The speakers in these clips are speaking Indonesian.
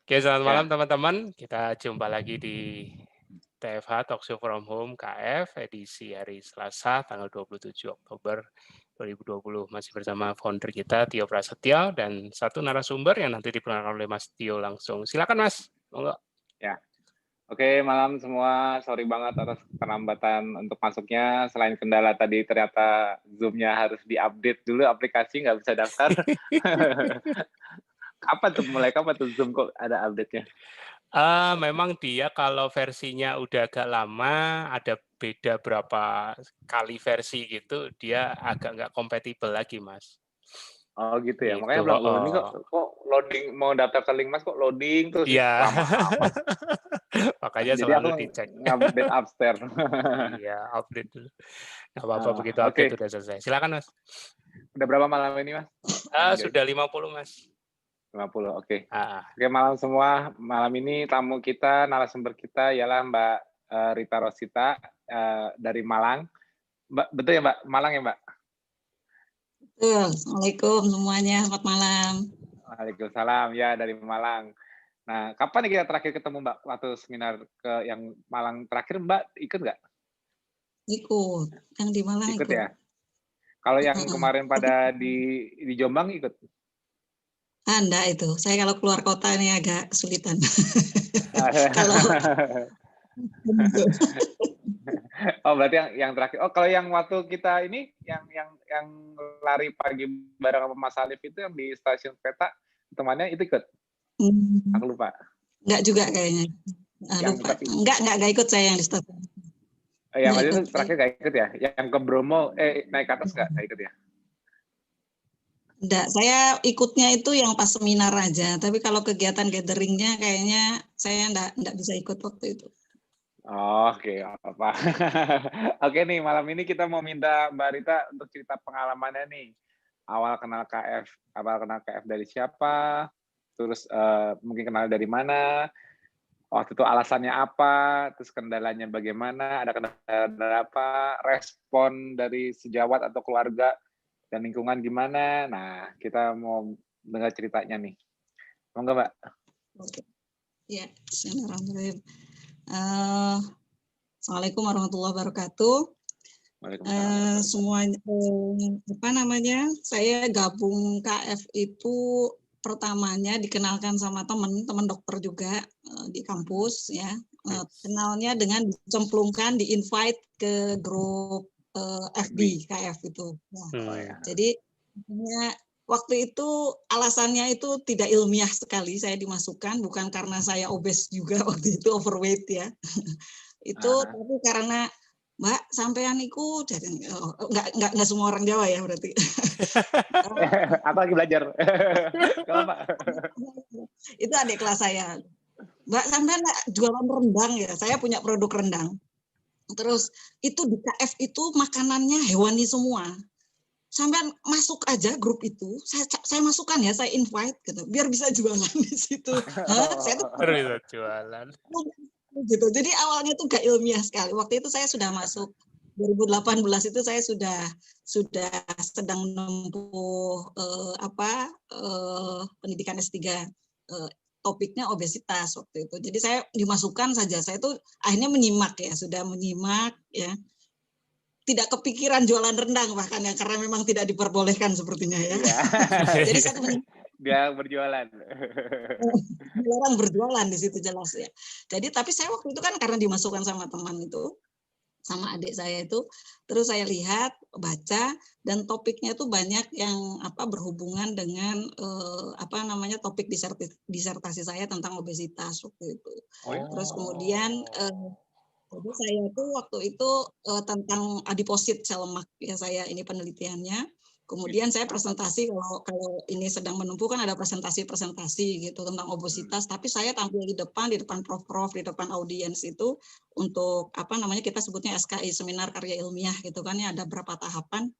Oke, selamat malam Ya, teman-teman. Kita jumpa lagi di TFH Talk Show from Home KF edisi hari Selasa tanggal 27 Oktober 2020. Masih bersama founder kita Tio Prasetyo dan satu narasumber yang nanti diperkenalkan oleh Mas Tio langsung. Silakan Mas. Monggo. ya. Oke, malam semua. Sorry banget atas keterlambatan untuk masuknya. Selain kendala tadi ternyata Zoom-nya harus diupdate dulu aplikasi, nggak bisa daftar. Kapan tuh Zoom kok ada update-nya? Memang dia kalau versinya udah agak lama, ada beda berapa kali versi gitu, dia agak nggak kompatibel lagi, Mas. Oh gitu ya, Gitu, makanya bilang, "Loh ini heeh. kok loading mau daftar ke link Mas kok loading terus sih, Iya. lama amat." Makanya Jadi aku selalu dicek. ngupdate upstairs. Iya, update dulu. Nggak apa-apa, begitu Oke. update udah selesai. Silakan, Mas. Udah berapa malam ini Mas yang join? Sudah 50, Mas. 50, oke. Heeh. Oke, malam semua. Malam ini tamu kita, narasumber kita ialah Mbak, Rita Rosita, dari Malang. Mbak betul ya, Mbak? Malang ya, Mbak? Betul. Assalamualaikum semuanya, selamat malam. Waalaikumsalam, ya dari Malang. Nah, kapan nih kita terakhir ketemu, Mbak? Waktu seminar ke yang Malang terakhir, Mbak ikut nggak? Ikut, yang di Malang Ikut ikut. ya? Kalau yang Heeh. kemarin Tapi pada di Jombang ikut? enggak itu, saya kalau keluar kota ini agak kesulitan. Kalau Oh, berarti yang terakhir. Oh, kalau yang waktu kita ini, yang lari pagi bareng sama Mas Alif itu yang di stasiun kereta, temannya itu ikut? Aku lupa. enggak juga kayaknya. Yang Lupa. tapi Enggak ikut saya yang di stasiun. yang Enggak waktu itu ikut. terakhir nggak ikut ya? Yang ke Bromo, naik ke atas nggak ikut ya? Enggak, saya ikutnya itu yang pas seminar aja, tapi kalau kegiatan gatheringnya kayaknya saya enggak bisa ikut waktu itu. Oh, oke, nggak apa-apa. Oke nih, malam ini kita mau minta Mbak Rita untuk cerita pengalamannya nih. Awal kenal KF dari siapa, terus mungkin kenal dari mana, waktu itu alasannya apa, terus kendalanya bagaimana, ada kendala apa, respon dari sejawat atau keluarga dan lingkungan gimana. Nah, kita mau dengar ceritanya nih. Monggo, Mbak. Oke. Ya, bismillahirrahmanirrahim. Assalamualaikum warahmatullahi wabarakatuh. Waalaikumsalam. Semuanya saya gabung KF itu pertamanya dikenalkan sama teman dokter juga di kampus ya. Kenalnya dengan dicemplungkan, di-invite ke grup FB KF itu. Nah, Oh ya. jadi waktu itu alasannya itu tidak ilmiah sekali saya dimasukkan, bukan karena saya obes juga waktu itu, overweight ya. Itu tapi karena Mbak, sampean iku enggak semua orang Jawa ya berarti. Aku lagi belajar. Gak apa. Itu adik kelas saya. Mbak, sampean jualan rendang ya? Saya punya produk rendang. Terus itu di KF itu makanannya hewani semua. Sampean masuk aja grup itu, saya masukkan ya, saya invite gitu, biar bisa jualan di situ. Saya tuh Bisa jualan. gitu. Jadi awalnya tuh gak ilmiah sekali. Waktu itu saya sudah masuk 2018 itu saya sudah sedang menempuh pendidikan S3. Topiknya obesitas waktu itu. Jadi saya dimasukkan saja. Saya tuh akhirnya menyimak ya, sudah menyimak ya. Tidak kepikiran jualan rendang bahkan ya, karena memang tidak diperbolehkan sepertinya ya. Iya. Jadi saya tuh Dia berjualan. orang berjualan di situ jelas ya. Jadi tapi saya waktu itu kan karena dimasukkan sama teman itu, sama adik saya itu, terus saya lihat, baca, dan topiknya itu banyak yang berhubungan dengan topik disertasi saya tentang obesitas waktu itu. Terus kemudian jadi saya itu waktu itu tentang adiposit sel lemak ya, saya ini penelitiannya. Kemudian saya presentasi, kalau ini sedang menempuh kan ada presentasi gitu tentang obesitas, tapi saya tampil di depan prof-prof, di depan audiens itu untuk kita sebutnya SKI, seminar karya ilmiah gitu kan ya, ada berapa tahapan.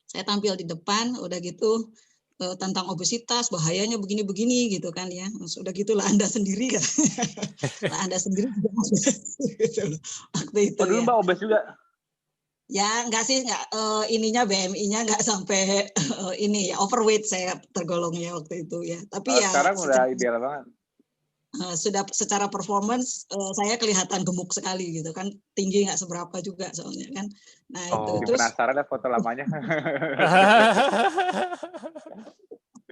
Saya tampil di depan, udah gitu tentang obesitas, bahayanya begini-begini gitu kan ya. Sudah gitulah Anda sendiri kan. Lah Anda sendiri juga gitu loh, waktu itu Oh, dulu ya. Mbak obes juga? Ya enggak sih, ininya BMI-nya enggak sampai ini ya, overweight saya tergolongnya waktu itu ya. Tapi ya Sekarang udah ideal banget. sudah secara performance saya kelihatan gemuk sekali gitu kan, tinggi nggak seberapa juga soalnya kan. Nah itu Oh. Jadi terus penasaran ya foto lamanya.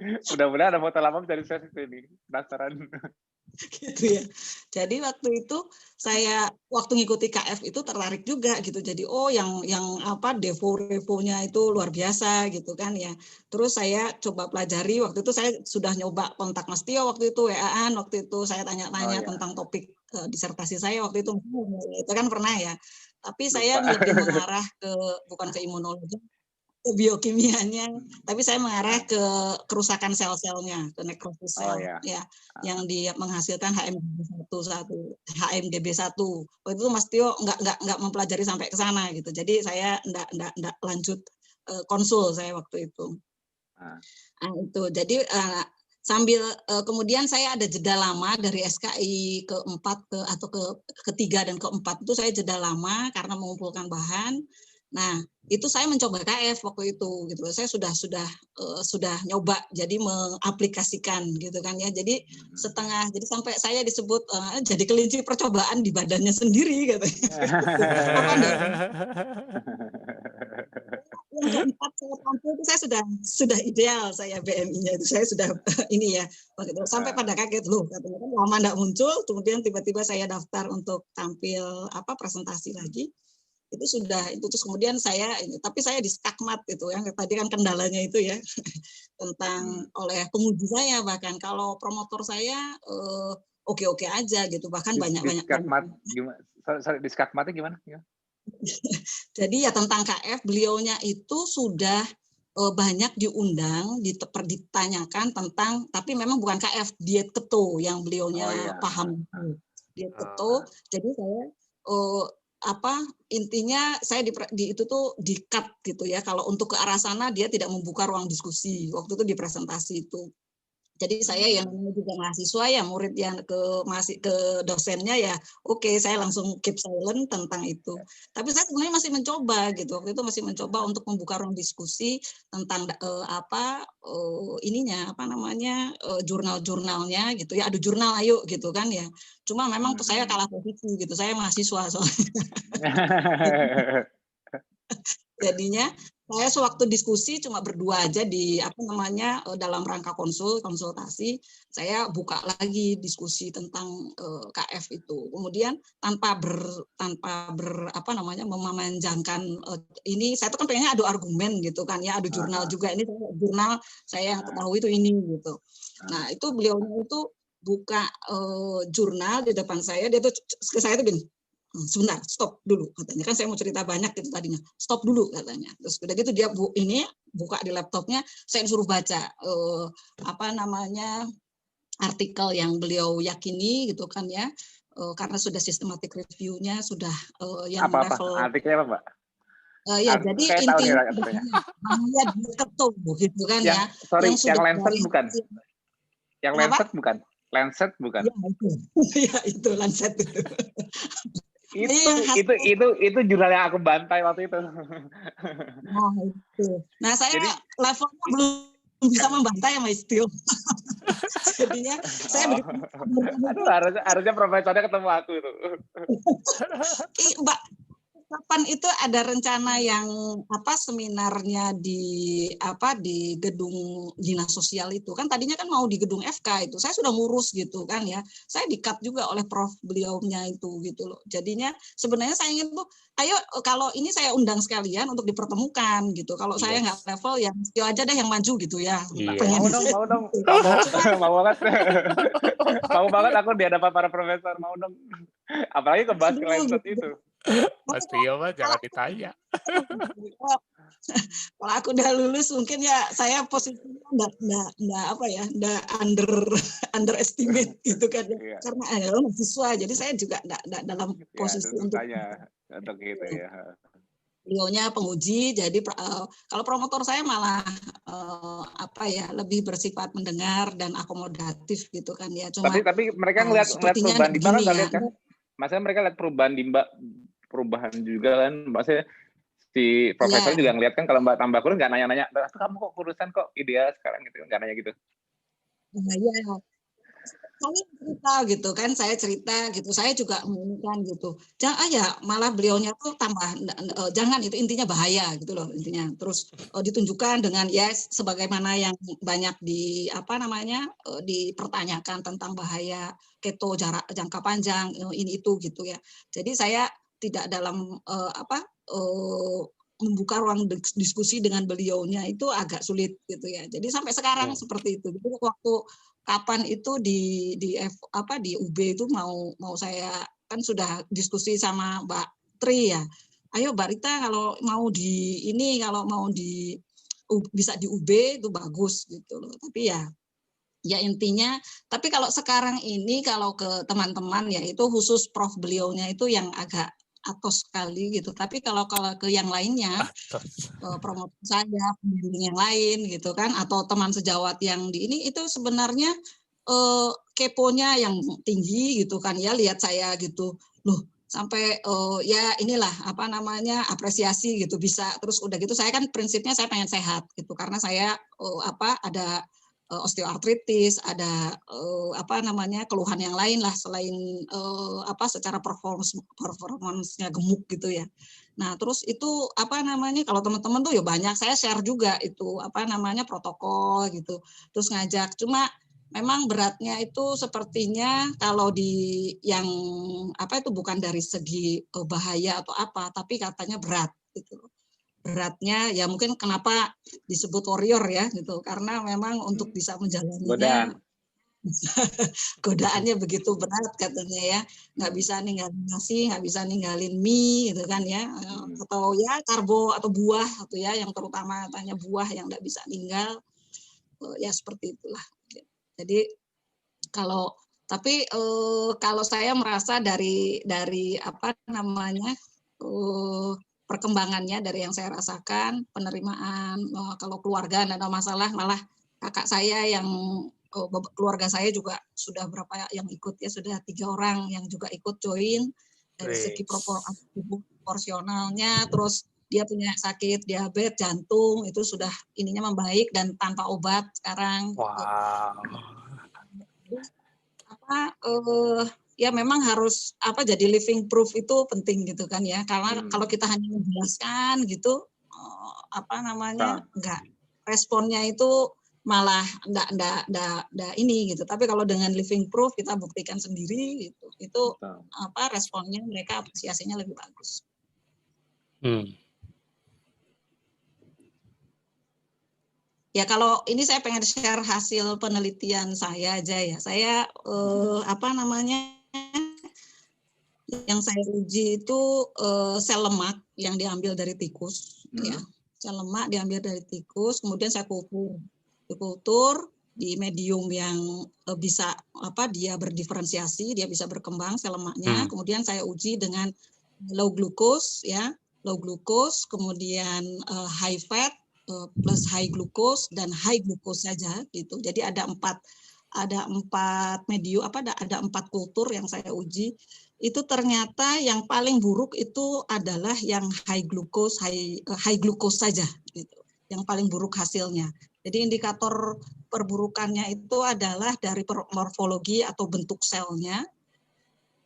Mudah-mudahan ada foto lama bisa di-share ini. Penasaran. gitu ya. Jadi waktu itu saya waktu ngikuti KF itu tertarik juga gitu. Jadi yang apa devo-revonya itu luar biasa gitu kan ya. Terus saya coba pelajari, waktu itu saya sudah nyoba kontak Mas Tio waktu itu WA-an, waktu itu saya tanya-tanya tentang topik disertasi saya waktu itu kan pernah ya. Tapi saya lebih mengarah ke bukan ke imunologi, ke biokimianya, tapi saya mengarah ke kerusakan sel-selnya, ke nekrosis sel, ya, yang dia menghasilkan HMGB1. Waktu itu Mas Tio nggak mempelajari sampai ke sana gitu, jadi saya nggak lanjut konsul saya waktu itu. Nah, itu jadi sambil kemudian saya ada jeda lama dari SKI keempat atau ketiga dan keempat itu saya jeda lama karena mengumpulkan bahan. Nah, itu saya mencoba KF waktu itu gitu. Saya sudah nyoba jadi mengaplikasikan gitu kan ya. Jadi jadi sampai saya disebut jadi kelinci percobaan di badannya sendiri gitu. Yang keempat saya tampil itu saya sudah ideal, saya BMI-nya itu saya sudah ini ya begitu. Sampai pada kaget loh katanya kan lama enggak muncul, kemudian tiba-tiba saya daftar untuk tampil presentasi lagi. Itu terus kemudian saya tapi saya di skakmat itu yang tadi kan kendalanya itu ya tentang oleh penguji saya, bahkan kalau promotor saya oke-oke aja gitu, bahkan banyak skakmat gimana? Sorry, di skakmatnya gimana? Jadi ya tentang KF beliaunya itu sudah banyak diundang, ditanyakan tentang, tapi memang bukan KF, diet keto yang beliaunya paham. Diet keto, jadi saya intinya saya itu tuh di-cut gitu ya. Kalau untuk ke arah sana dia tidak membuka ruang diskusi. Waktu itu di presentasi itu. Jadi saya yang juga mahasiswa ya, murid yang ke dosennya ya, oke, saya langsung keep silent tentang itu. Tapi saya sebenarnya masih mencoba gitu. Waktu itu masih mencoba untuk membuka ruang diskusi tentang jurnal-jurnalnya gitu ya. Adu jurnal ayo gitu kan ya. Cuma memang saya kalah posisi gitu. Saya mahasiswa soalnya. Jadinya saya sewaktu diskusi cuma berdua aja di dalam rangka konsultasi, saya buka lagi diskusi tentang KF itu. Kemudian tanpa memanjangkan ini, saya tuh kan pengennya adu argumen gitu kan ya, adu jurnal juga. Ini jurnal saya yang ketahui itu ini gitu. Nah, itu beliaunya itu buka jurnal di depan saya, dia tuh ke saya tuh gini, sebentar, stop dulu katanya, kan saya mau cerita banyak gitu tadinya, stop dulu katanya. Terus udah gitu dia buka di laptopnya, saya disuruh baca artikel yang beliau yakini gitu kan ya, karena sudah systematic review-nya sudah yang level artikelnya apa Mbak? Ya jadi intinya dia ketum gitu kan ya. Sorry, yang Lancet bukan? Yang Lancet bukan? Lancet bukan? Iya itu Lancet itu. Itu jurnal yang aku bantai waktu itu. Nah, saya levelnya belum bisa membantai sama Istio. Jadinya saya harusnya profesornya ketemu aku itu. Mbak, kapan itu ada rencana yang seminarnya di gedung dinas sosial itu kan, tadinya kan mau di gedung FK itu, saya sudah ngurus gitu kan ya, saya di-cut juga oleh prof beliaunya itu gitu loh. Jadinya sebenarnya saya ingin tuh, ayo kalau ini saya undang sekalian untuk dipertemukan gitu, kalau saya nggak level ya Tio aja deh yang maju gitu ya. Mau dong mau banget aku di hadapan para profesor, mau dong, apalagi kebahas ke Lancet itu. Mas Tio mah jangan ditanya. Kalau aku udah lulus mungkin ya saya posisinya enggak underestimate gitu kan ya. Karena mahasiswa, jadi saya juga enggak dalam posisi untuk gitu ya. Beliaunya penguji, jadi kalau promotor saya malah lebih bersifat mendengar dan akomodatif gitu kan ya. Cuma tapi mereka ngeliat perubahan di Mbak kan, lihat kan? Maksudnya mereka lihat perubahan di Mbak, perubahan juga kan, maksudnya si profesor juga ngeliat kan, kalau Mbak tambah kurus nggak nanya-nanya, kamu kok kurusan kok ideal sekarang gitu, nggak nanya gitu. Iya. saya cerita gitu kan, saya cerita gitu, saya juga menginginkan gitu. Jangan ya malah beliaunya tuh tambah jangan, itu intinya bahaya gitu loh intinya. Terus ditunjukkan dengan ya sebagaimana yang banyak dipertanyakan tentang bahaya keto jarak jangka panjang ini itu gitu ya. Jadi saya tidak dalam membuka ruang diskusi dengan beliaunya itu agak sulit gitu ya. Jadi sampai sekarang seperti itu. Jadi waktu kapan itu di UB itu mau saya kan sudah diskusi sama Mbak Tri ya. Ayo Mbak Rita kalau mau bisa di UB itu bagus gitu loh. Tapi ya intinya, tapi kalau sekarang ini kalau ke teman-teman ya itu khusus prof beliaunya itu yang agak atos sekali gitu. Tapi kalau ke yang lainnya, promotor saya, pembimbing yang lain gitu kan, atau teman sejawat yang di ini itu sebenarnya keponya yang tinggi gitu kan ya, lihat saya gitu, loh sampai ya inilah apresiasi gitu bisa. Terus udah gitu saya kan prinsipnya saya pengen sehat gitu karena saya ada osteoartritis, ada keluhan yang lain lah selain secara performance-nya gemuk gitu ya. Nah, terus itu kalau teman-teman tuh ya banyak saya share juga itu protokol gitu. Terus ngajak, cuma memang beratnya itu sepertinya kalau yang itu bukan dari segi bahaya atau apa, tapi katanya berat gitu. Beratnya ya mungkin kenapa disebut warrior ya gitu, karena memang untuk bisa menjalaninya godaannya begitu berat katanya ya, nggak bisa ninggalin nasi, nggak bisa ninggalin mie gitu kan ya, atau ya karbo atau buah atau ya yang terutama katanya buah yang nggak bisa ninggal, ya seperti itulah. Jadi kalau saya merasa dari perkembangannya dari yang saya rasakan, penerimaan, kalau keluarga tidak ada masalah, malah kakak saya yang keluarga saya juga sudah berapa yang ikut ya, sudah 3 orang yang juga ikut join dari segi proporsionalnya, terus dia punya sakit diabetes jantung itu sudah ininya membaik dan tanpa obat sekarang. Wow. Ya memang harus jadi living proof itu penting gitu kan ya, karena kalau kita hanya menjelaskan gitu enggak, responnya itu malah enggak ini gitu. Tapi kalau dengan living proof kita buktikan sendiri gitu, itu responnya mereka apresiasinya lebih bagus. Ya kalau ini saya pengen share hasil penelitian saya aja ya. Saya yang saya uji itu sel lemak yang diambil dari tikus ya. Sel lemak diambil dari tikus, kemudian saya kultur di medium yang bisa dia berdiferensiasi, dia bisa berkembang sel lemaknya. Kemudian saya uji dengan low glucose ya, kemudian high fat plus high glucose dan high glucose saja gitu. Jadi ada empat medium ada 4 kultur yang saya uji. Itu ternyata yang paling buruk itu adalah yang high glucose saja gitu. Yang paling buruk hasilnya. Jadi indikator perburukannya itu adalah dari morfologi atau bentuk selnya.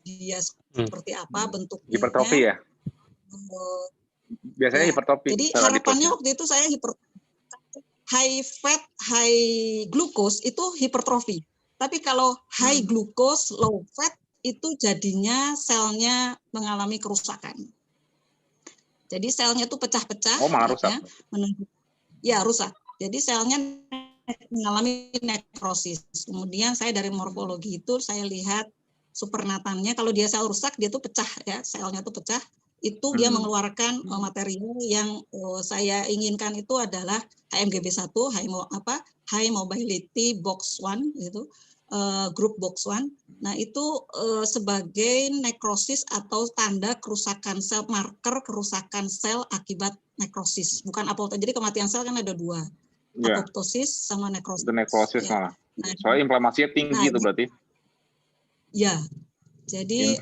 Dia seperti apa bentuknya. Hipertrofi ya? Biasanya hipertrofi. Jadi harapannya waktu itu saya high fat, high glucose itu hipertrofi. Tapi kalau high glucose, low fat itu jadinya selnya mengalami kerusakan. Jadi selnya itu pecah-pecah. Malah rusak. Ya rusak. Jadi selnya mengalami nekrosis. Kemudian saya dari morfologi itu saya lihat supernatannya, kalau dia sel rusak dia tuh pecah ya, selnya tuh pecah. Itu dia mengeluarkan material yang saya inginkan itu adalah HMGB1, High Mobility Box 1 gitu, grup Box 1. Nah, itu sebagai nekrosis atau tanda kerusakan sel, marker kerusakan sel akibat nekrosis, bukan apoptosis. Jadi kematian sel kan ada 2. Apoptosis sama nekrosis. Itu nekrosis malah. Soalnya inflamasinya tinggi itu berarti. Ya. Jadi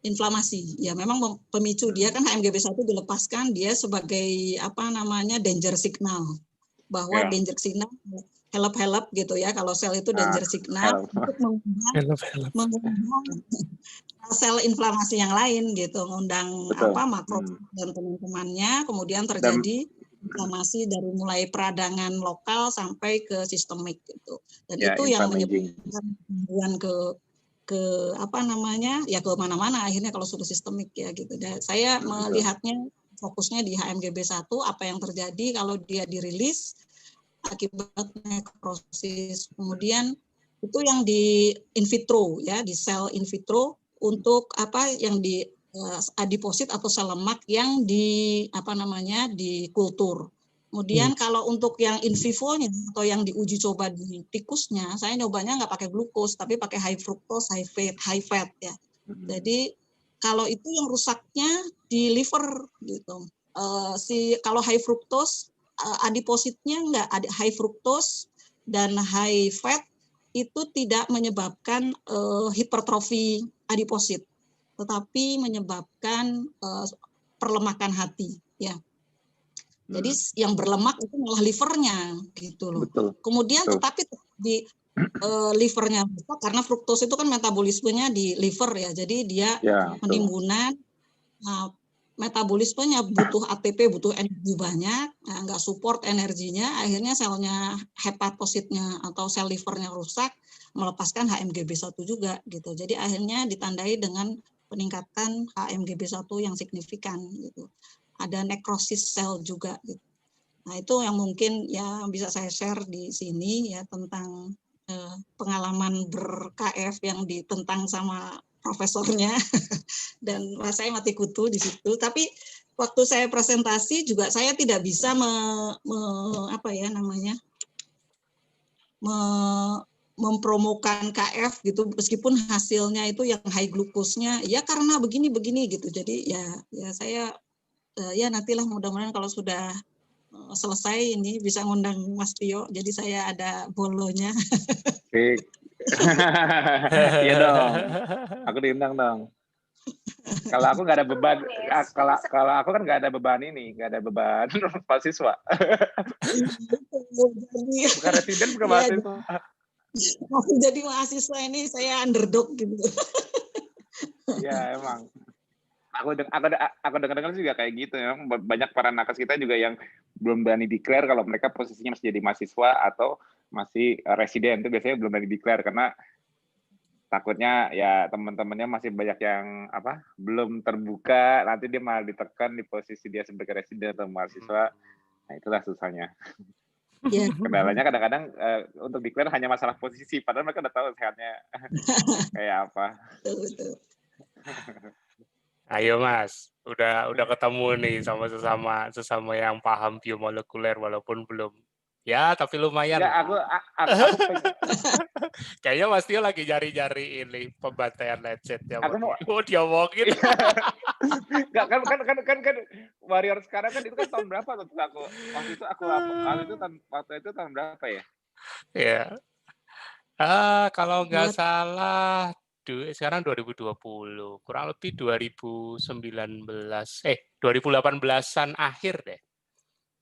inflamasi. Ya memang pemicu dia kan HMGB1 dilepaskan dia sebagai danger signal. Bahwa danger signal help gitu ya. Kalau sel itu danger signal untuk mengundang sel inflamasi yang lain gitu, mengundang makrofag dan teman-temannya, kemudian terjadi inflamasi dari mulai peradangan lokal sampai ke sistemik gitu. Dan itu yang menyebabkan gangguan ke ke mana-mana akhirnya kalau sudah sistemik ya gitu. Dan saya melihatnya fokusnya di HMGB1, apa yang terjadi kalau dia dirilis akibat nekrosis. Kemudian itu yang di in vitro ya, di sel in vitro untuk yang di adiposit atau sel lemak yang di di kultur. Kemudian kalau untuk yang in vivo-nya atau yang diuji coba di tikusnya, saya nyobanya nggak pakai glukos tapi pakai high fructose, high fat ya. Jadi kalau itu yang rusaknya di liver gitu. Kalau high fructose adipositnya nggak ada, high fructose dan high fat itu tidak menyebabkan hipertrofi adiposit, tetapi menyebabkan perlemakan hati ya. Jadi yang berlemak itu malah livernya gitu loh. Kemudian tetapi di livernya karena fruktos itu kan metabolismenya di liver ya. Jadi dia penimbunan metabolismenya butuh ATP, butuh energi banyak, nggak support energinya, akhirnya selnya hepatositnya atau sel livernya rusak, melepaskan HMGB1 juga gitu. Jadi akhirnya ditandai dengan peningkatan HMGB1 yang signifikan gitu. Ada nekrosis sel juga gitu. Nah, itu yang mungkin ya bisa saya share di sini ya tentang pengalaman ber-KF yang ditentang sama profesornya dan saya mati kutu di situ. Tapi waktu saya presentasi juga saya tidak bisa mempromokan KF gitu meskipun hasilnya itu yang high glukosnya ya karena begini gitu. Jadi ya saya ya nantilah mudah-mudahan kalau sudah selesai ini bisa ngundang Mas Tio. Jadi saya ada bolonya. Iya dong. Aku diundang dong. Kalau aku nggak ada beban, kalau aku kan nggak ada beban nggak ada beban mahasiswa. Bukan residen, bukan mahasiswa. Jadi mahasiswa ini saya underdog gitu. Iya emang. Aku dengar juga kayak gitu ya. Banyak para nakes kita juga yang belum berani declare kalau mereka posisinya masih jadi mahasiswa atau masih residen, itu biasanya belum berani declare karena takutnya ya teman-temannya masih banyak yang belum terbuka, nanti dia malah ditekan di posisi dia sebagai residen atau mahasiswa. Nah itulah susahnya. Kendalanya kadang-kadang untuk declare hanya masalah posisi, padahal mereka udah tahu sehatnya kayak apa. Ayo Mas, udah ketemu nih sama sesama yang paham biomolekuler walaupun belum. Ya, tapi lumayan. Enggak, aku kayaknya Mas Tio lagi nyari-nyari ini pembantaian lecetnya. Aku mau diomongin. Enggak kan Warrior sekarang kan itu kan tahun berapa tuh aku waktu itu tahun berapa ya? Ya. Kalau nggak salah sekarang 2020, kurang lebih 2018-an akhir deh.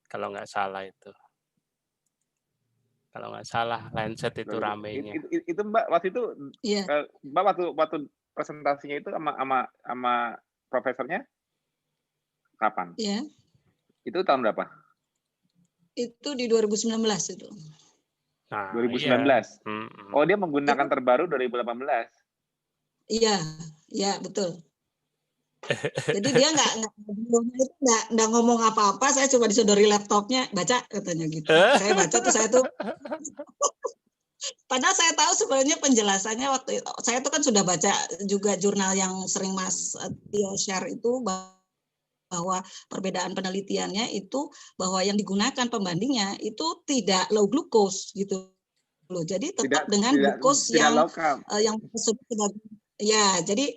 Kalau nggak salah itu. Kalau nggak salah Lancet itu ramenya. Itu Mbak waktu itu Mbak waktu presentasinya itu sama profesornya kapan? Iya. Itu tahun berapa? Itu di 2019 itu. Nah, 2019. Iya. Oh, dia menggunakan terbaru 2018. Iya, betul. Jadi dia nggak ngomong apa-apa, saya coba disodori laptopnya, baca katanya gitu. Saya baca tuh saya tuh padahal saya tahu sebenarnya penjelasannya waktu itu, saya tuh kan sudah baca juga jurnal yang sering Mas Tio share itu bahwa perbedaan penelitiannya itu bahwa yang digunakan pembandingnya itu tidak low glucose gitu loh. Jadi tetap dengan glukos yang disebut sebagai ya, jadi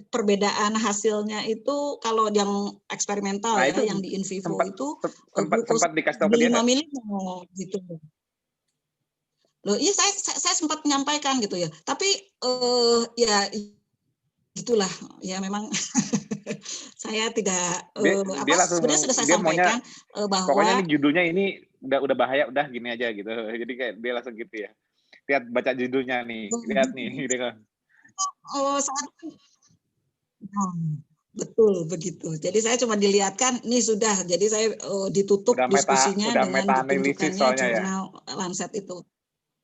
perbedaan hasilnya itu kalau yang eksperimental yang di in vivo itu sempat dikasih tahu ke dia 5 milimol gitu. Loh, iya saya sempat menyampaikan gitu ya. Tapi ya gitulah ya memang saya tidak sebenarnya sudah saya sampaikan bahwa pokoknya ini judulnya ini udah bahaya, udah gini aja gitu. Jadi kayak dia langsung gitu ya. Lihat baca judulnya nih, lihat nih gitu kan. Saat betul begitu. Jadi saya cuma dilihatkan, nih sudah. Jadi saya ditutup diskusinya udah dengan meta analisis ditunjukkannya soalnya ya. jurnal Lancet itu.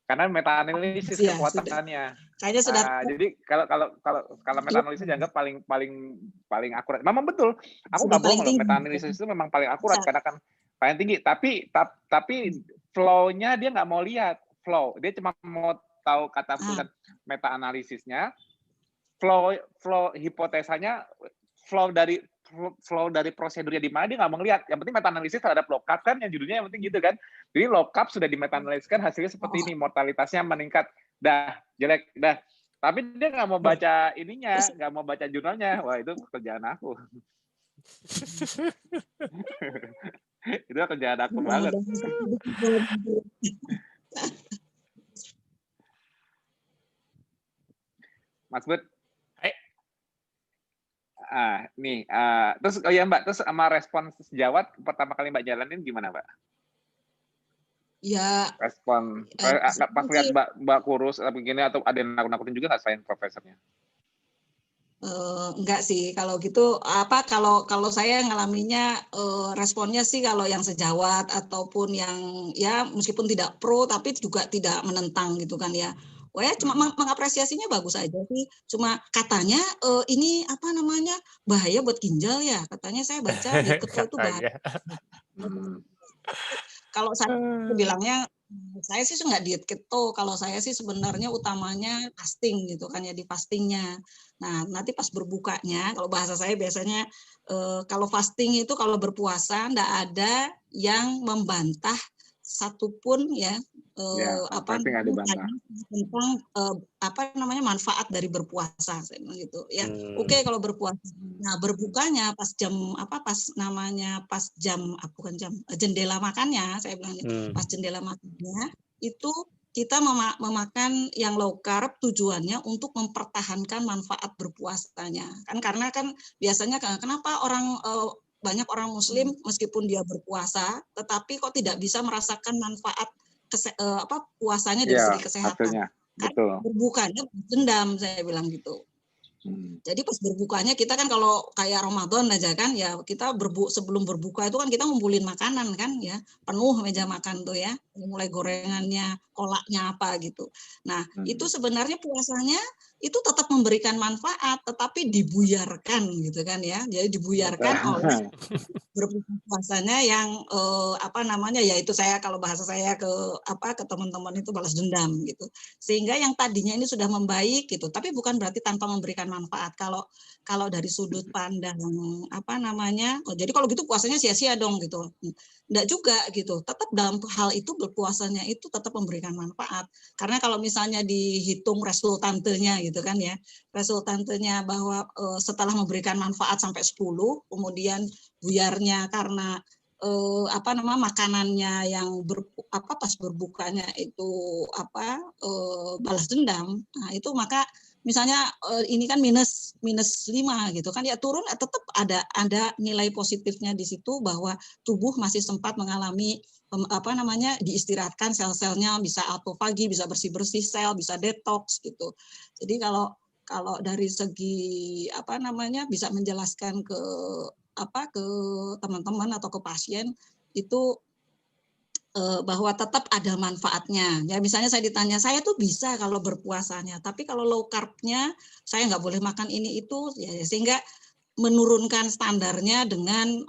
Karena meta analisis Ya, sudah. kekuatannya. Kayaknya sudah. Jadi kalau meta analisis dianggap paling akurat. Memang betul. Aku Sudah nggak bohong paling loh, tinggi. meta analisis itu memang paling akurat karena kan paling tinggi. Tapi flow-nya dia nggak mau lihat flow. Dia cuma mau tahu kata pusat meta analisisnya. Flow hipotesanya, flow dari prosedurnya di mana dia nggak mau ngeliat. Yang penting meta analisis terhadap lockup kan yang judulnya yang penting gitu kan. Jadi lockup sudah di meta analisiskan hasilnya seperti ini, mortalitasnya meningkat, dah jelek, dah. Tapi dia nggak mau baca ininya, nggak mau baca jurnalnya. Wah itu kerjaan aku. Itu kerjaan aku banget. Mas Bud. Terus oh ya Mbak, terus sama respon sejawat pertama kali Mbak jalanin gimana Mbak? Ya. Respon pas lihat Mbak kurus atau begini atau ada yang nakut-nakutin juga nggak selain profesornya? Enggak sih, kalau gitu kalau saya ngalaminya responnya sih kalau yang sejawat ataupun yang ya meskipun tidak pro tapi juga tidak menentang gitu kan ya. Wah ya cuma mengapresiasinya bagus aja sih. Cuma katanya ini apa namanya bahaya buat ginjal ya. Katanya saya baca di keto itu bahaya. Kalau saya bilangnya saya sih nggak diet keto. Kalau saya sih sebenarnya utamanya fasting gitu kan ya, di fastingnya. Nah nanti pas berbukanya, kalau bahasa saya biasanya kalau fasting itu kalau berpuasa nggak ada yang membantah satupun ya tentang manfaat dari berpuasa saya bilang gitu ya. Oke kalau berpuasa. Nah berbukanya pas jendela makannya saya bilang pas jendela makannya itu kita memakan yang low carb tujuannya untuk mempertahankan manfaat berpuasanya kan karena kan biasanya kenapa banyak orang muslim meskipun dia berpuasa tetapi kok tidak bisa merasakan manfaat puasanya dari segi kesehatan. Karena berbukanya dendam saya bilang gitu. Jadi pas berbukanya kita kan kalau kayak Ramadan aja kan ya kita sebelum berbuka itu kan kita ngumpulin makanan kan ya penuh meja makan tuh ya mulai gorengannya kolaknya apa gitu. Nah itu sebenarnya puasanya itu tetap memberikan manfaat tetapi dibuyarkan gitu kan ya jadi dibuyarkan oleh berbuka puasanya yang yaitu saya kalau bahasa saya ke teman-teman itu balas dendam gitu sehingga yang tadinya ini sudah membaik gitu tapi bukan berarti tanpa memberikan manfaat kalau dari sudut pandang jadi kalau gitu puasanya sia-sia dong gitu enggak juga gitu tetap dalam hal itu berpuasanya itu tetap memberikan manfaat karena kalau misalnya dihitung resultantenya gitu kan ya resultantenya bahwa setelah memberikan manfaat sampai 10 kemudian buyarnya karena makanannya yang pas berbukanya itu balas dendam. Nah, itu maka misalnya ini kan minus 5 gitu kan ya turun tetap ada nilai positifnya di situ bahwa tubuh masih sempat mengalami diistirahatkan sel-selnya bisa autofagi, bisa bersih-bersih sel, bisa detox gitu. Jadi kalau dari segi bisa menjelaskan ke teman-teman atau ke pasien itu bahwa tetap ada manfaatnya. Ya misalnya saya ditanya, saya tuh bisa kalau berpuasanya, tapi kalau low carb-nya saya nggak boleh makan ini itu, ya sehingga menurunkan standarnya dengan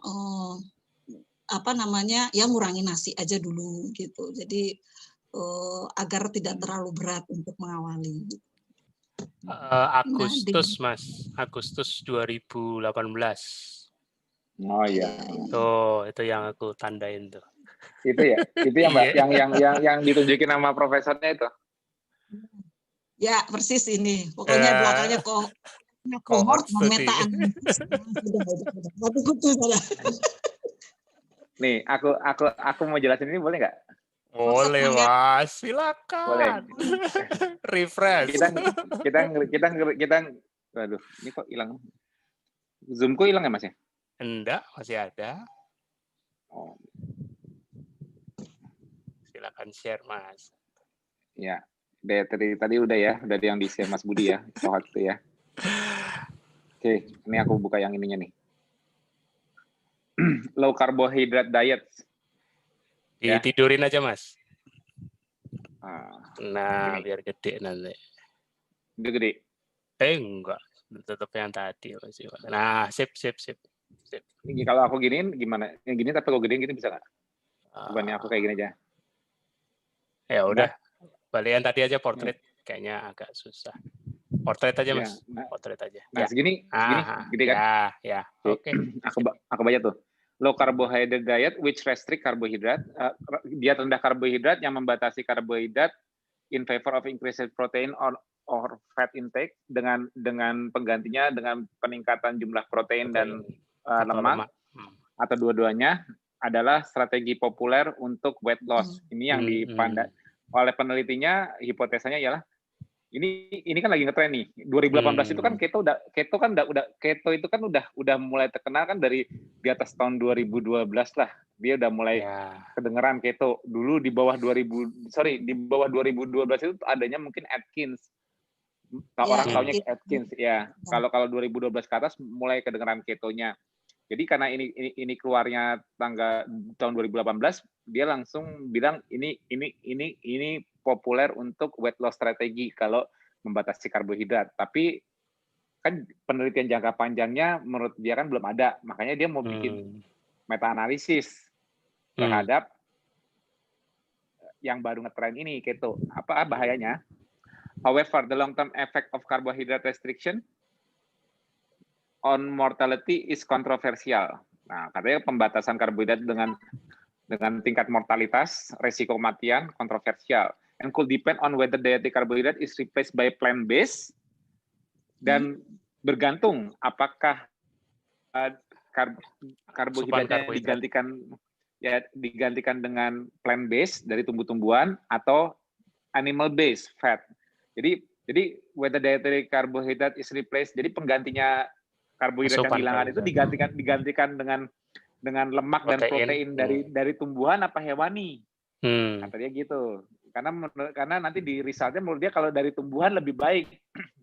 ngurangi nasi aja dulu gitu. Jadi agar tidak terlalu berat untuk mengawali. Agustus Mas, Agustus 2018. Oh iya. Itu yang aku tandain tuh. Itu ya Mbak, yang ditunjukin sama profesornya itu. Ya persis ini, pokoknya belakangnya kohort memetaan. Nih, aku mau jelasin ini boleh nggak? Boleh Mas, silakan. Boleh. Refresh. Kita aduh, ini kok hilang. Zoom-ku hilang ya Mas ya? Enggak, masih ada. Oh. Silakan share, Mas. Ya, tadi udah ya, udah yang di-share Mas Budi ya, soal itu ya. Oke, ini aku buka yang ininya nih. Low carbohydrate diet. Ya. Ditidurin aja, Mas. gini. Nah, biar gede nanti. Udah gede. Enggak, tetap yang tadi. Nah, sip. Ini kalau aku giniin gimana? Yang gini tapi kalau gedein gini bisa nggak? Coba nih aku kayak gini aja. Ya udah, balikan tadi aja portrait. Kayaknya agak susah. Portrait aja, Mas. Portrait aja. Nah, segini gede kan? Ya. Oke. Aku baca tuh. Low carbohydrate diet which restrict carbohydrate. Diet rendah karbohidrat yang membatasi karbohidrat in favor of increased protein or fat intake dengan penggantinya dengan peningkatan jumlah protein dan lemak atau dua-duanya adalah strategi populer untuk weight loss. Ini yang dipandang oleh penelitinya, hipotesanya ialah ini kan lagi ngetren nih. 2018 itu kan keto itu kan udah mulai terkenal kan dari di atas tahun 2012 lah. Dia udah mulai kedengeran keto. Dulu di bawah 2012 itu adanya mungkin Atkins. Orang taunya Atkins ya. Kalau 2012 ke atas mulai kedengeran ketonya. Jadi karena ini keluarnya tahun 2018, dia langsung bilang ini populer untuk weight loss strategi kalau membatasi karbohidrat. Tapi kan penelitian jangka panjangnya menurut dia kan belum ada. Makanya dia mau bikin meta-analisis terhadap yang baru ngetren ini keto. Apa bahayanya? However, the long-term effect of carbohydrate restriction on mortality is controversial. Nah, katanya pembatasan karbohidrat dengan tingkat mortalitas, resiko kematian kontroversial, and could depend on whether dietary carbohydrate is replaced by plant-based, dan bergantung apakah karbohidratnya digantikan dengan plant-based dari tumbuh-tumbuhan atau animal-based fat. Jadi whether dietary carbohydrate is replaced, jadi penggantinya karbohidrat yang kehilangan itu digantikan dengan lemak dan protein dari tumbuhan apa hewani. Kata dia gitu. Karena nanti di resultnya menurut dia kalau dari tumbuhan lebih baik.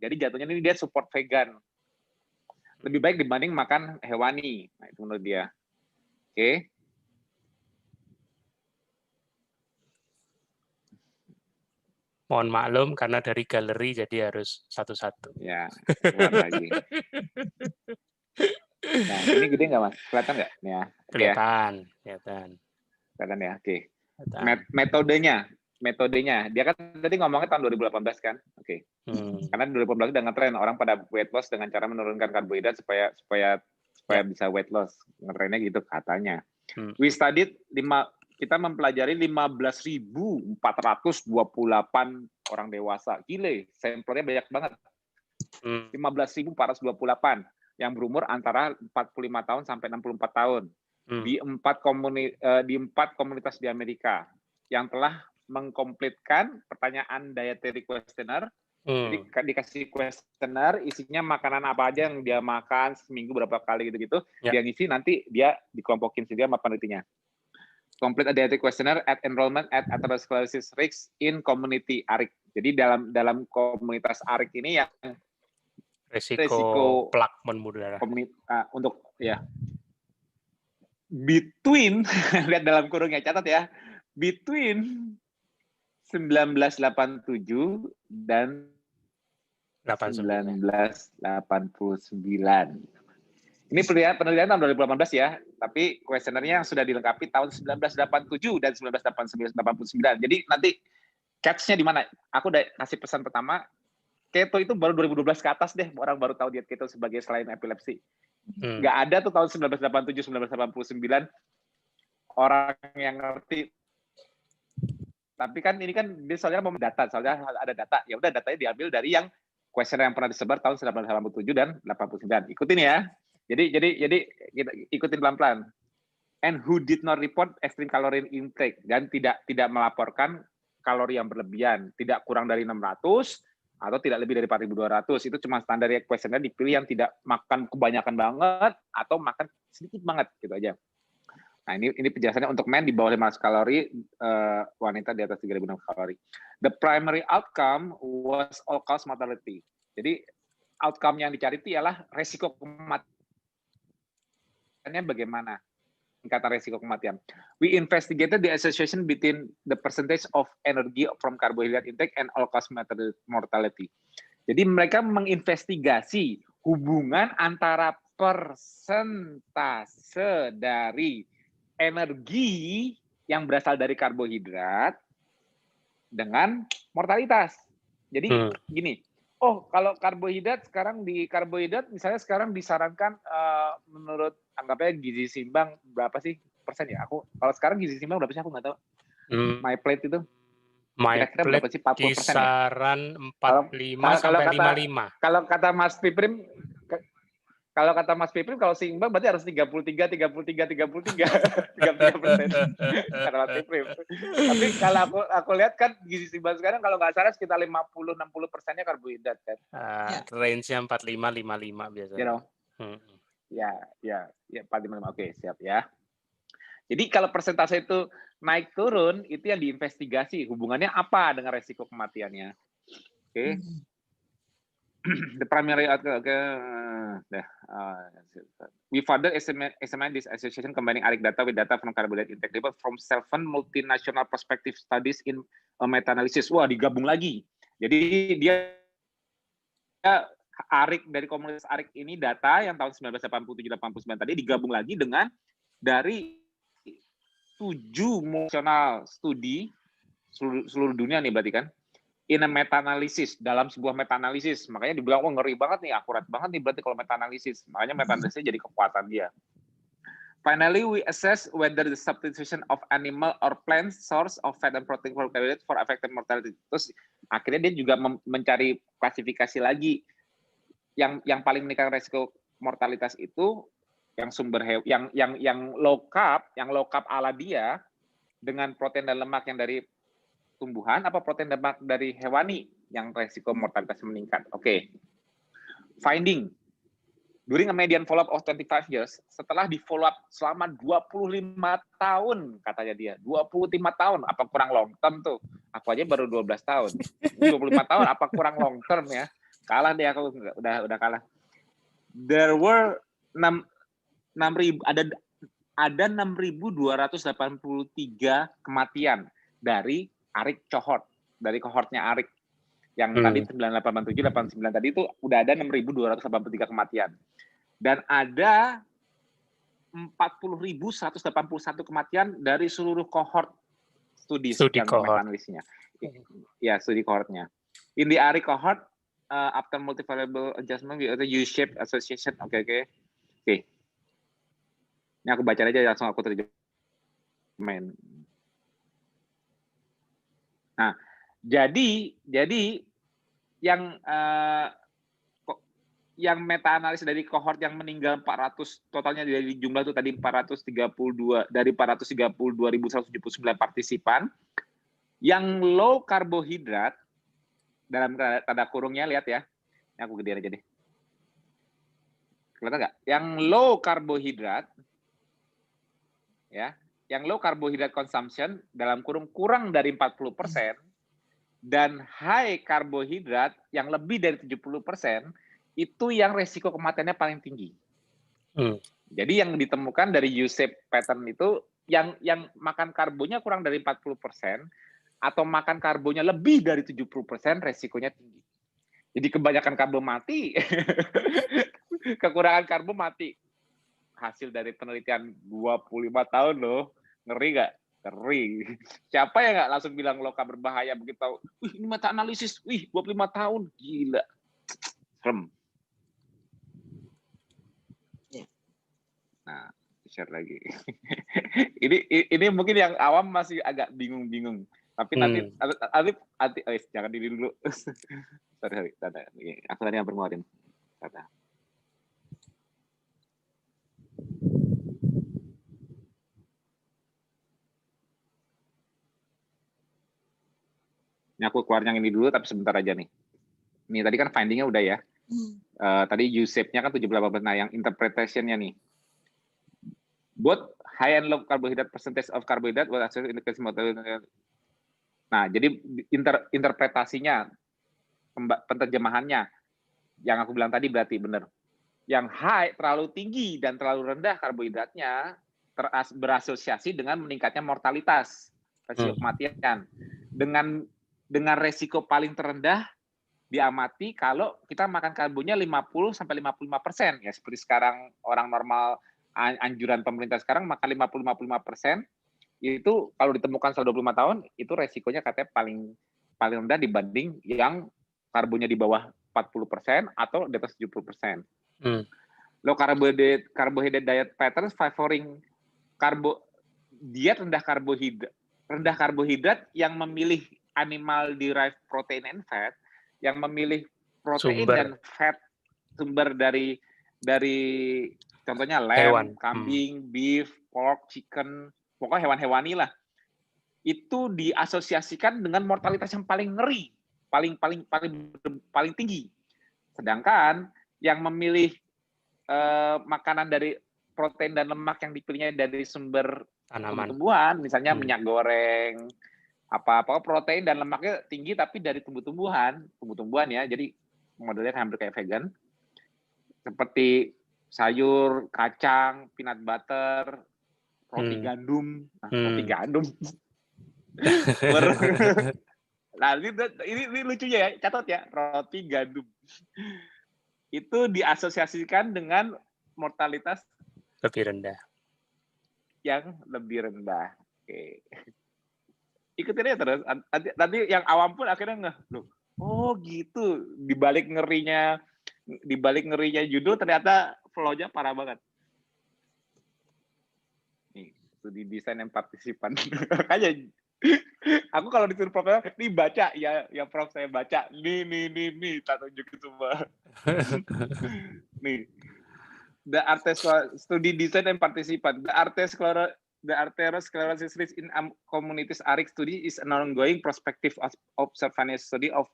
Jadi jatuhnya ini dia support vegan. Lebih baik dibanding makan hewani. Nah, itu menurut dia. Oke. Mohon maklum karena dari galeri jadi harus satu-satu. Ya, keluar lagi. Nah, ini gede nggak, Mas? Kelihatan nggak? Ya, kelihatan. Kelihatan ya, oke. Metodenya, dia kan tadi ngomongnya tahun 2018 kan? Oke. Karena 2018 udah ngetren orang pada weight loss dengan cara menurunkan karbohidrat supaya bisa weight loss. Ngetrennya gitu katanya. We studied kita mempelajari 15.428 orang dewasa. Gile, sampelnya banyak banget. 15.428 yang berumur antara 45 tahun sampai 64 tahun. Di 4 komunitas di Amerika yang telah mengkomplitkan pertanyaan dietary questionnaire. Jadi dikasih questionnaire, isinya makanan apa aja yang dia makan seminggu berapa kali gitu-gitu. Dia ngisi, nanti dia dikelompokin sendiri sama penelitinya. Complete a dietary questionnaire at enrollment at atherosclerosis risk in community ARIC. Jadi dalam komunitas ARIC ini yang resiko plak pembuluh darah untuk between lihat dalam kurungnya, catat ya, between 1987 dan 1989. Ini penelitian tahun 2018 ya, tapi kuesionernya yang sudah dilengkapi tahun 1987 dan 1989. Jadi nanti catch-nya di mana? Aku udah kasih pesan pertama, keto itu baru 2012 ke atas deh, orang baru tahu diet keto sebagai selain epilepsi. Nggak ada tuh tahun 1987, 1989 orang yang ngerti. Tapi kan ini kan dia soalnya mau data, soalnya ada data. Ya udah datanya diambil dari yang kuesioner yang pernah disebar tahun 1987 dan 89. Ikutin ya. Jadi kita ikutin pelan-pelan. And who did not report extreme calorie intake, dan tidak melaporkan kalori yang berlebihan, tidak kurang dari 600 atau tidak lebih dari 4.200. Itu cuma standar ya, kuesioner dipilih yang tidak makan kebanyakan banget atau makan sedikit banget gitu aja. Nah, ini penjelasannya untuk men di bawah 500 kalori, wanita di atas 3.600 kalori. The primary outcome was all-cause mortality. Jadi outcome yang dicari itu ialah resiko kematiannya bagaimana, tingkatan resiko kematian. We investigated the association between the percentage of energy from carbohydrate intake and all-cause mortality. Jadi mereka menginvestigasi hubungan antara persentase dari energi yang berasal dari karbohidrat dengan mortalitas. Jadi gini, kalau karbohidrat sekarang misalnya sekarang disarankan menurut anggapnya gizi seimbang berapa sih persen ya? Kalau sekarang gizi seimbang berapa sih aku nggak tahu. My Plate itu kira-kira berapa sih? 40% kisaran ya? 45 sampai 55. Kalau kata Mas Piprim, kalau seimbang berarti harus 33%. Kata Mas Piprim. Tapi kalau aku lihat kan gizi seimbang sekarang kalau nggak salah sekitar 50-60%-nya karbohidrat kan. Range-nya 45-55 biasanya. Ya 45. Oke, siap ya. Jadi kalau persentase itu naik turun, itu yang diinvestigasi. Hubungannya apa dengan resiko kematiannya? Oke. The primary we further examine this association combining ARIC data with data from carbohydrate intake level from 7 multinational prospective studies in a meta-analysis. Wah, digabung lagi. Jadi dia ARIC dari komunitas ARIC ini data yang tahun 1987-89 tadi digabung lagi dengan dari 7 national studi seluruh dunia nih berarti kan, in a meta-analysis, dalam sebuah meta-analysis. Makanya dibilang, ngeri banget nih, akurat banget nih berarti kalau meta-analysis. Makanya meta-analysis jadi kekuatan dia. Finally, we assess whether the substitution of animal or plant source of fat and protein for carbohydrate for affected mortality. Terus akhirnya dia juga mencari klasifikasi lagi. Yang paling meningkatkan resiko mortalitas itu yang sumber yang low carb ala dia dengan protein dan lemak yang dari tumbuhan apa protein dan lemak dari hewani yang resiko mortalitas meningkat. Oke. Finding. During a median follow-up of 25 years, setelah di follow-up selama 25 tahun, katanya dia. 25 tahun, apa kurang long term tuh? Aku aja baru 12 tahun. 25 tahun, apa kurang long term ya? Kalah deh aku, udah kalah. There were 6.283 kematian dari ARIC cohort, dari kohortnya ARIC. Yang tadi 987, 89 tadi itu udah ada 6.283 kematian. Dan ada 40.181 kematian dari seluruh kohort studi yang meta-analisisnya. Ya, studi kohortnya. In the ARIC cohort, after multivariable adjustment, we also U-shaped association. Oke. Ini aku baca aja langsung aku terjemahin. Nah, jadi yang meta analisis dari kohort yang meninggal 400 totalnya dari jumlah itu tadi 432 dari 432.179 partisipan yang low karbohidrat dalam tanda kurungnya lihat ya. Ini aku gedein aja deh. Kelihatan nggak? Yang low karbohidrat ya, yang low carbohydrate consumption dalam kurung kurang dari 40% dan high karbohidrat yang lebih dari 70% itu yang resiko kematiannya paling tinggi. Jadi yang ditemukan dari U-shape pattern itu yang makan karbonya kurang dari 40% atau makan karbonya lebih dari 70% resikonya tinggi. Jadi kebanyakan karbo mati, kekurangan karbo mati. Hasil dari penelitian 25 tahun loh. Ngeri nggak? Ngeri. Siapa yang nggak langsung bilang low carb berbahaya begitu tahu? Wih, ini meta analisis. Wih, 25 tahun. Gila. Serem. Nah, share lagi. ini mungkin yang awam masih agak bingung-bingung. Tapi nanti jangan diri dulu. sorry. Aku tadi yang bermuarin. Ini aku keluar yang ini dulu, tapi sebentar aja nih. Ini tadi kan finding-nya udah ya. Tadi U-shape-nya kan 78%. Nah, yang interpretation-nya nih. Both high and low carbohydrate percentage of carbohydrate was associated in the case model. Nah, jadi interpretasinya, penterjemahannya, yang aku bilang tadi berarti benar. Yang high terlalu tinggi dan terlalu rendah karbohidratnya berasosiasi dengan meningkatnya mortalitas, resiko kematian. Dengan resiko paling terendah diamati kalau kita makan karbonya 50-55%, ya seperti sekarang orang normal, anjuran pemerintah sekarang makan 50-55%, itu kalau ditemukan selama 25 tahun itu resikonya katanya paling rendah dibanding yang karbonya di bawah 40% atau di atas 70%. Low carbohydrate diet patterns favoring diet rendah karbohidrat yang memilih animal derived protein and fat, yang memilih protein dan fat sumber dari contohnya lamb, kambing, beef, pork, chicken, pokoknya hewan-hewani lah. Itu diasosiasikan dengan mortalitas yang paling ngeri, paling tinggi. Sedangkan yang memilih makanan dari protein dan lemak yang dipilihnya dari sumber tumbuh-tumbuhan, misalnya minyak goreng, apa protein dan lemaknya tinggi tapi dari tumbuh-tumbuhan ya, jadi modelnya hampir kayak vegan, seperti sayur, kacang, peanut butter, roti gandum. Roti gandum. Nah, ini lucunya ya, catat ya, roti gandum. Itu diasosiasikan dengan mortalitas lebih rendah. Yang lebih rendah. Oke. Ikutin aja terus. Nanti yang awam pun akhirnya loh, oh gitu. Dibalik ngerinya judul ternyata flow-nya parah banget. Nih, studi desain yang partisipan. Makanya aku kalau disuruh Prof, nih baca ya Prof, saya baca. Nih, tak tunjukin semua. Nih. The study design and participant. The arteriosclerosis risk in communities ARIC study is an ongoing prospective observational study of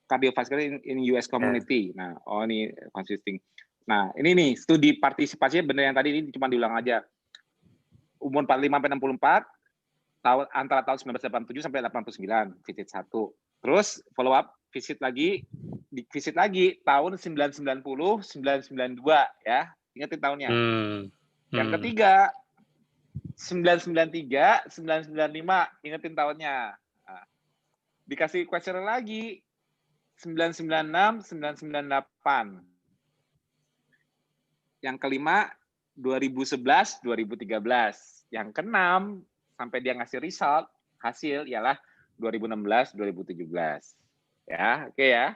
cardiovascular in US community. Nah, ini consisting. Nah, ini nih studi partisipasinya benar yang tadi ini cuma diulang aja. Umur 45 sampai 64, antara tahun 1987 sampai 89, visit 1. Terus follow up visit lagi tahun 990, 992 ya. Ingatin tahunnya. Yang ketiga 993, 995, ingetin tahunnya. Nah, dikasih questionnaire lagi 996, 998. Yang kelima 2011, 2013. Yang keenam sampai dia ngasih hasil ialah 2016, 2017. Ya, oke ya.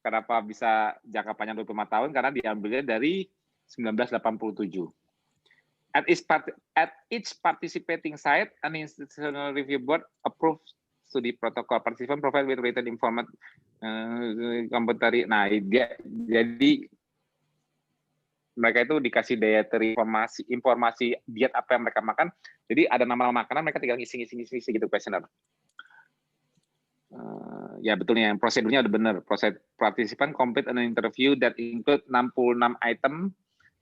Kenapa bisa jangka panjang 25 tahun? Karena diambilnya dari 1987. At each participating site, an institutional review board approves studi protocol. Participant provide with written information commentary. Nah, jadi mereka itu dikasih dietary informasi diet apa yang mereka makan. Jadi ada nama makanan, mereka tinggal ngisi gitu questionnaire. Ya betul nih, prosedurnya udah benar. Participant complete an interview that include 66 item.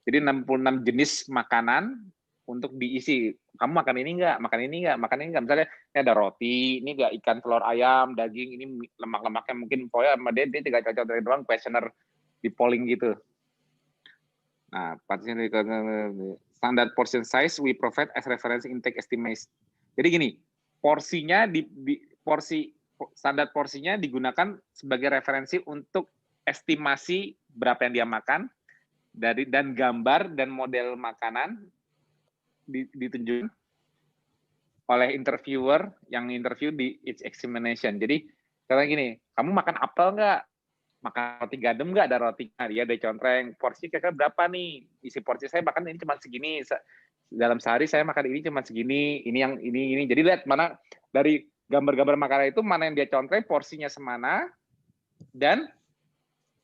Jadi 66 jenis makanan untuk diisi. Kamu makan ini enggak? Makan ini enggak? Makan ini enggak? Misalnya ini ada roti, ini enggak ikan, telur ayam, daging, ini lemak-lemaknya mungkin pokoknya sama dia tinggal cocok dari doang questionnaire di polling gitu. Nah, standard portion size we provide as reference intake estimate. Jadi gini, porsinya standar porsinya digunakan sebagai referensi untuk estimasi berapa yang dia makan dan gambar dan model makanan ditunjukkan oleh interviewer yang interview di each examination. Jadi karena gini, kamu makan apel nggak? Makan roti gandum nggak? Ada rotinya, dia ada contreng. Porsi kira-kira berapa nih? Isi porsi saya makan ini cuma segini. Dalam sehari saya makan ini cuma segini. Ini. Jadi lihat mana dari gambar-gambar makanan itu mana yang dia contreng, porsinya semana, dan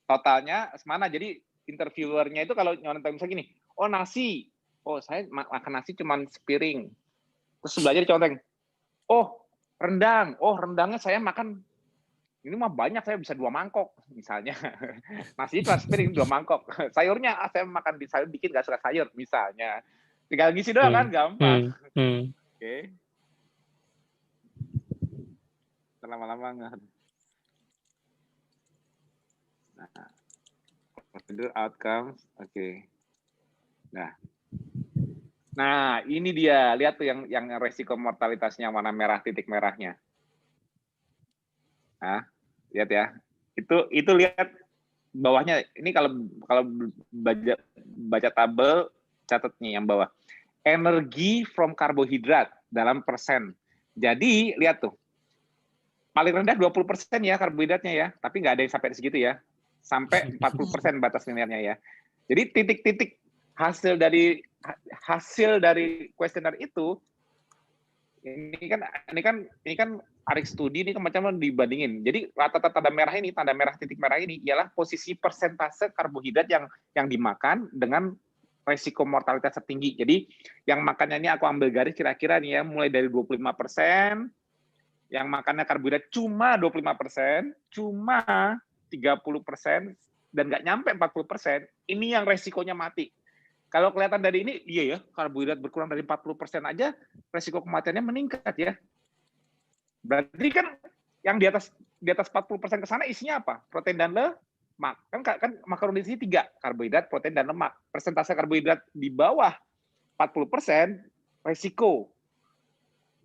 totalnya semana. Jadi interviewernya itu kalau nyontek misalnya gini, oh nasi, oh saya makan nasi cuma sepiring. Terus sebelahnya diconteng, oh rendangnya saya makan, ini mah banyak, saya bisa 2 mangkok misalnya. Nasi cuma sepiring 2 mangkok. Sayurnya saya makan di sayur dikit, nggak suka sayur misalnya. Tinggal ngisi doang kan, gampang. Oke. Lama-lama nggak. Nah, prosedur outcomes, oke. Nah, ini dia. Lihat tuh yang resiko mortalitasnya warna merah, titik merahnya. Nah, lihat ya. Itu lihat bawahnya. Ini kalau baca tabel, catat nih yang bawah. Energi from karbohidrat dalam persen. Jadi, lihat tuh. Paling rendah 20% ya karbohidratnya ya, tapi nggak ada yang sampai di segitu ya. Sampai 40% batas linearnya ya. Jadi titik-titik hasil dari kuesioner itu ini kan Arik studi ini kan macam dibandingin. Jadi rata-rata tanda merah titik merah ini ialah posisi persentase karbohidrat yang dimakan dengan resiko mortalitas tertinggi. Jadi yang makannya ini aku ambil garis kira-kira nih ya, mulai dari 25%, yang makannya karbohidrat cuma 25%, cuma 30%, dan nggak nyampe 40%, ini yang resikonya mati. Kalau kelihatan dari ini, iya ya, karbohidrat berkurang dari 40% aja, resiko kematiannya meningkat ya. Berarti kan yang di atas 40% ke sana isinya apa? Protein dan lemak. Kan makronutrisi 3, karbohidrat, protein, dan lemak. Persentase karbohidrat di bawah 40%, resiko.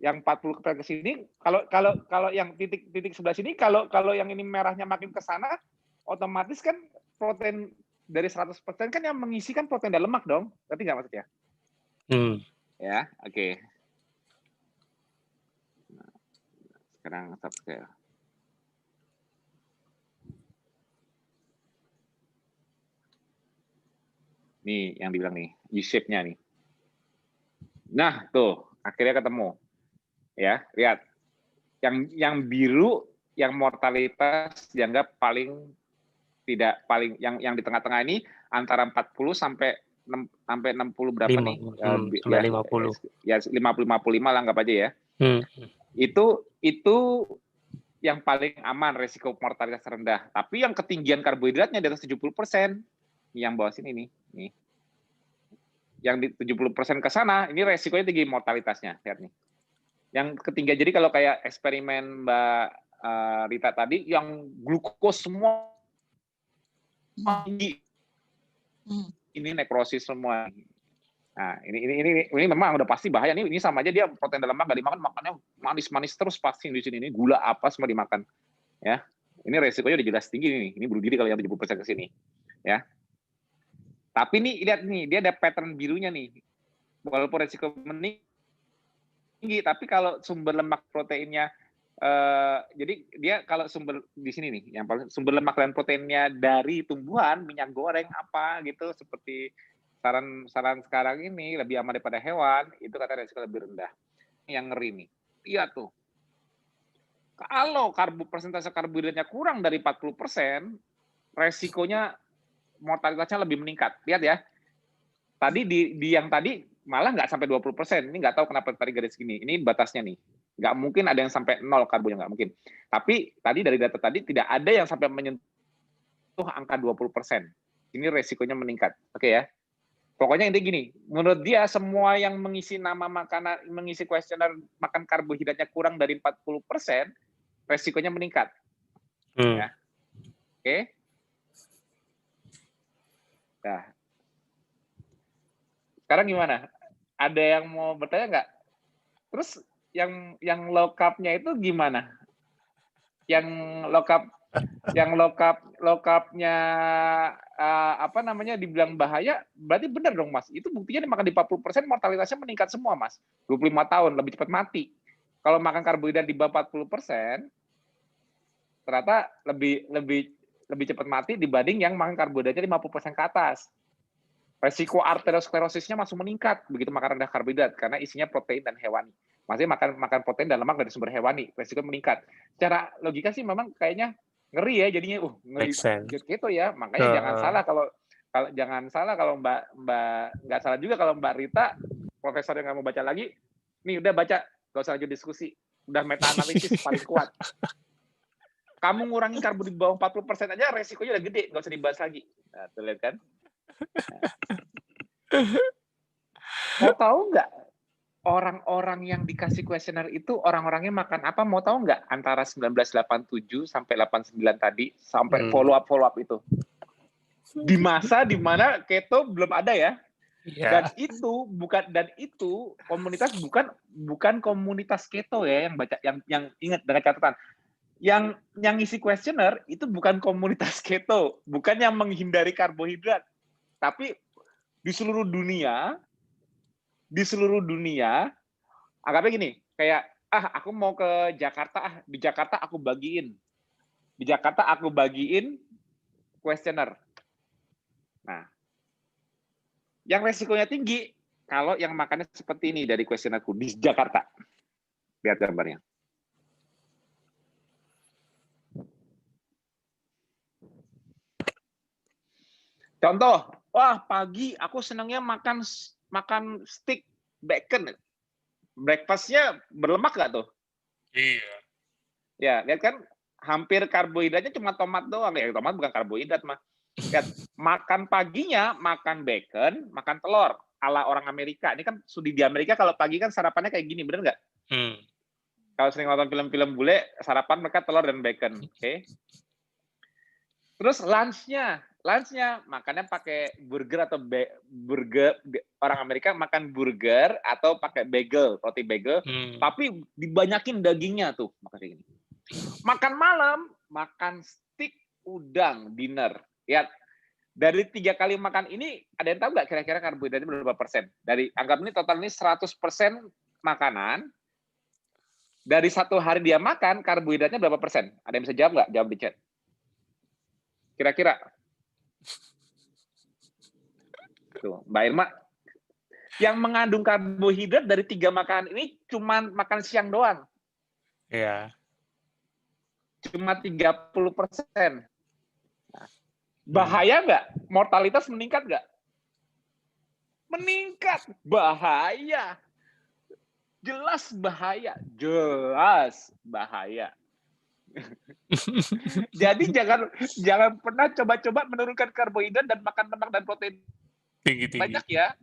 Yang 40% ke sini, kalau yang titik sebelah sini, kalau yang ini merahnya makin ke sana, otomatis kan protein dari 100% kan yang mengisi kan protein dan lemak dong. Ngerti nggak maksudnya? Ya, oke. Nah, sekarang subscale. Nih yang dibilang nih, U-shape-nya nih. Nah, tuh, akhirnya ketemu. Ya, lihat. Yang biru, yang mortalitas dianggap yang di tengah-tengah ini antara 40 sampai 60 berapa 5, nih? Sampai 50. Ya 50-55 lah anggap aja ya. Itu yang paling aman, resiko mortalitas rendah. Tapi yang ketinggian karbohidratnya di atas 70%, yang bawah sini nih. Yang di 70% ke sana, ini resikonya tinggi mortalitasnya, lihat nih. Yang ketinggian, jadi kalau kayak eksperimen Mbak Rita tadi, yang glukos semua tinggi, ini nekrosis semua. Nah, ini memang udah pasti bahaya. Ini sama aja dia protein dalam lemak nggak dimakan, makannya manis-manis terus pasti di sini. Ini gula apa semua dimakan. Ya, ini resikonya udah jelas tinggi nih. Ini bunuh diri kalau yang 70% ke sini. Ya. Tapi nih lihat nih, dia ada pattern birunya nih. Walaupun resiko tinggi, tapi kalau sumber lemak proteinnya jadi dia kalau sumber di sini nih, yang paling sumber lemak dan proteinnya dari tumbuhan, minyak goreng apa gitu, seperti saran sekarang ini lebih aman daripada hewan, itu kata resiko lebih rendah. Yang ngeri nih, lihat tuh. Kalau persentase karbohidratnya kurang dari 40%, resikonya mortalitasnya lebih meningkat. Lihat ya. Tadi di yang tadi malah nggak sampai 20%. Ini nggak tahu kenapa tadi garis gini. Ini batasnya nih. Nggak mungkin ada yang sampai 0 karbonya, nggak mungkin. Tapi tadi dari data tadi tidak ada yang sampai menyentuh angka 20%. Ini resikonya meningkat. Oke ya. Pokoknya intinya gini, menurut dia semua yang mengisi nama makanan, mengisi kuesioner makan karbohidratnya kurang dari 40%, resikonya meningkat. Ya. Oke. Nah, sekarang gimana? Ada yang mau bertanya nggak? Terus yang low carb-nya itu gimana? Yang low carb-nya apa namanya dibilang bahaya, berarti benar dong Mas. Itu buktinya dimakan di 40% mortalitasnya meningkat semua Mas. 25 tahun lebih cepat mati. Kalau makan karbohidrat di bawah 40%, ternyata lebih cepat mati dibanding yang makan karbohidratnya 50% ke atas. Resiko arteriosklerosisnya langsung meningkat begitu makan rendah karbohidrat karena isinya protein dan hewani. Maksudnya makan protein dan lemak dari sumber hewani, resiko meningkat. Secara logika sih memang kayaknya ngeri ya jadinya, ngeri gitu ya. Makanya jangan salah kalau Mbak nggak salah juga kalau Mbak Rita, profesor yang nggak mau baca lagi, nih udah baca, nggak usah lanjut diskusi, udah meta analisis paling kuat. Kamu ngurangin karbo di bawah 40% aja resikonya udah gede, nggak usah dibahas lagi. Nah, tuh lihat kan. Mau tahu nggak orang-orang yang dikasih kuesioner itu orang-orangnya makan apa? Mau tahu nggak antara 1987 sampai 89 tadi sampai follow up itu? Di masa di mana keto belum ada ya. Dan itu komunitas bukan komunitas keto ya yang ingat dengan catatan. Yang ngisi kuesioner itu bukan komunitas keto, bukan yang menghindari karbohidrat. Tapi di seluruh dunia anggapnya gini, kayak aku mau ke Jakarta, di Jakarta aku bagiin kuesioner. Nah, yang resikonya tinggi kalau yang makannya seperti ini dari kuesionerku di Jakarta. Lihat gambarnya. Contoh, pagi aku senangnya makan steak bacon. Breakfast-nya berlemak nggak tuh? Iya. Ya, lihat kan hampir karbohidratnya cuma tomat doang. Ya, tomat bukan karbohidrat mah. Lihat, makan paginya makan bacon, makan telur ala orang Amerika. Ini kan studi di Amerika kalau pagi kan sarapannya kayak gini, bener nggak? Kalau sering nonton film-film bule, sarapan mereka telur dan bacon. Oke. Terus lunch-nya makannya pakai burger atau burger. Orang Amerika makan burger atau pakai bagel, roti bagel, tapi dibanyakin dagingnya tuh, makan gini. Makan malam, makan steak udang dinner. Ya, dari 3 kali makan ini, ada yang tahu nggak kira-kira karbohidratnya berapa persen? Dari anggap ini total ini 100% makanan. Dari 1 hari dia makan, karbohidratnya berapa persen? Ada yang bisa jawab nggak? Jawab di chat. Kira-kira. Tuh, Mbak Irma. Yang mengandung karbohidrat dari 3 makanan ini cuma makan siang doang. Iya. Cuma 30%. Bahaya nggak? Mortalitas meningkat nggak? Meningkat. Bahaya. Jelas bahaya. Jadi jangan pernah coba-coba menurunkan karbohidrat dan makan lemak dan protein tinggi. Banyak ya.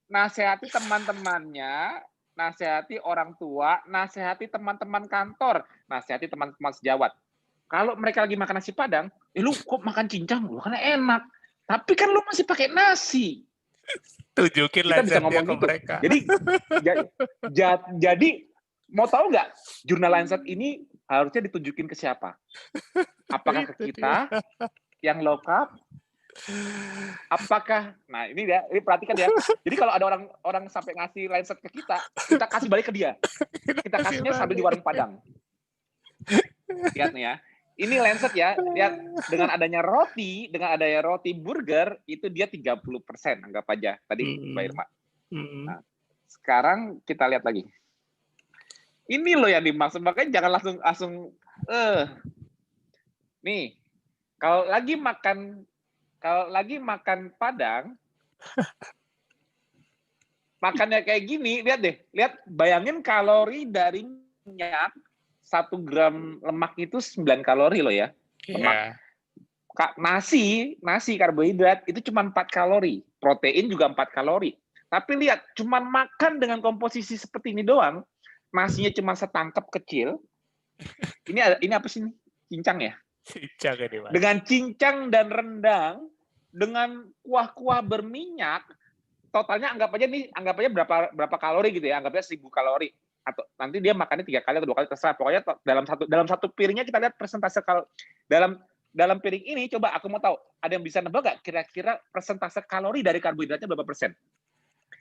Nasihati teman-temannya, nasihati orang tua, nasihati teman-teman kantor, nasihati teman-teman sejawat. Kalau mereka lagi makan nasi Padang, lu kok makan cincang? Lu kan enak. Tapi kan lu masih pakai nasi. Tunjukin kita bisa ngomong ke gitu. mereka. Jadi mau tahu nggak jurnal Lancet ini harusnya ditunjukin ke siapa? Apakah ke kita yang low carb? Apakah, nah ini perhatikan ya. Jadi kalau ada orang sampai ngasih Lancet ke kita kasih balik ke dia. Kita kasihnya sambil di warung Padang. Lihat nih ya. Ini Lancet ya, lihat dengan adanya roti burger itu dia 30%, anggap aja tadi Mbak Irma. Nah, sekarang kita lihat lagi. Ini loh yang dimaksud, makanya jangan langsung nih, kalau lagi makan Padang, makannya kayak gini, lihat bayangin kalori dari minyak. 1 gram lemak itu 9 kalori loh ya. Lemak. Nasi karbohidrat itu cuma 4 kalori. Protein juga 4 kalori. Tapi lihat, cuma makan dengan komposisi seperti ini doang, nasinya cuma setangkap kecil. Ini apa sih ini? Cincang ya? Cincang ini, Mas. Dengan cincang dan rendang, dengan kuah-kuah berminyak, totalnya anggap aja berapa kalori gitu ya? Anggapnya 1000 kalori. Atau nanti dia makannya 3 kali atau 2 kali terserah, pokoknya dalam satu piringnya kita lihat persentase dalam piring ini. Coba aku mau tahu, ada yang bisa nebak nggak kira-kira persentase kalori dari karbohidratnya berapa persen?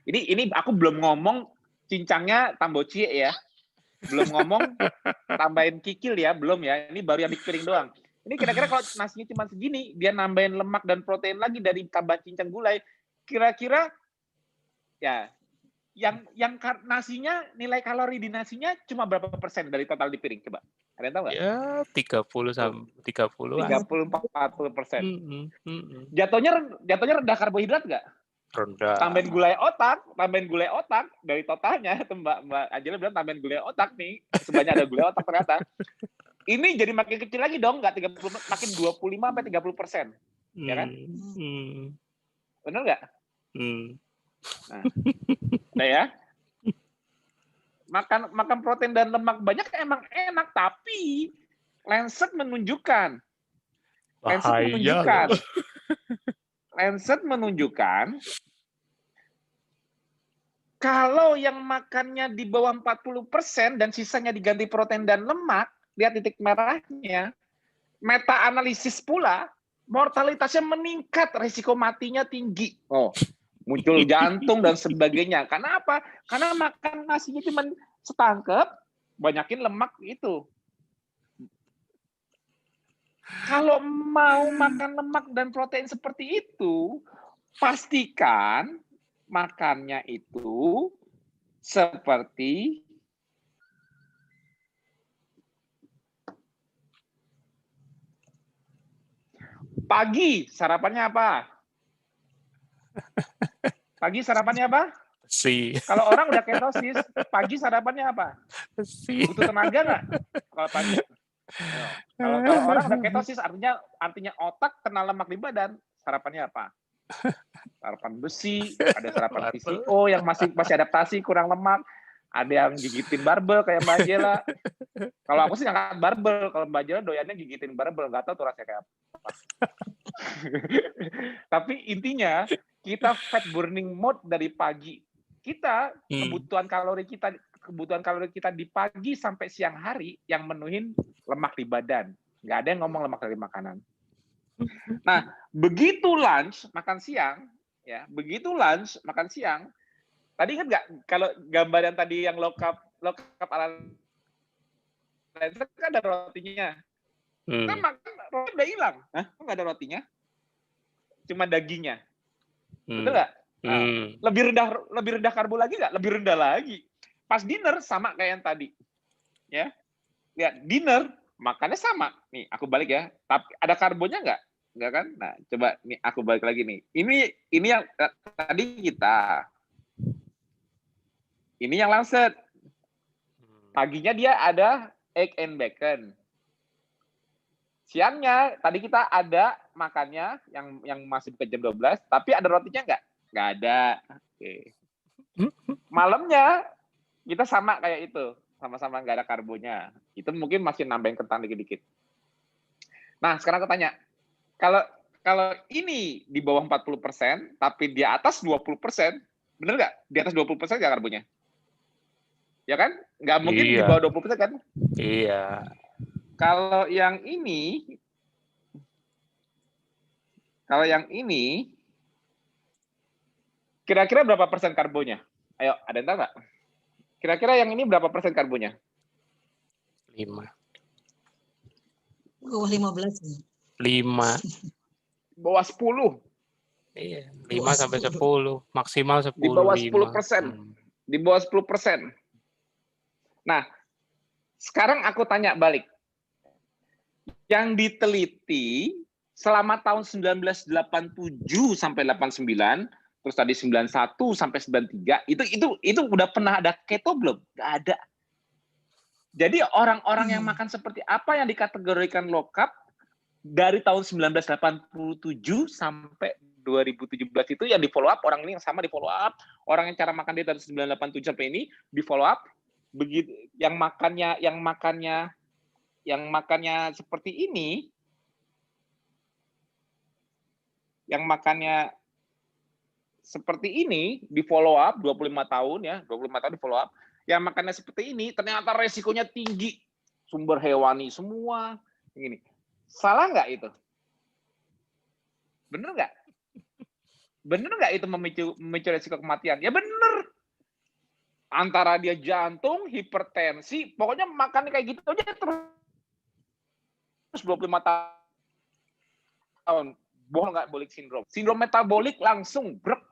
Ini aku belum ngomong cincangnya tamboci ya, belum ngomong tambahin kikil ya, belum ya, ini baru yang di piring doang. Ini kira-kira kalau nasinya cuma segini, dia nambahin lemak dan protein lagi dari tambah cincang gulai, kira-kira ya yang nasinya, nilai kalori di nasinya cuma berapa persen dari total di piring? Coba. Ada yang tahu nggak? Ya, 30-40%. Jatuhnya rendah karbohidrat nggak? Rendah. Tambahin gulai otak dari totalnya. Itu Mbak Ajila bilang tambahin gulai otak nih. Sebanyak ada gulai otak ternyata. Ini jadi makin kecil lagi dong, nggak 30, makin 25-30%. Ya kan? Hmm. Benar nggak? Nah, udah ya. Makan protein dan lemak banyak emang enak, tapi Lancet menunjukkan Bahaya. Lancet menunjukkan kalau yang makannya di bawah 40% dan sisanya diganti protein dan lemak, lihat titik merahnya, meta-analisis pula, mortalitasnya meningkat, risiko matinya tinggi. Oh, muncul jantung dan sebagainya. Karena apa? Karena makan nasinya cuma setangkep, banyakin lemak itu. Kalau mau makan lemak dan protein seperti itu, pastikan makannya itu seperti pagi sarapannya apa? Pagi sarapannya apa? Si. Kalau orang udah ketosis, pagi sarapannya apa? Butuh tenaga nggak? Kalau pagi. Kalau orang udah ketosis, artinya otak kena lemak di badan, sarapannya apa? Sarapan besi, ada sarapan PCO yang masih adaptasi kurang lemak, ada yang gigitin barbel kayak Mbak Jela. Kalau aku sih ngangkat barbel, kalau Mbak Jela doyannya gigitin barbel, nggak tahu tuh rasanya kayak apa. Tapi intinya kita fat burning mode dari pagi. Kita kebutuhan kalori kita di pagi sampai siang hari yang menuhin lemak di badan. Nggak ada yang ngomong lemak dari makanan. Nah, begitu lunch makan siang, ya, tadi ingat nggak kalau gambar yang tadi yang low carb ala Lancet kan ada rotinya. Kita makan roti udah hilang, nggak ada rotinya, cuma dagingnya. Betul nggak? Nah, lebih rendah karbo lagi nggak? Lebih rendah lagi. Pas dinner sama kayak yang tadi, ya. Lihat dinner makannya sama. Nih aku balik ya. Tapi ada karbonya nggak? Nggak kan? Nah coba nih aku balik lagi nih. Ini yang tadi kita. Ini yang Lancet. Paginya dia ada egg and bacon. Siangnya tadi kita ada makannya yang masih bukan jam 12, tapi ada rotinya nggak? Nggak ada. Oke. Malamnya kita sama kayak itu, sama-sama nggak ada karbonya. Itu mungkin masih nambahin kentang dikit-dikit. Nah, sekarang aku tanya, kalau ini di bawah 40%, tapi di atas 20%, bener nggak? Di atas 20% nggak karbonya? Ya kan? Nggak mungkin di bawah 20% kan? Iya. Kalau yang ini, kira-kira berapa persen karbonya? Ayo, ada yang tahu nggak? Kira-kira yang ini berapa persen karbonya? 5. Bawah 15. 5. Bawah 10. Iya, 5 sampai 10, maksimal 10. Di bawah 10%. Di bawah 10%. Nah, sekarang aku tanya balik. Yang diteliti selama tahun 1987 sampai 89, terus tadi 91 sampai 93, itu udah pernah ada keto belum? Nggak ada. Jadi orang-orang yang makan seperti apa yang dikategorikan low carb dari tahun 1987 sampai 2017 itu yang di follow up, orang ini yang sama di follow up, orang yang cara makan dia dari 1987 sampai ini di follow up, begitu yang makannya seperti ini, di follow up 25 tahun ya, 25 tahun di follow up, yang makannya seperti ini ternyata resikonya tinggi, sumber hewani semua, ini. Salah nggak itu? Bener nggak? Bener nggak itu memicu resiko kematian? Ya bener. Antara dia jantung, hipertensi, pokoknya makan kayak gitu aja terus 25 tahun. Bohong nggak bolik sindrom. Sindrom metabolik langsung brek.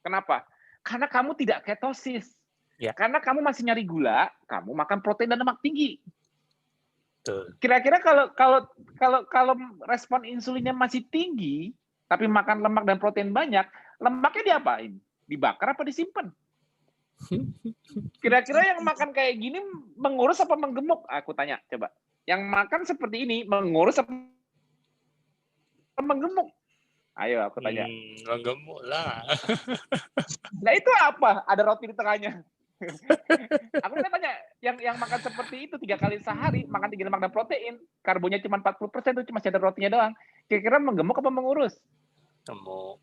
Kenapa? Karena kamu tidak ketosis. Ya. Karena kamu masih nyari gula, kamu makan protein dan lemak tinggi. Betul. Kira-kira kalau respon insulinnya masih tinggi, tapi makan lemak dan protein banyak, lemaknya diapain? Dibakar apa disimpan? Kira-kira yang makan kayak gini mengurus apa menggemuk? Aku tanya, coba. Yang makan seperti ini mengurus apa menggemuk? Ayo aku tanya. Gemuk lah. Nah itu apa? Ada roti di tengahnya. Aku tanya, yang makan seperti itu 3 kali sehari, makan tinggi lemak dan protein, karbonya cuma 40% tuh, cuma ada rotinya doang. Kira-kira menggemuk apa mengurus? Gemuk.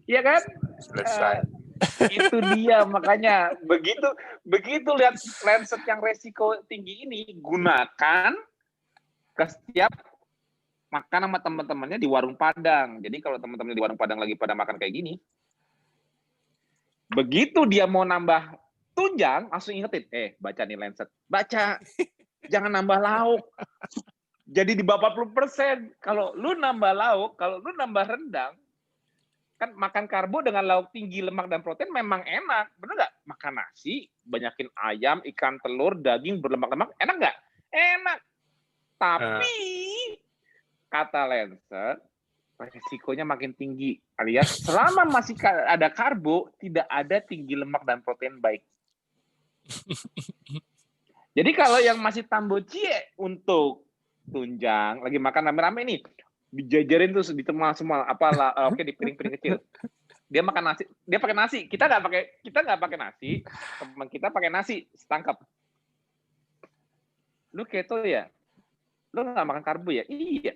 Iya kan? Selesai. Itu dia, makanya begitu lihat Lancet yang resiko tinggi ini, gunakan ke setiap makan sama teman-temannya di warung Padang. Jadi kalau teman-temannya di warung Padang lagi pada makan kayak gini, begitu dia mau nambah tunjang, langsung ingetin, baca nih Lancet, baca, jangan nambah lauk. Jadi di bawah 40%. Kalau lu nambah lauk, kalau lu nambah rendang, kan makan karbo dengan lauk tinggi lemak dan protein memang enak, bener nggak? Makan nasi, banyakin ayam, ikan, telur, daging berlemak-lemak, enak nggak? Enak. Tapi kata Lancet, resikonya makin tinggi. Alias selama masih ada karbo, tidak ada tinggi lemak dan protein baik. Jadi kalau yang masih tambocie untuk tunjang, lagi makan rame-rame nih, dijajarin tuh di tengah semua oke di piring-piring kecil. Dia makan nasi, dia pakai nasi. Kita nggak pakai nasi. Teman kita pakai nasi setangkap. Lu keto ya? Lu nggak makan karbo ya? Iya.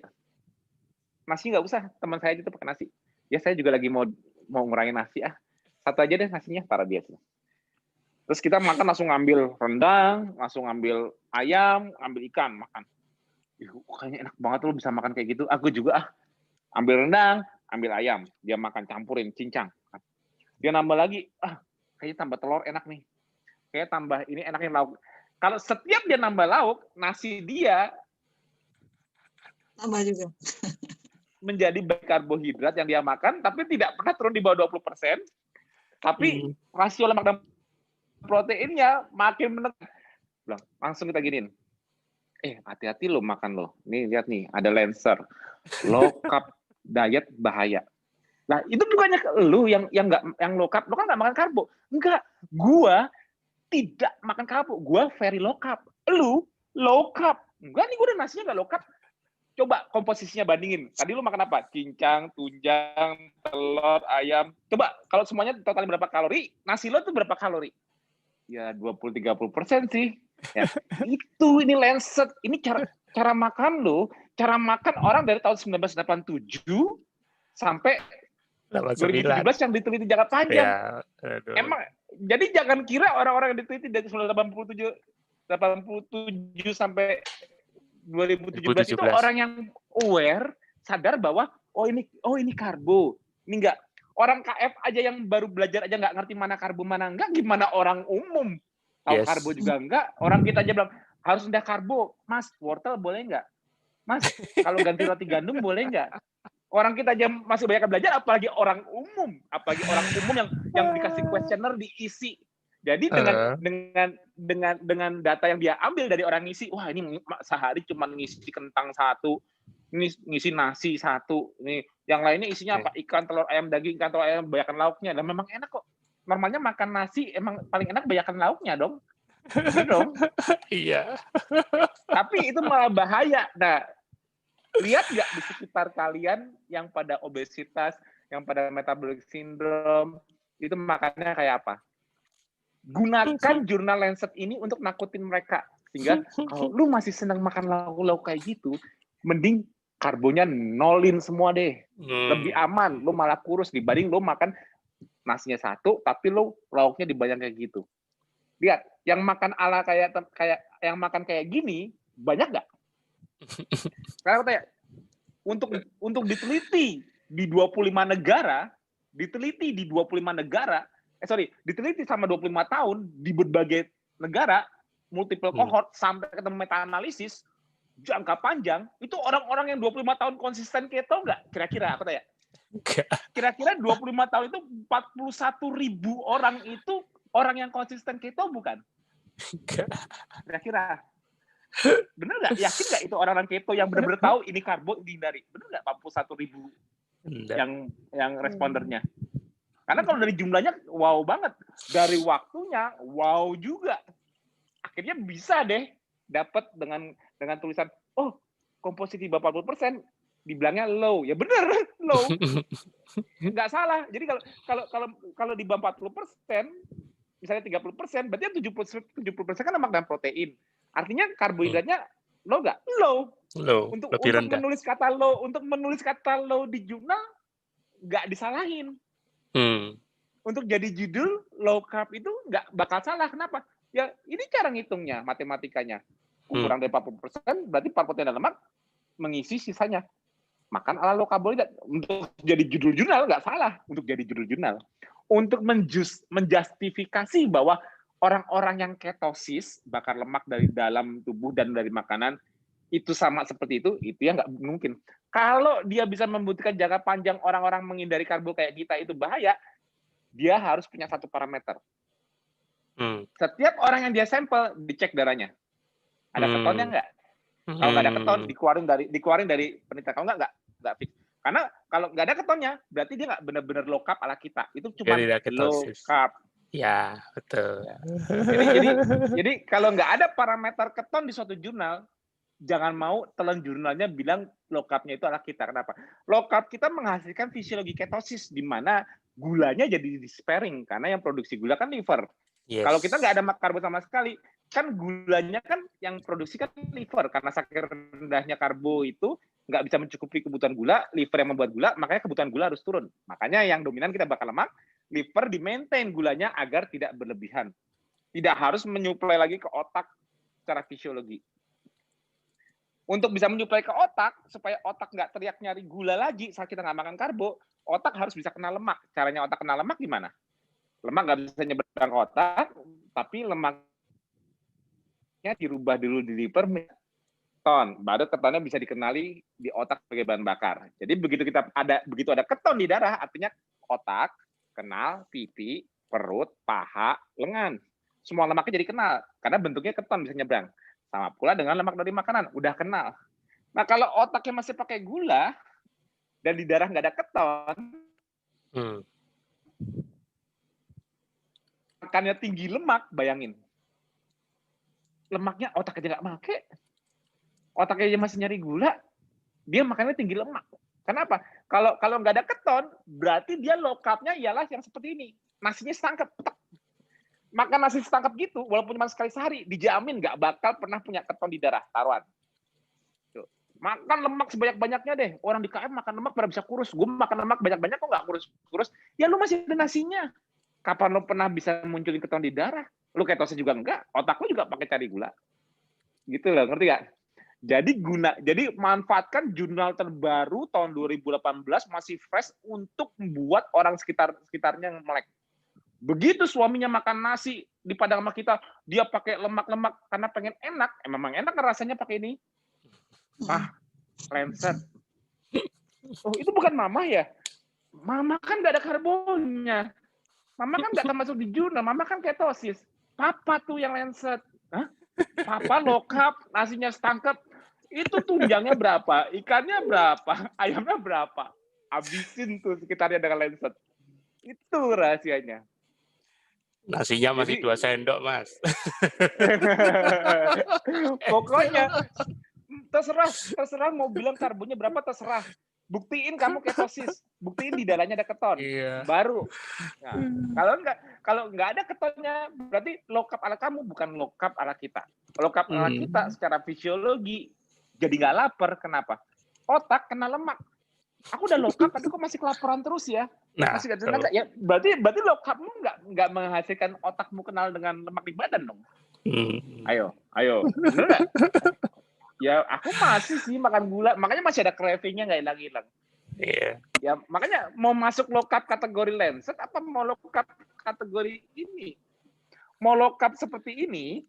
Nasi nggak usah. Teman saya itu pakai nasi. Ya saya juga lagi mau ngurangin nasi Satu aja deh nasinya, para dia. Terus kita makan langsung ngambil rendang, langsung ngambil ayam, ambil ikan makan. Kayaknya enak banget lu bisa makan kayak gitu. Aku juga ambil rendang, ambil ayam, dia makan campurin cincang. Dia nambah lagi, kayaknya tambah telur enak nih. Kayak tambah ini enaknya lauk. Kalau setiap dia nambah lauk, nasi dia tambah juga. Menjadi baik karbohidrat yang dia makan, tapi tidak pernah turun di bawah 20%. Tapi rasio lemak dan proteinnya makin menekan. Langsung kita giniin. Hati-hati lo makan lo. Nih lihat nih, ada Lancer. Low carb diet bahaya. Nah, itu bukannya lu yang low carb, lu kan nggak makan karbo. Enggak, gua tidak makan karbo. Gua very low carb. Lu low carb. Enggak nih, gua udah nasinya nggak low carb. Coba komposisinya bandingin. Tadi lu makan apa? Cincang, tunjang, telur, ayam. Coba kalau semuanya total berapa kalori, nasi lo tuh berapa kalori? Ya 20-30% sih. Ya, itu ini Lancet. Ini cara makan lo, cara makan orang dari tahun 1987 sampai 2017 yang diteliti jangka panjang. Ya, emang jadi jangan kira orang-orang yang diteliti dari 1987 sampai 2017 itu orang yang aware, sadar bahwa ini karbo. Ini enggak. Orang KF aja yang baru belajar aja nggak ngerti mana karbo mana enggak, gimana orang umum tahu karbo juga enggak. Orang kita aja bilang harus rendah karbo. Mas, wortel boleh enggak? Mas, kalau ganti roti gandum boleh enggak? Orang kita aja masih banyak belajar, apalagi orang umum yang dikasih kuesioner diisi. Jadi dengan data yang dia ambil dari orang ngisi, wah ini sehari cuma ngisi kentang 1, ngisi nasi 1, ini yang lainnya isinya apa? Ikan, telur, ayam, daging, ikan, telur, ayam, banyakan lauknya. Dan memang enak kok. Normalnya makan nasi emang paling enak banyakan lauknya dong. Bener dong? Iya. Tapi itu malah bahaya. Nah, lihat nggak di sekitar kalian yang pada obesitas, yang pada metabolic syndrome, itu makannya kayak apa? Gunakan jurnal Lancet ini untuk nakutin mereka. Sehingga kalau lu masih senang makan lauk-lauk kayak gitu, mending karbonya nolin semua deh. Lebih aman, lu malah kurus dibanding lu makan nasinya 1, tapi lu lauknya dibanyak kayak gitu. Lihat, yang makan ala kayak yang makan kayak gini, banyak nggak? Sekarang tanya, untuk diteliti di 25 negara, diteliti sama 25 tahun di berbagai negara, multiple cohort, sampai ketemu meta-analisis, jangka panjang, itu orang-orang yang 25 tahun konsisten keto nggak? Kira-kira, aku tanya. Kira-kira 25 tahun itu 41.000 orang itu orang yang konsisten keto bukan? Kira-kira. Bener nggak? Yakin nggak itu orang-orang keto yang benar-benar tahu ini karbo dihindari? Bener nggak 41.000 yang respondernya? Karena kalau dari jumlahnya wow banget, dari waktunya wow juga. Akhirnya bisa deh dapat dengan tulisan komposisi 40%, dibilangnya low. Ya benar, low. Nggak salah. Jadi kalau di bawah 40%, misalnya 30%, berarti 70% kan lemak dan protein. Artinya karbohidratnya low nggak? Low. Low, Untuk lebih rendah. menulis kata low di jurnal nggak disalahin. Untuk jadi judul low carb itu nggak bakal salah. Kenapa? Ya ini cara ngitungnya, matematikanya. Kurang dari 40%, berarti protein dan lemak mengisi sisanya. Makan ala low karbohidrat. Untuk jadi judul jurnal nggak salah. Untuk jadi judul jurnal. Untuk menjustifikasi bahwa orang-orang yang ketosis, bakar lemak dari dalam tubuh dan dari makanan, itu sama seperti itu ya nggak mungkin. Kalau dia bisa membuktikan jangka panjang orang-orang menghindari karbo kayak kita itu bahaya, dia harus punya satu parameter. Setiap orang yang dia sampel, dicek darahnya. Ada ketonnya nggak? Kalau nggak ada keton, dikeluarin dari penelitian. Kalau nggak fix. Karena kalau nggak ada ketonnya, berarti dia nggak benar-benar low carb ala kita. Itu cuma low carb. Ya, betul. Ya. Jadi kalau nggak ada parameter keton di suatu jurnal, jangan mau telan jurnalnya bilang low carb-nya itu ala kita. Kenapa? Low carb kita menghasilkan fisiologi ketosis, di mana gulanya jadi di-sparing, karena yang produksi gula kan liver. Yes. Kalau kita nggak ada karbo sama sekali, kan gulanya kan yang produksi kan liver, karena saking rendahnya karbo itu nggak bisa mencukupi kebutuhan gula, liver yang membuat gula, makanya kebutuhan gula harus turun. Makanya yang dominan kita bakar lemak, liver di-maintain gulanya agar tidak berlebihan. Tidak harus menyuplai lagi ke otak secara fisiologi. Untuk bisa menyuplai ke otak, supaya otak nggak teriak nyari gula lagi saat kita nggak makan karbo, otak harus bisa kena lemak. Caranya otak kena lemak gimana? Lemak nggak bisa nyebrang ke otak, tapi lemaknya dirubah dulu di liver keton, baru ketonnya bisa dikenali di otak sebagai bahan bakar. Jadi begitu ada keton di darah, artinya otak kenal pipi, perut, paha, lengan. Semua lemaknya jadi kenal, karena bentuknya keton bisa nyebrang. Sama pula dengan lemak dari makanan, udah kenal. Nah kalau otaknya masih pakai gula, dan di darah nggak ada keton, makannya tinggi lemak, bayangin. Lemaknya otak aja nggak make, otaknya aja masih nyari gula, dia makannya tinggi lemak. Kenapa? Kalau nggak ada keton, berarti dia low carb-nya ialah yang seperti ini. Nasinya setangkep. Makan nasi setangkep gitu, walaupun cuma sekali sehari, dijamin nggak bakal pernah punya keton di darah, taruhan. Tuh. Makan lemak sebanyak-banyaknya deh. Orang di KM makan lemak pada bisa kurus. Gue makan lemak banyak-banyak kok nggak kurus-kurus. Ya lu masih ada nasinya. Kapan lu pernah bisa munculin keton di darah? Lu ketosis juga enggak. Otak lu juga pakai cari gula. Gitu loh, ngerti nggak? Jadi manfaatkan jurnal terbaru tahun 2018 masih fresh untuk membuat orang sekitarnya melek. Begitu suaminya makan nasi di padang sama kita, dia pakai lemak-lemak karena pengen enak. Memang enak rasanya pakai ini. Lancet. Oh, itu bukan mama ya? Mama kan nggak ada karbonnya. Mama kan nggak termasuk di jurnal. Mama kan ketosis. Papa tuh yang lancet. Hah? Papa low carb, nasinya setangkep. Itu tunjangnya berapa? Ikannya berapa? Ayamnya berapa? Habisin tuh sekitarnya dengan lancet. Itu rahasianya. Nasinya masih 2 sendok, Mas. Pokoknya terserah mau bilang karbonnya berapa, terserah. Buktiin kamu ketosis, buktiin di darahnya ada keton. Iya. Baru. Nah, kalau nggak ada ketonnya, berarti low carb ala kamu, bukan low carb ala kita. Low carb ala kita secara fisiologi jadi nggak lapar. Kenapa? Otak kena lemak. Aku udah low carb, tapi kok masih kelaparan terus ya? Nah, masih nggak tenaga. Ya, berarti low carb nggak menghasilkan otakmu kenal dengan lemak di badan dong. Ayo, bener nggak? Ya, aku masih sih makan gula, makanya masih ada craving-nya nggak hilang-hilang. Iya. Ya, makanya mau masuk low carb kategori Lancet apa mau low carb kategori ini? Mau low carb seperti ini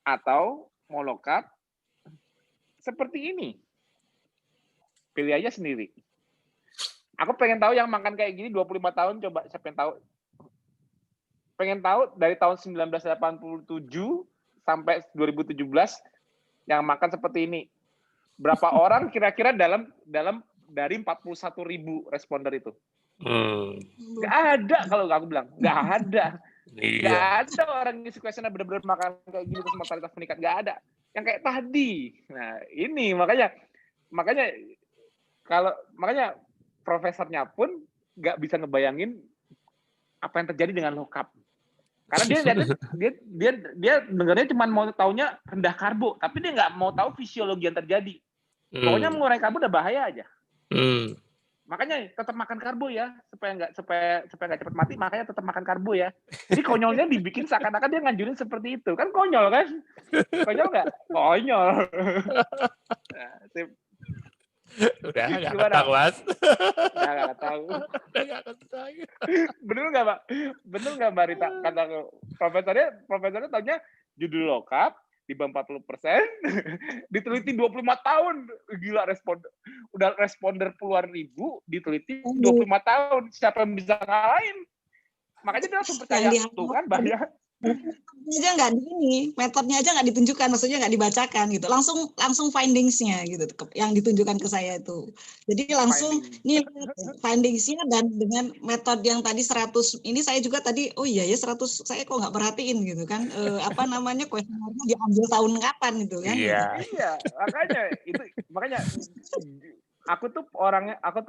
atau mau low carb seperti ini? Pilih aja sendiri. Aku pengen tahu yang makan kayak gini 25 tahun, coba saya pengen tahu. Pengen tahu dari tahun 1987 sampai 2017 yang makan seperti ini. Berapa orang kira-kira dalam dari 41.000 responder itu? Nggak ada kalau aku bilang. Nggak ada. Nggak ada orang ngisi questionnya benar-benar makan kayak gini terus mortalitas meningkat. Nggak ada. Yang kayak tadi. Nah ini makanya kalau makanya profesornya pun nggak bisa ngebayangin apa yang terjadi dengan low carb. Karena dia dengarnya cuma mau taunya rendah karbo, tapi dia nggak mau tahu fisiologi yang terjadi. Pokoknya mengurangi karbo udah bahaya aja. Makanya tetap makan karbo ya, supaya nggak cepat mati, makanya tetap makan karbo ya. Jadi konyolnya dibikin seakan-akan dia nganjurin seperti itu, kan konyol kan? Konyol nggak? Konyol. Nah, Udah nggak ketang, Mas. Udah nggak ketang. Bener nggak, Pak? Bener nggak, Mbak Rita? Kata profesornya taunya judul low carb di bawah 40%, diteliti 25 tahun. Gila, udah responder puluhan ribu, diteliti 25 tahun. Siapa yang bisa ngalahin? Makanya dia langsung percaya, tuh kan bahaya. Aja nggak metodnya aja nggak ditunjukkan, maksudnya nggak dibacakan gitu, langsung findings-nya gitu yang ditunjukkan ke saya itu. Jadi langsung ini findings-nya, dan dengan metode yang tadi 100 ini saya juga tadi 100 saya kok nggak perhatiin gitu kan, kuesionernya diambil tahun kapan gitu kan. Iya, makanya aku tuh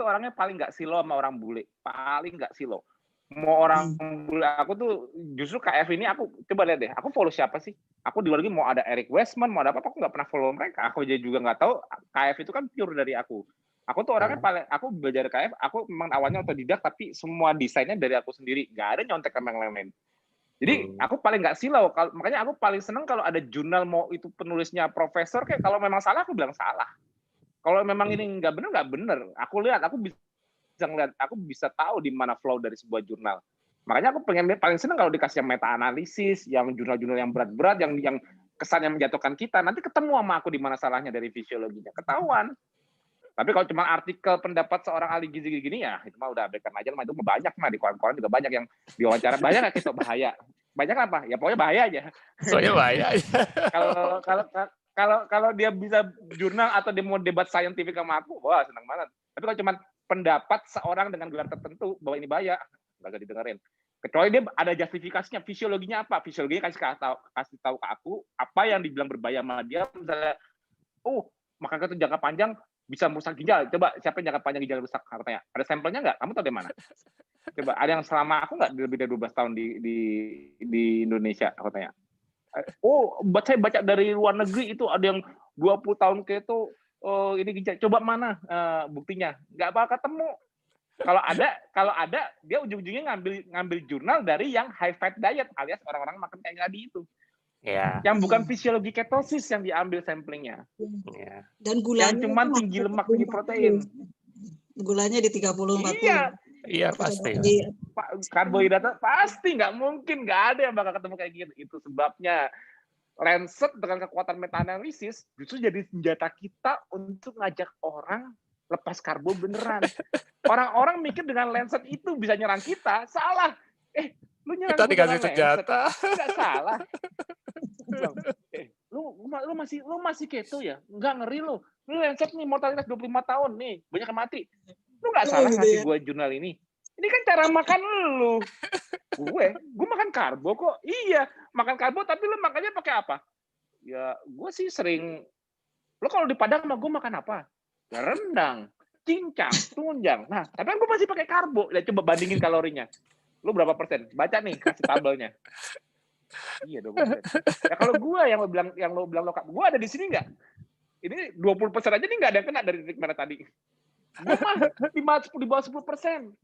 orangnya paling nggak silo sama orang bule, paling nggak silo. Mau orang bule, aku tuh justru KF ini aku coba lihat deh, aku follow siapa sih? Aku di luar lagi mau ada Eric Westman, mau ada apa, aku nggak pernah follow mereka. Aku juga nggak tahu KF itu kan pure dari aku. Aku tuh orangnya aku belajar KF, aku memang awalnya otodidak, tapi semua desainnya dari aku sendiri, nggak ada nyontek sama yang lain-lain. Jadi aku paling nggak silau, makanya aku paling seneng kalau ada jurnal, mau itu penulisnya profesor, kayak kalau memang salah aku bilang salah. Kalau memang ini nggak bener. Aku lihat, aku bisa tahu di mana flow dari sebuah jurnal. Makanya aku paling seneng kalau dikasih yang meta analisis, yang jurnal-jurnal yang berat-berat, yang kesannya menjatuhkan kita. Nanti ketemu sama aku di mana salahnya dari fisiologinya, ketahuan. Tapi kalau cuma artikel pendapat seorang ahli gizi gini ya, itu mah udah abaikan aja, itu banyak mah di koran-koran juga banyak yang diwawancara. Banyak nggak kita bahaya? Banyak apa? Ya pokoknya bahaya aja. Pokoknya bahaya aja. Kalau dia bisa jurnal atau dia mau debat saintifik sama aku, wah senang banget. Tapi kalau cuma pendapat seorang dengan gelar tertentu bahwa ini bahaya, nggak usah didengerin. Kecuali dia ada justifikasinya, fisiologinya apa? Fisiologinya kasih tahu ke aku apa yang dibilang berbahaya sama dia. Misalnya, makan itu jangka panjang bisa merusak ginjal. Coba siapa yang jangka panjang ginjal rusak? Katanya. Ada sampelnya nggak? Kamu tahu dari mana? Coba ada yang selama aku nggak lebih dari 12 tahun di Indonesia, aku tanya. Saya baca dari luar negeri itu ada yang 20 tahun keto, ini ginjal. Coba mana buktinya? Nggak bakal ketemu. Kalau ada dia ujung-ujungnya ngambil jurnal dari yang high fat diet, alias orang-orang makan kayak tadi itu. Ya. Yang bukan fisiologi ketosis yang diambil samplingnya. Ya. Dan gulanya yang cuma tinggi lemak, tinggi protein. Gulanya di 30-40. Iya pasti. Karbohidrat pasti nggak mungkin, nggak ada yang bakal ketemu kayak gitu. Itu sebabnya Lancet dengan kekuatan meta-analisis justru jadi senjata kita untuk ngajak orang lepas karbo beneran. Orang-orang mikir dengan Lancet itu bisa nyerang kita, salah. Lu nyerang kita dikasih senjata. Nggak salah. Lu masih keto ya? Enggak, ngeri lu. Lu Lancet nih mortalitas 25 tahun nih, banyak yang mati. Lu nggak salah ngasih gue jurnal ini. Ini kan cara makan lu. Gue makan karbo kok. Iya, makan karbo, tapi lu makannya pakai apa? Ya, gue sih sering. Lu kalau di Padang sama gue makan apa? Ya, rendang, cincang, tunjang. Nah, tapi kan gue masih pakai karbo. Ya, coba bandingin kalorinya. Lu berapa persen? Baca nih, kasih tabelnya. Iya, 20%. Ya kalau gue yang lo bilang lokal, gue ada di sini nggak? Ini 20% aja nih nggak ada yang kena dari titik mana tadi. Gue mah di bawah 10%.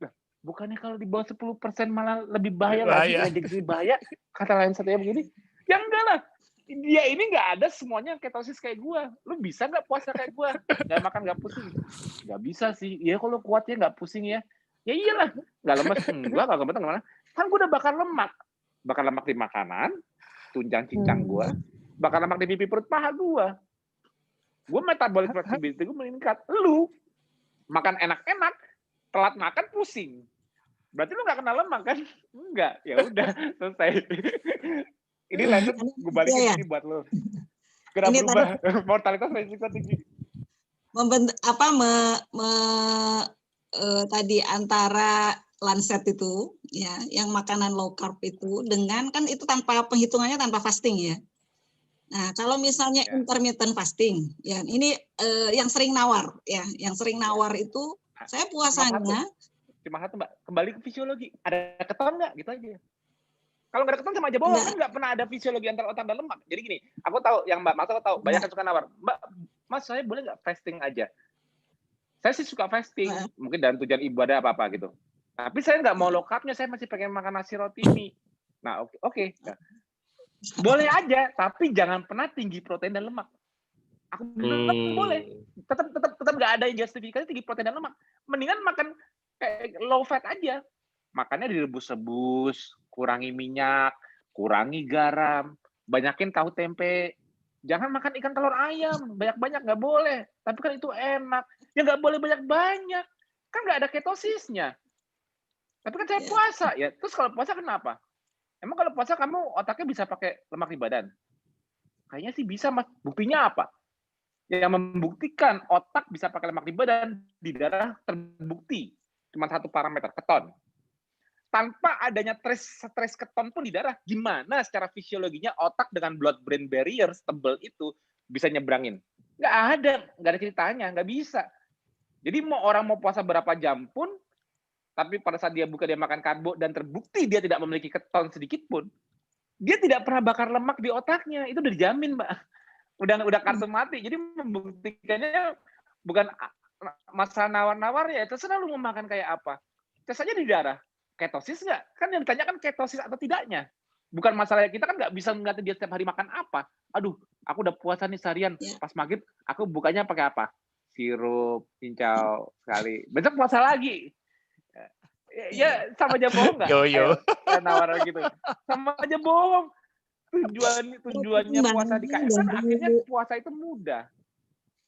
Bukannya kalau di bawah 10% malah lebih bahaya lagi, jadi bahaya. Kata lain satunya begini, ya enggak lah. Dia ini nggak ada semuanya ketosis kayak gue. Lu bisa nggak puasa kayak gue? Nggak makan nggak pusing? Nggak bisa sih. Ya kalau kuatnya nggak pusing ya. Ya iyalah. Nggak lemes enggak, nggak gemeter gimana? Kan gue udah bakar lemak di makanan, tunjang cincang gue, bakar lemak di pipi perut paha gue. Gue metabolic flexibility gue meningkat. Lu makan enak-enak, telat makan pusing. Berarti lu nggak kena lemak kan? Enggak. Ya udah, selesai. Ini lanjut, gue balikin ini buat lo. Kena berubah, mortalitas resiko tinggi. Tadi antara Lancet itu, ya, yang makanan low carb itu dengan kan itu tanpa penghitungannya tanpa fasting ya. Nah, kalau misalnya intermittent fasting, ya ini yang sering nawar, ya, yang sering nawar itu saya puasanya. Cuma satu Mbak, kembali ke fisiologi. Ada keton nggak? Gitu aja. Kalau nggak ada keton sama aja bohong, kan nggak pernah ada fisiologi antara otak dan lemak. Jadi gini, aku tahu, yang Mbak Mas tahu, banyak yang suka nawar. Mbak, Mas saya boleh nggak fasting aja? Saya sih suka fasting, mungkin dalam tujuan ibadah apa-apa gitu. Tapi saya nggak mau low carb-nya, saya masih pengen makan nasi roti mie. Nah, oke. Nah, boleh aja, tapi jangan pernah tinggi protein dan lemak. Aku bilang boleh, tetap nggak ada yang justifikasi tinggi protein dan lemak. Mendingan makan kayak low fat aja. Makannya direbus-rebus, kurangi minyak, kurangi garam, banyakin tahu tempe. Jangan makan ikan telur ayam, banyak-banyak nggak boleh. Tapi kan itu enak. Ya nggak boleh banyak-banyak. Kan nggak ada ketosisnya. Tapi kan saya puasa ya. Terus kalau puasa kenapa? Emang kalau puasa kamu otaknya bisa pakai lemak di badan? Kayaknya sih bisa, Mas. Buktinya apa? Yang membuktikan otak bisa pakai lemak di badan, di darah terbukti. Cuma satu parameter, keton. Tanpa adanya stres keton pun di darah, gimana secara fisiologinya otak dengan blood-brain barrier tebal itu bisa nyebrangin? Nggak ada ceritanya, nggak bisa. Jadi orang mau puasa berapa jam pun, tapi pada saat dia buka dia makan karbo dan terbukti dia tidak memiliki keton sedikit pun, dia tidak pernah bakar lemak di otaknya. Itu udah dijamin, Mbak. Udah kartu mati. Jadi membuktikannya bukan masalah nawar-nawar ya, terserah lu mau makan kayak apa. Tes aja di darah. Ketosis nggak? Kan yang ditanyakan ketosis atau tidaknya. Bukan masalah kita kan nggak bisa ngeliatin dia setiap hari makan apa. Aduh, aku udah puasa nih seharian. Pas maghrib, aku bukanya pakai apa? Sirup, cincau sekali. Besok puasa lagi. Ya sama aja bohong nggak? Yo. Nawar gitu. Sama aja bohong. Tujuannya puasa di KF kan akhirnya puasa itu mudah.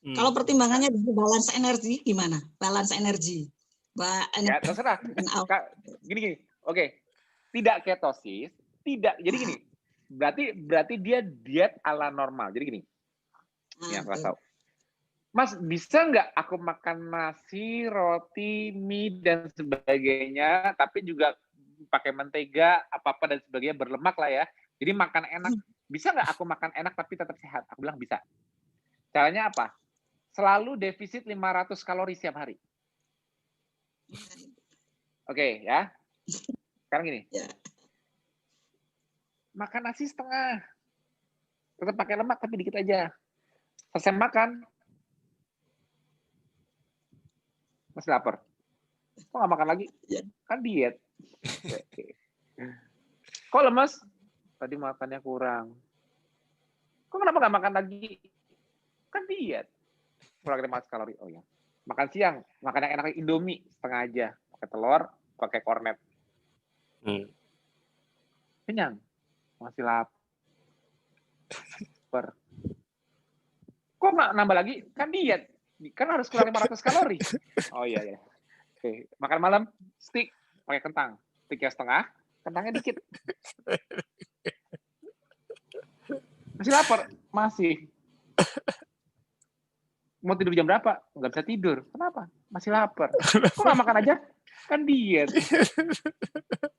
Kalau pertimbangannya dari balance energi gimana? Balance energi. Ya terserah. Gini. Oke. Tidak ketosis, tidak. Jadi gini. Berarti dia diet ala normal. Jadi gini. Yang saya tahu. Mas, bisa nggak aku makan nasi, roti, mie, dan sebagainya, tapi juga pakai mentega, apa-apa dan sebagainya, berlemak lah ya. Jadi makan enak. Bisa nggak aku makan enak tapi tetap sehat? Aku bilang bisa. Caranya apa? Selalu defisit 500 kalori setiap hari. Oke, ya. Sekarang gini. Makan nasi setengah. Tetap pakai lemak tapi dikit aja. Selesai makan, masih lapar. Kok nggak makan lagi? Kan diet. Kok lemas? Tadi makannya kurang. Kok kenapa nggak makan lagi? Kan diet. Kurang 500 kalori. Oh ya. Makan siang, makan yang enak Indomie setengah aja. Pakai telur, pakai kornet. Kenyang. Masih lapar. Kok nggak nambah lagi? Kan diet. Kan harus kurang 500 kalori. Oh iya. Oke. Makan malam, steak pakai kentang. Steaknya setengah, kentangnya dikit. Masih lapar? Masih. Mau tidur jam berapa? Nggak bisa tidur. Kenapa? Masih lapar. Kok nggak makan aja? Kan diet.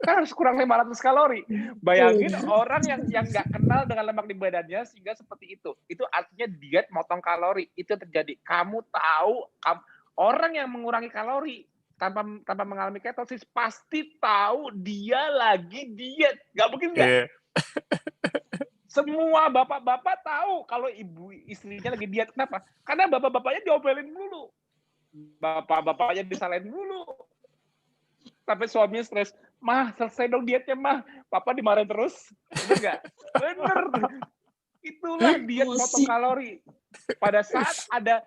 Kan harus kurang 500 kalori. Bayangin orang yang nggak kenal dengan lemak di badannya sehingga seperti itu. Itu artinya diet motong kalori. Itu terjadi. Kamu tahu, orang yang mengurangi kalori tanpa mengalami ketosis pasti tahu dia lagi diet. Nggak mungkin nggak? Semua bapak-bapak tahu kalau istrinya lagi diet. Kenapa? Karena bapak-bapaknya diomelin dulu. Bapak-bapaknya disalahin dulu. Sampai suaminya stres. Mah, selesai dong dietnya, Mah. Papa dimarahin terus. Bener nggak? Bener. Itulah diet potong kalori. Pada saat ada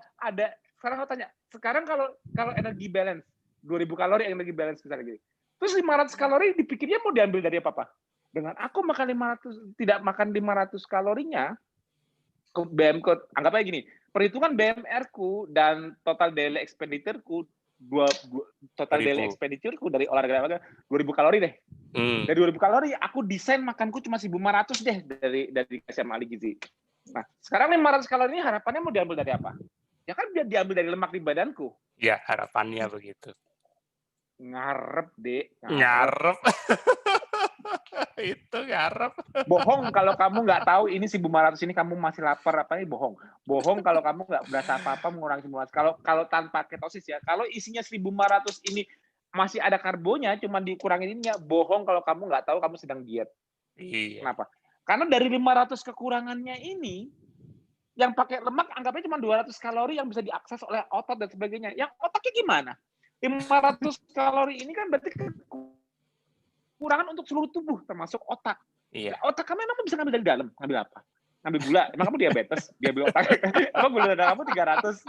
sekarang aku tanya, sekarang kalau energi balance, 2000 kalori energi balance misalnya gini. Terus 500 kalori dipikirnya mau diambil dari apa? Dengan aku tidak makan 500 kalorinya, anggap aja gini, perhitungan BMR-ku dan total daily expenditure-ku, total daily expenditure-ku dari olahraga 2000 kalori deh. Dari 2000 kalori, aku desain makanku cuma 1500 deh dari SMA Ali Gizi. Nah, sekarang 500 kalori ini harapannya mau diambil dari apa? Ya kan biar diambil dari lemak di badanku. Ya, harapannya begitu. Ngarep, Dek. Ngarep. Itu ngarep. Bohong kalau kamu nggak tahu ini 1.500 ini kamu masih lapar apa ini bohong. Bohong kalau kamu nggak berasa apa-apa mengurangi 1.500. Kalau tanpa ketosis ya. Kalau isinya 1.500 ini masih ada karbonnya, cuma dikurangin ininya, bohong kalau kamu nggak tahu kamu sedang diet. Iya. Kenapa? Karena dari 500 kekurangannya ini, yang pakai lemak anggapnya cuma 200 kalori yang bisa diakses oleh otot dan sebagainya. Yang otaknya gimana? 500 kalori ini kan berarti kekurangan untuk seluruh tubuh, termasuk otak. Iya. Nah, otak kamu emang bisa ngambil dari dalam? Ngambil apa? Ngambil gula? Emang kamu diabetes? Diambil otak? Emang gula darah kamu 300?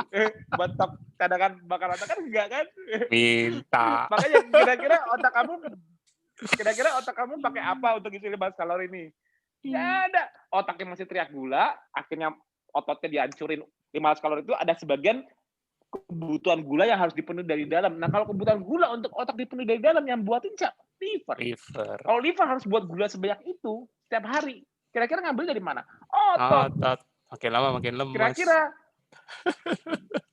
Buat cadangan bakar otak kan enggak kan? Minta. Makanya kira-kira otak kamu pakai apa untuk isi 500 kalori ini? Ya ada. Otaknya masih teriak gula, akhirnya ototnya dihancurin. 500 kalori itu ada sebagian kebutuhan gula yang harus dipenuhi dari dalam. Nah, kalau kebutuhan gula untuk otak dipenuhi dari dalam, yang buatin siapa? Liver. Kalau liver harus buat gula sebanyak itu setiap hari. Kira-kira ngambil dari mana? Otot. Makin lama makin lemas. Kira-kira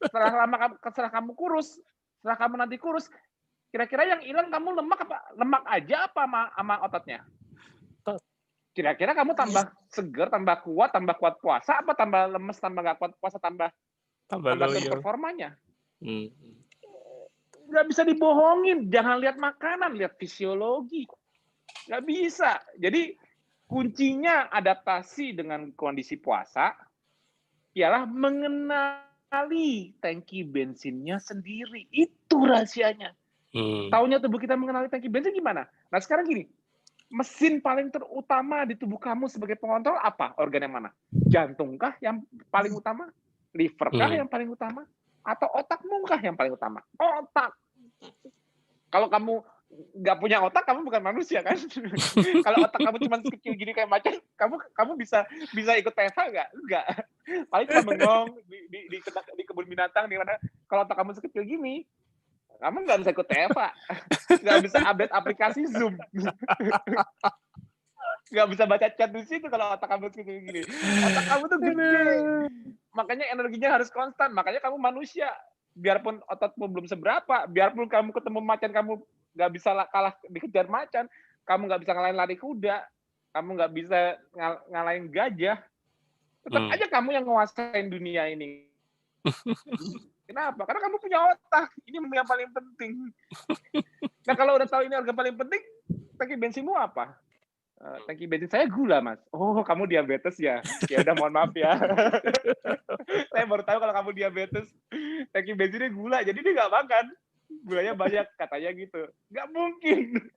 setelah kamu kurus, setelah kamu nanti kurus, kira-kira yang hilang kamu lemak apa? Lemak aja apa sama ototnya? Kira-kira kamu tambah seger, tambah kuat puasa, apa tambah lemes, tambah nggak kuat puasa, tambah turun performanya? Nggak bisa dibohongin. Jangan lihat makanan, lihat fisiologi. Nggak bisa. Jadi kuncinya adaptasi dengan kondisi puasa ialah mengenali tangki bensinnya sendiri. Itu rahasianya. Taunya tubuh kita mengenali tangki bensin gimana? Nah sekarang gini, mesin paling terutama di tubuh kamu sebagai pengontrol apa? Organ yang mana? Jantungkah yang paling utama? Liverkah yang paling utama? Atau otakmu kah yang paling utama? Otak. Kalau kamu nggak punya otak, kamu bukan manusia kan? Kalau otak kamu cuma kecil gini kayak macan, kamu bisa ikut PESA nggak? Enggak. Paling cuma bengong di kebun binatang di mana. Kalau otak kamu sekecil gini, kamu nggak bisa ikut TEVA, nggak bisa update aplikasi Zoom, nggak bisa baca chat di situ kalau otak kamu sekecil gini. Otak kamu tuh gede, makanya energinya harus konstan. Makanya kamu manusia, biarpun ototmu belum seberapa, biarpun kamu ketemu macan, kamu nggak bisa kalah dikejar macan, kamu nggak bisa ngalahin lari kuda, kamu nggak bisa ngalahin gajah, tetap aja kamu yang nguasain dunia ini. Kenapa? Karena kamu punya otak. Ini yang paling penting. Nah kalau udah tahu ini organ paling penting, tangki bensinmu apa? Tangki bensin saya gula, Mas. Oh, kamu diabetes ya? Ya udah mohon maaf ya. Saya baru tahu kalau kamu diabetes. Tangki bensinnya gula, jadi dia nggak makan. Gulanya banyak, katanya gitu. Nggak mungkin.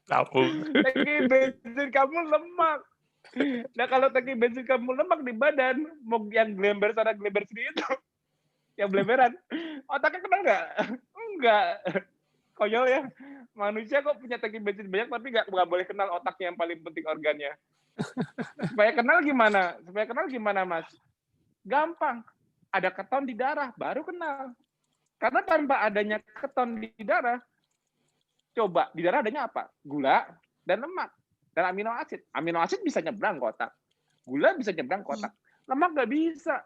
Tangki bensin kamu lemak. Nah kalau tangki bensin kamu lemak di badan, mau yang glember sana glember sini itu, yang belemberan, otaknya kenal nggak? Enggak. Konyol ya. Manusia kok punya tangki bensin banyak tapi nggak boleh kenal otaknya yang paling penting organnya. Supaya kenal gimana, Mas? Gampang. Ada keton di darah, baru kenal. Karena tanpa adanya keton di darah, coba di darah adanya apa? Gula dan lemak dan amino asid. Amino asid bisa nyebrang ke otak. Gula bisa nyebrang ke otak. Lemak nggak bisa.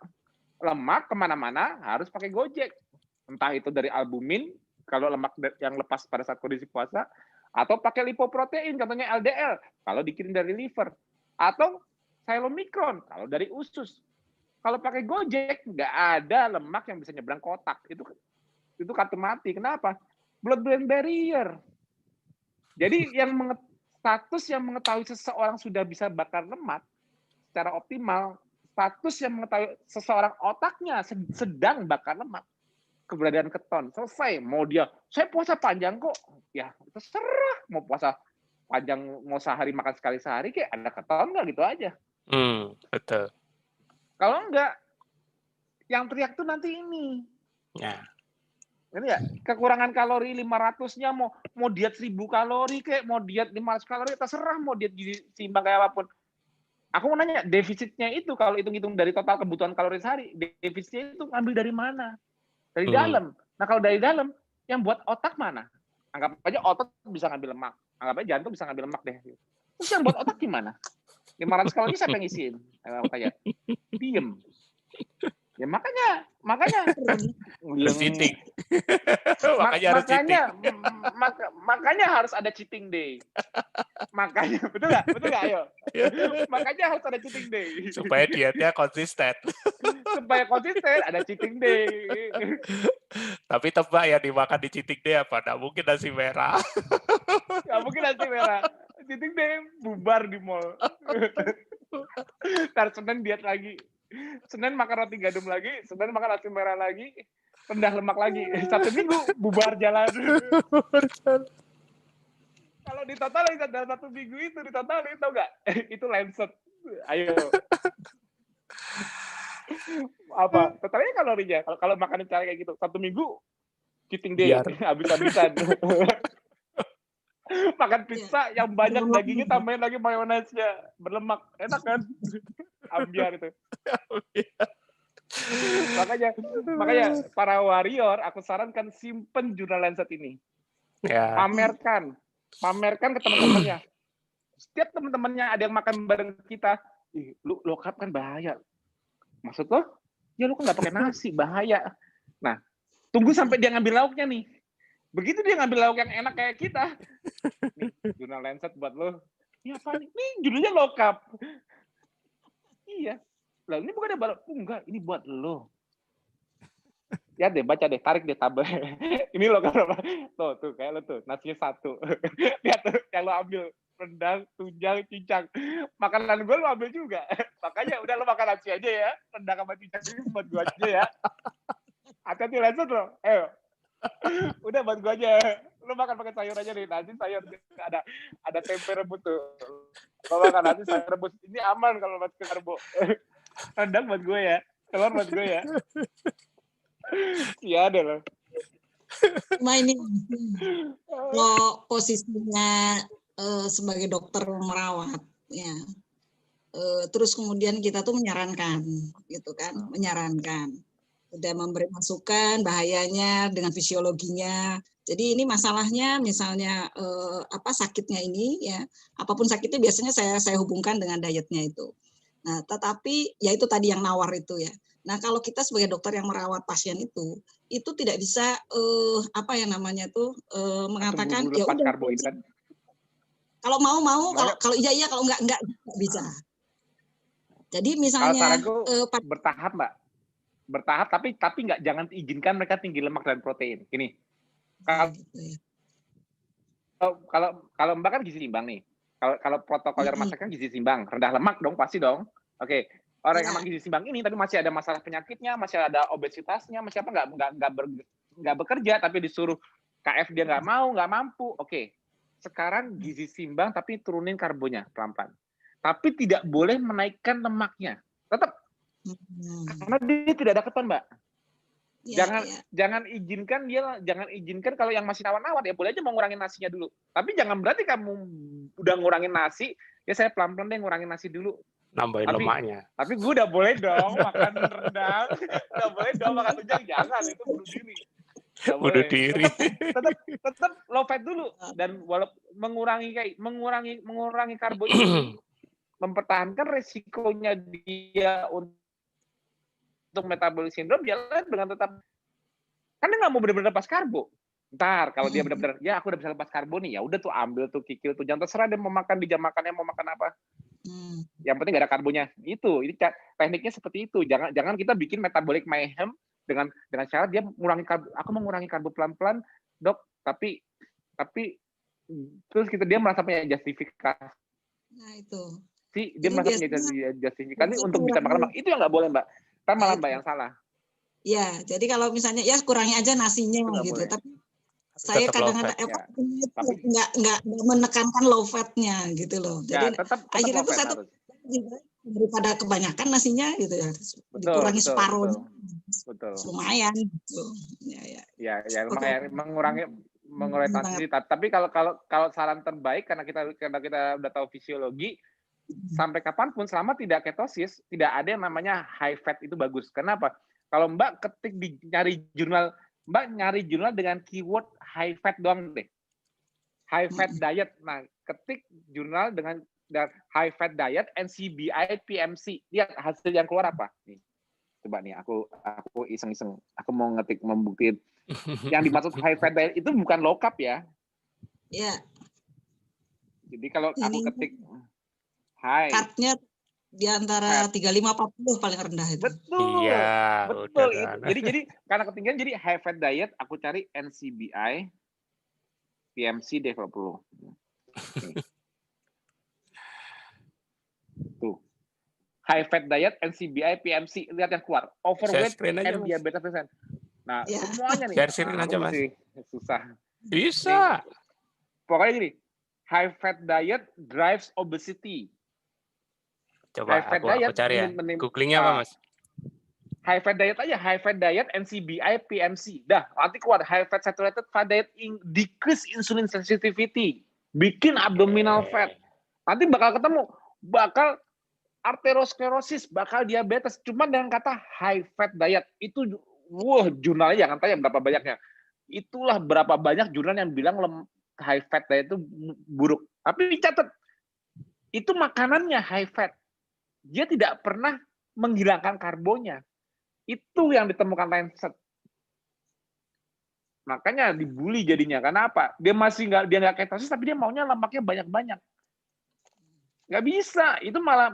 Lemak kemana-mana harus pakai Gojek. Entah itu dari albumin, kalau lemak yang lepas pada saat kondisi puasa, atau pakai lipoprotein, contohnya LDL, kalau dikirim dari liver, atau chylomicron, kalau dari usus. Kalau pakai Gojek, nggak ada lemak yang bisa nyebrang ke otak. Itu kartu mati. Kenapa? Blood-brain barrier. Jadi status yang mengetahui seseorang sudah bisa bakar lemak secara optimal, status yang mengetahui seseorang otaknya sedang bakar lemak, keberadaan keton, selesai. Mau dia, saya puasa panjang kok, ya terserah. Mau puasa panjang, mau sehari makan sekali sehari, kayak ada keton nggak gitu aja. Betul. Kalau enggak, yang teriak tuh nanti ini. Ya. Ini ya, kekurangan kalori 500-nya mau diet 1.000 kalori kayak mau diet 500 kalori, terserah mau diet gizi seimbang kayak apapun. Aku mau nanya, defisitnya itu kalau hitung-hitung dari total kebutuhan kalori sehari, defisitnya itu ngambil dari mana? Dari dalam. Nah kalau dari dalam, yang buat otak mana? Anggap aja otot bisa ngambil lemak. Anggap aja jantung bisa ngambil lemak deh. Terus yang buat otak gimana? 500 kalori siapa yang ngisiin? Kayak diem. Ya makanya Harus cheating. Makanya harus cheating. makanya harus ada cheating day. Makanya betul nggak? Ayo. Makanya harus ada cheating day. Supaya dietnya konsisten. Supaya konsisten ada cheating day. Tapi tebak ya dimakan di cheating day apa? Nggak mungkin nasi merah. Nggak mungkin nasi merah. Cheating day bubar di mall. Ntar Senin diet lagi. Senin makan roti gandum lagi, Senin makan nasi merah lagi, rendah lemak lagi. 1 minggu bubar jalan. Kalau ditotalin dalam 1 minggu itu ditotalin, tau nggak? Itu Lancet. Ayo. Apa? Totalnya kalorinya. Kalau makan cara kayak gitu, 1 minggu cheating day, habis-habisan. Makan pizza yang banyak dagingnya, tambahin lagi mayonesnya, berlemak, enak kan? Ambiar itu. makanya para warrior, aku sarankan simpen jurnal Lancet ini. Ya. Pamerkan ke teman-temannya. Setiap teman-temannya ada yang makan bareng kita, lu low carb kan bahaya. Maksud lo? Ya lu kan nggak pakai nasi, bahaya. Nah, tunggu sampai dia ngambil lauknya nih. Begitu dia ngambil lauk yang enak kayak kita, nih, jurnal Lancet buat lo. Ini apa nih? Nih judulnya low carb. Iya. Lah ini bukan balap. Enggak, ini buat lo. Ya deh, baca deh, tarik deh tabel. Ini lo carb. Tuh kayak lo tuh, nasinya 1. Lihat tuh, yang lo ambil rendang, tunjang, cincang. Makanan gue lo ambil juga. Makanya udah lo makan nasi aja ya. Rendang sama cincang ini buat gue aja ya. Hati-hati Lancet lo. Ayo. Udah buat gue aja. Lo makan pakai sayur aja nih. Nasi sayur ada tempe rebus tuh. Lo makan nasi sayur rebus. Ini aman kalau masuk ke karbo. Rendang buat gue ya. Telur buat gue ya. Iya deh lo. Cuma ini kalau posisinya sebagai dokter merawat, ya. Terus kemudian kita tuh menyarankan, gitu kan, sudah memberi masukan bahayanya dengan fisiologinya. Jadi ini masalahnya misalnya apa sakitnya ini ya, apapun sakitnya biasanya saya hubungkan dengan dietnya itu. Nah, tetapi ya itu tadi yang nawar itu ya. Nah, kalau kita sebagai dokter yang merawat pasien itu tidak bisa apa yang namanya tuh mengatakan ya udah karbohidrat. Kalau mau kalau iya kalau enggak bisa. Jadi misalnya bertahap, Mbak. Bertahap tapi nggak, jangan izinkan mereka tinggi lemak dan protein. Gini. Kalau Mbak kan gizi seimbang nih. Kalau protokol rumah sakit kan gizi seimbang, rendah lemak dong pasti dong. Oke. Orang yang gizi seimbang ini tapi masih ada masalah penyakitnya, masih ada obesitasnya, masih apa nggak bekerja tapi disuruh KF dia nggak mampu. Oke. Sekarang gizi seimbang tapi turunin karbonya pelan-pelan. Tapi tidak boleh menaikkan lemaknya. Tetap. Karena dia tidak ada keton, Mbak. Jangan izinkan kalau yang masih nawar-nawar ya boleh aja mau ngurangin nasinya dulu. Tapi jangan berarti kamu udah ngurangin nasi, ya saya pelan-pelan deh ngurangin nasi dulu. Nambahin lemaknya. Tapi gue udah boleh dong makan rendang, udah boleh dong makan tunjang, jangan, itu bunuh diri. Bunuh diri. Tetap low fat dulu, dan walaupun mengurangi karbo ini mempertahankan resikonya dia untuk metabolic syndrome, jalan dengan tetap, kan dia nggak mau benar-benar lepas karbo. Ntar kalau dia benar-benar ya aku udah bisa lepas karbo nih, ya udah tuh ambil tuh kikil tuh, jangan terserah dia mau makan di jam makannya mau makan apa. Yang penting gak ada karbonya. Ini tekniknya seperti itu. Jangan kita bikin metabolic mayhem dengan cara dia mengurangi karbo. Aku mengurangi karbo pelan-pelan, dok. Tapi terus dia merasa punya justifikasi. Nah itu. Dia merasa punya justifikasi untuk bisa makan lemak. Itu yang nggak boleh, Mbak. Kan malah Mbak yang salah. Ya, jadi kalau misalnya ya kurangi aja nasinya gitu. Boleh. Tapi saya kadang-kadang nggak menekankan low fatnya gitu loh. Jadi tetap akhirnya tuh saya tuh daripada kebanyakan nasinya gitu ya, dikurangi separuhnya. Betul. Lumayan gitu. Ya lumayan mengurangi nasi. Tapi kalau saran terbaik karena kita udah tahu fisiologi, sampai kapanpun selama tidak ketosis, tidak ada yang namanya high fat itu bagus. Kenapa? Kalau Mbak ketik nyari jurnal dengan keyword high fat doang deh. High fat diet. Nah, ketik jurnal dengan high fat diet, NCBI, PMC. Lihat hasil yang keluar apa. Nih. Coba nih, aku iseng-iseng. Aku mau membuktiin. Yang dimaksud high fat diet itu bukan low carb ya. Ya. Jadi kalau aku Ini ketik high carbnya di antara 35-40 paling rendah itu. Betul. Iya, betul udah itu. kan. Jadi karena ketinggian jadi high fat diet, aku cari NCBI PMC develop. Tuh. High fat diet NCBI PMC, lihat yang keluar. Overweight and diabetes present. Nah, semuanya nih. Share screen aja, Mas. Susah. Bisa. Nih, pokoknya gini. High fat diet drives obesity. Coba aku cari ya. Googlingnya apa, Mas? High fat diet aja, high fat diet NCBI PMC. Dah, nanti keluar high fat saturated fat diet decrease insulin sensitivity, bikin abdominal fat. Nanti bakal ketemu, bakal arteriosklerosis, bakal diabetes. Cuma dengan kata high fat diet itu, jurnalnya jangan tanya berapa banyaknya. Itulah berapa banyak jurnal yang bilang high fat diet itu buruk. Tapi dicatat, itu makanannya high fat. Dia tidak pernah menghilangkan karbonnya. Itu yang ditemukan Lancet. Makanya dibully jadinya. Karena apa? Dia nggak ketosis, tapi dia maunya lemaknya banyak-banyak. Nggak bisa. Itu malah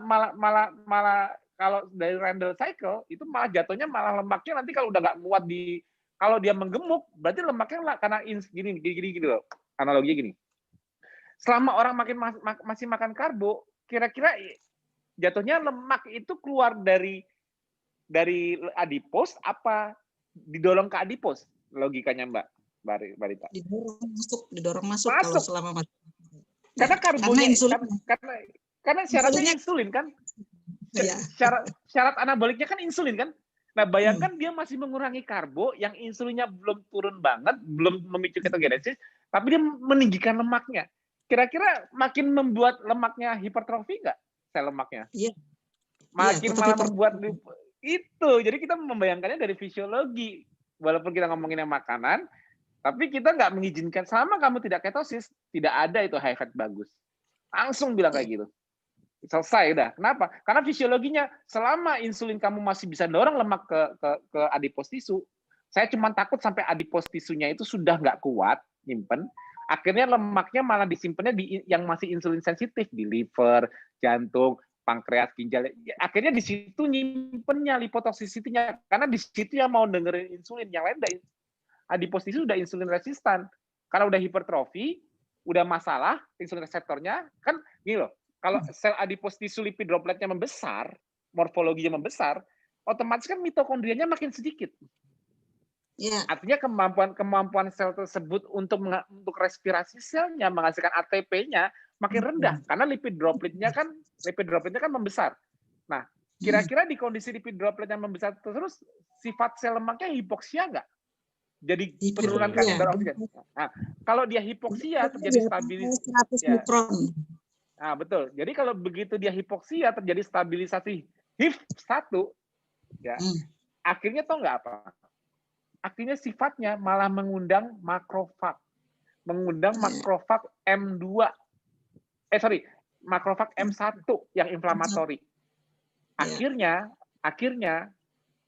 kalau dari Randall cycle itu malah jatuhnya malah lemaknya nanti kalau udah nggak muat kalau dia menggemuk berarti lemaknya karena gini loh. Analoginya gini. Selama orang masih makan karbo, kira-kira jatuhnya lemak itu keluar dari adipos apa didorong ke adipos? Logikanya Mbak Rita. Didorong masuk kalau selama karena karbonya karena syaratnya insulin kan? Ya. Syarat anaboliknya kan insulin kan? Nah, bayangkan dia masih mengurangi karbo yang insulinnya belum turun banget, belum memicu ketogenesis, tapi dia meninggikan lemaknya. Kira-kira makin membuat lemaknya hipertrofi nggak? Sel lemaknya? Iya. Makin malah membuat itu. Jadi kita membayangkannya dari fisiologi. Walaupun kita ngomongin yang makanan, tapi kita nggak mengizinkan selama kamu tidak ketosis, tidak ada itu high fat bagus. Langsung bilang kayak gitu. Selesai udah. Kenapa? Karena fisiologinya selama insulin kamu masih bisa dorong lemak ke adipos tisu, saya cuma takut sampai adipos tisunya itu sudah nggak kuat nyimpen, akhirnya lemaknya malah disimpannya di yang masih insulin sensitif di liver, jantung, pankreas, ginjal. Akhirnya di situ nyimpennya lipotoxicity-nya karena di situ yang mau dengerin insulin, yang lain udah adipos tisu udah insulin resistan. Karena udah hipertrofi, udah masalah insulin reseptornya, kan gini loh. Kalau sel adipos tisu lipid dropletnya membesar, morfologinya membesar, otomatis kan mitokondrianya makin sedikit. Ya. Artinya kemampuan sel tersebut untuk respirasi selnya, menghasilkan ATP-nya makin rendah karena lipid dropletnya kan membesar. Nah, kira-kira di kondisi lipid droplet yang membesar terus sifat sel lemaknya hipoksia nggak? Jadi penurunan kadar oksigen. Nah, kalau dia hipoksia terjadi stabilisasi. 100 mikron. Nah, betul. Jadi kalau begitu dia hipoksia terjadi stabilisasi HIF1 ya. Akhirnya tahu nggak apa? Akhirnya sifatnya malah mengundang makrofag. Mengundang makrofag M2. Makrofag M1 yang inflamatori. Akhirnya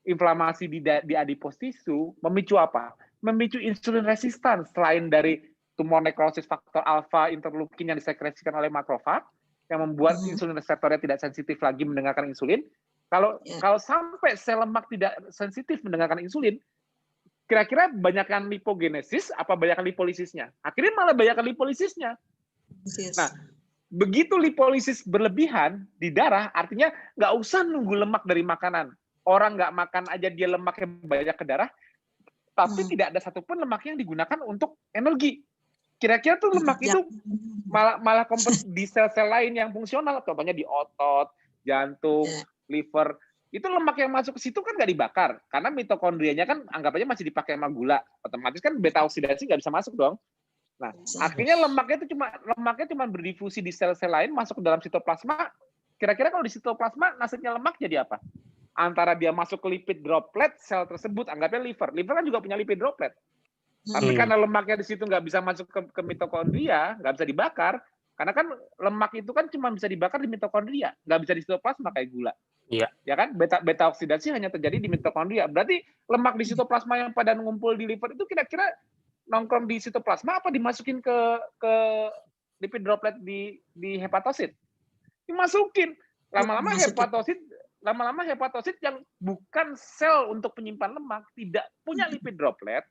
inflamasi di adipos tisu memicu apa? Memicu insulin resistan selain dari tumor nekrosis faktor alfa interleukin yang disekresikan oleh makrofag yang membuat insulin reseptornya tidak sensitif lagi mendengarkan insulin. Kalau sampai sel lemak tidak sensitif mendengarkan insulin, kira-kira banyakkan lipogenesis apa banyakkan lipolisisnya? Akhirnya malah banyakkan lipolisisnya. Nah, begitu lipolisis berlebihan di darah, artinya nggak usah nunggu lemak dari makanan. Orang nggak makan aja dia lemaknya banyak ke darah, tapi tidak ada satupun lemak yang digunakan untuk energi. Kira-kira tuh lemak itu malah di sel-sel lain yang fungsional, contohnya di otot, jantung, liver, itu lemak yang masuk ke situ kan nggak dibakar, karena mitokondrianya kan anggap aja masih dipakai sama gula, otomatis kan beta oksidasi nggak bisa masuk dong. Nah, akhirnya lemaknya cuma berdifusi di sel-sel lain, masuk ke dalam sitoplasma. Kira-kira kalau di sitoplasma nasibnya lemak jadi apa? Antara dia masuk ke lipid droplet sel tersebut, anggapnya liver kan juga punya lipid droplet. Tapi karena lemaknya di situ nggak bisa masuk ke mitokondria, nggak bisa dibakar, karena kan lemak itu kan cuma bisa dibakar di mitokondria, nggak bisa di sitoplasma kayak gula. Iya. Ya kan? Beta oksidasi hanya terjadi di mitokondria. Berarti lemak di sitoplasma yang pada ngumpul di liver itu kira-kira nongkrong di sitoplasma apa dimasukin ke lipid droplet di hepatosit? Dimasukin. Lama-lama hepatosit yang bukan sel untuk penyimpan lemak, tidak punya lipid droplet,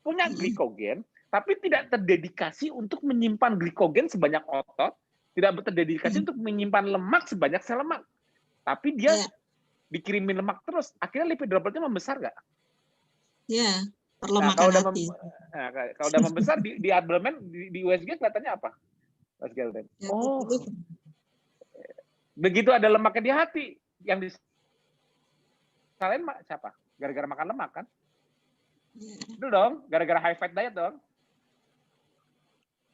punya glikogen, tapi tidak terdedikasi untuk menyimpan glikogen sebanyak otot, tidak terdedikasi untuk menyimpan lemak sebanyak sel lemak. Tapi dia dikirimin lemak terus, akhirnya lipid dropletnya membesar nggak? Ya, Nah, perlemakan kalau udah hati. kalau udah membesar di abdomen, di USG kelihatannya apa? Mas Gelden. Oh, begitu ada lemaknya di hati, yang disalahin siapa? Gara-gara makan lemak kan? Itu dong, gara-gara high fat diet dong.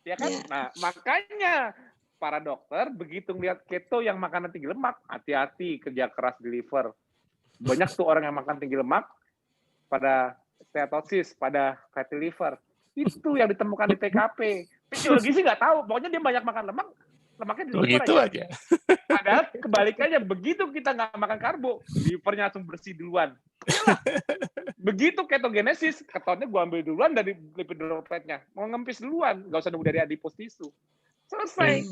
Ya kan? Nah, makanya para dokter begitu ngeliat keto yang makanan tinggi lemak, hati-hati kerja keras di liver. Banyak tuh orang yang makan tinggi lemak pada steatosis, pada fatty liver. Itu yang ditemukan di TKP. Fisiologi sih nggak tahu, pokoknya dia banyak makan lemak, lemaknya di liver aja. Padahal kebalikannya, begitu kita nggak makan karbo, livernya langsung bersih duluan. Yalah. Begitu ketogenesis, ketonnya gue ambil duluan dari lipid dropletnya. Mau ngempis duluan, nggak usah nunggu dari adipose tisu. Selesai.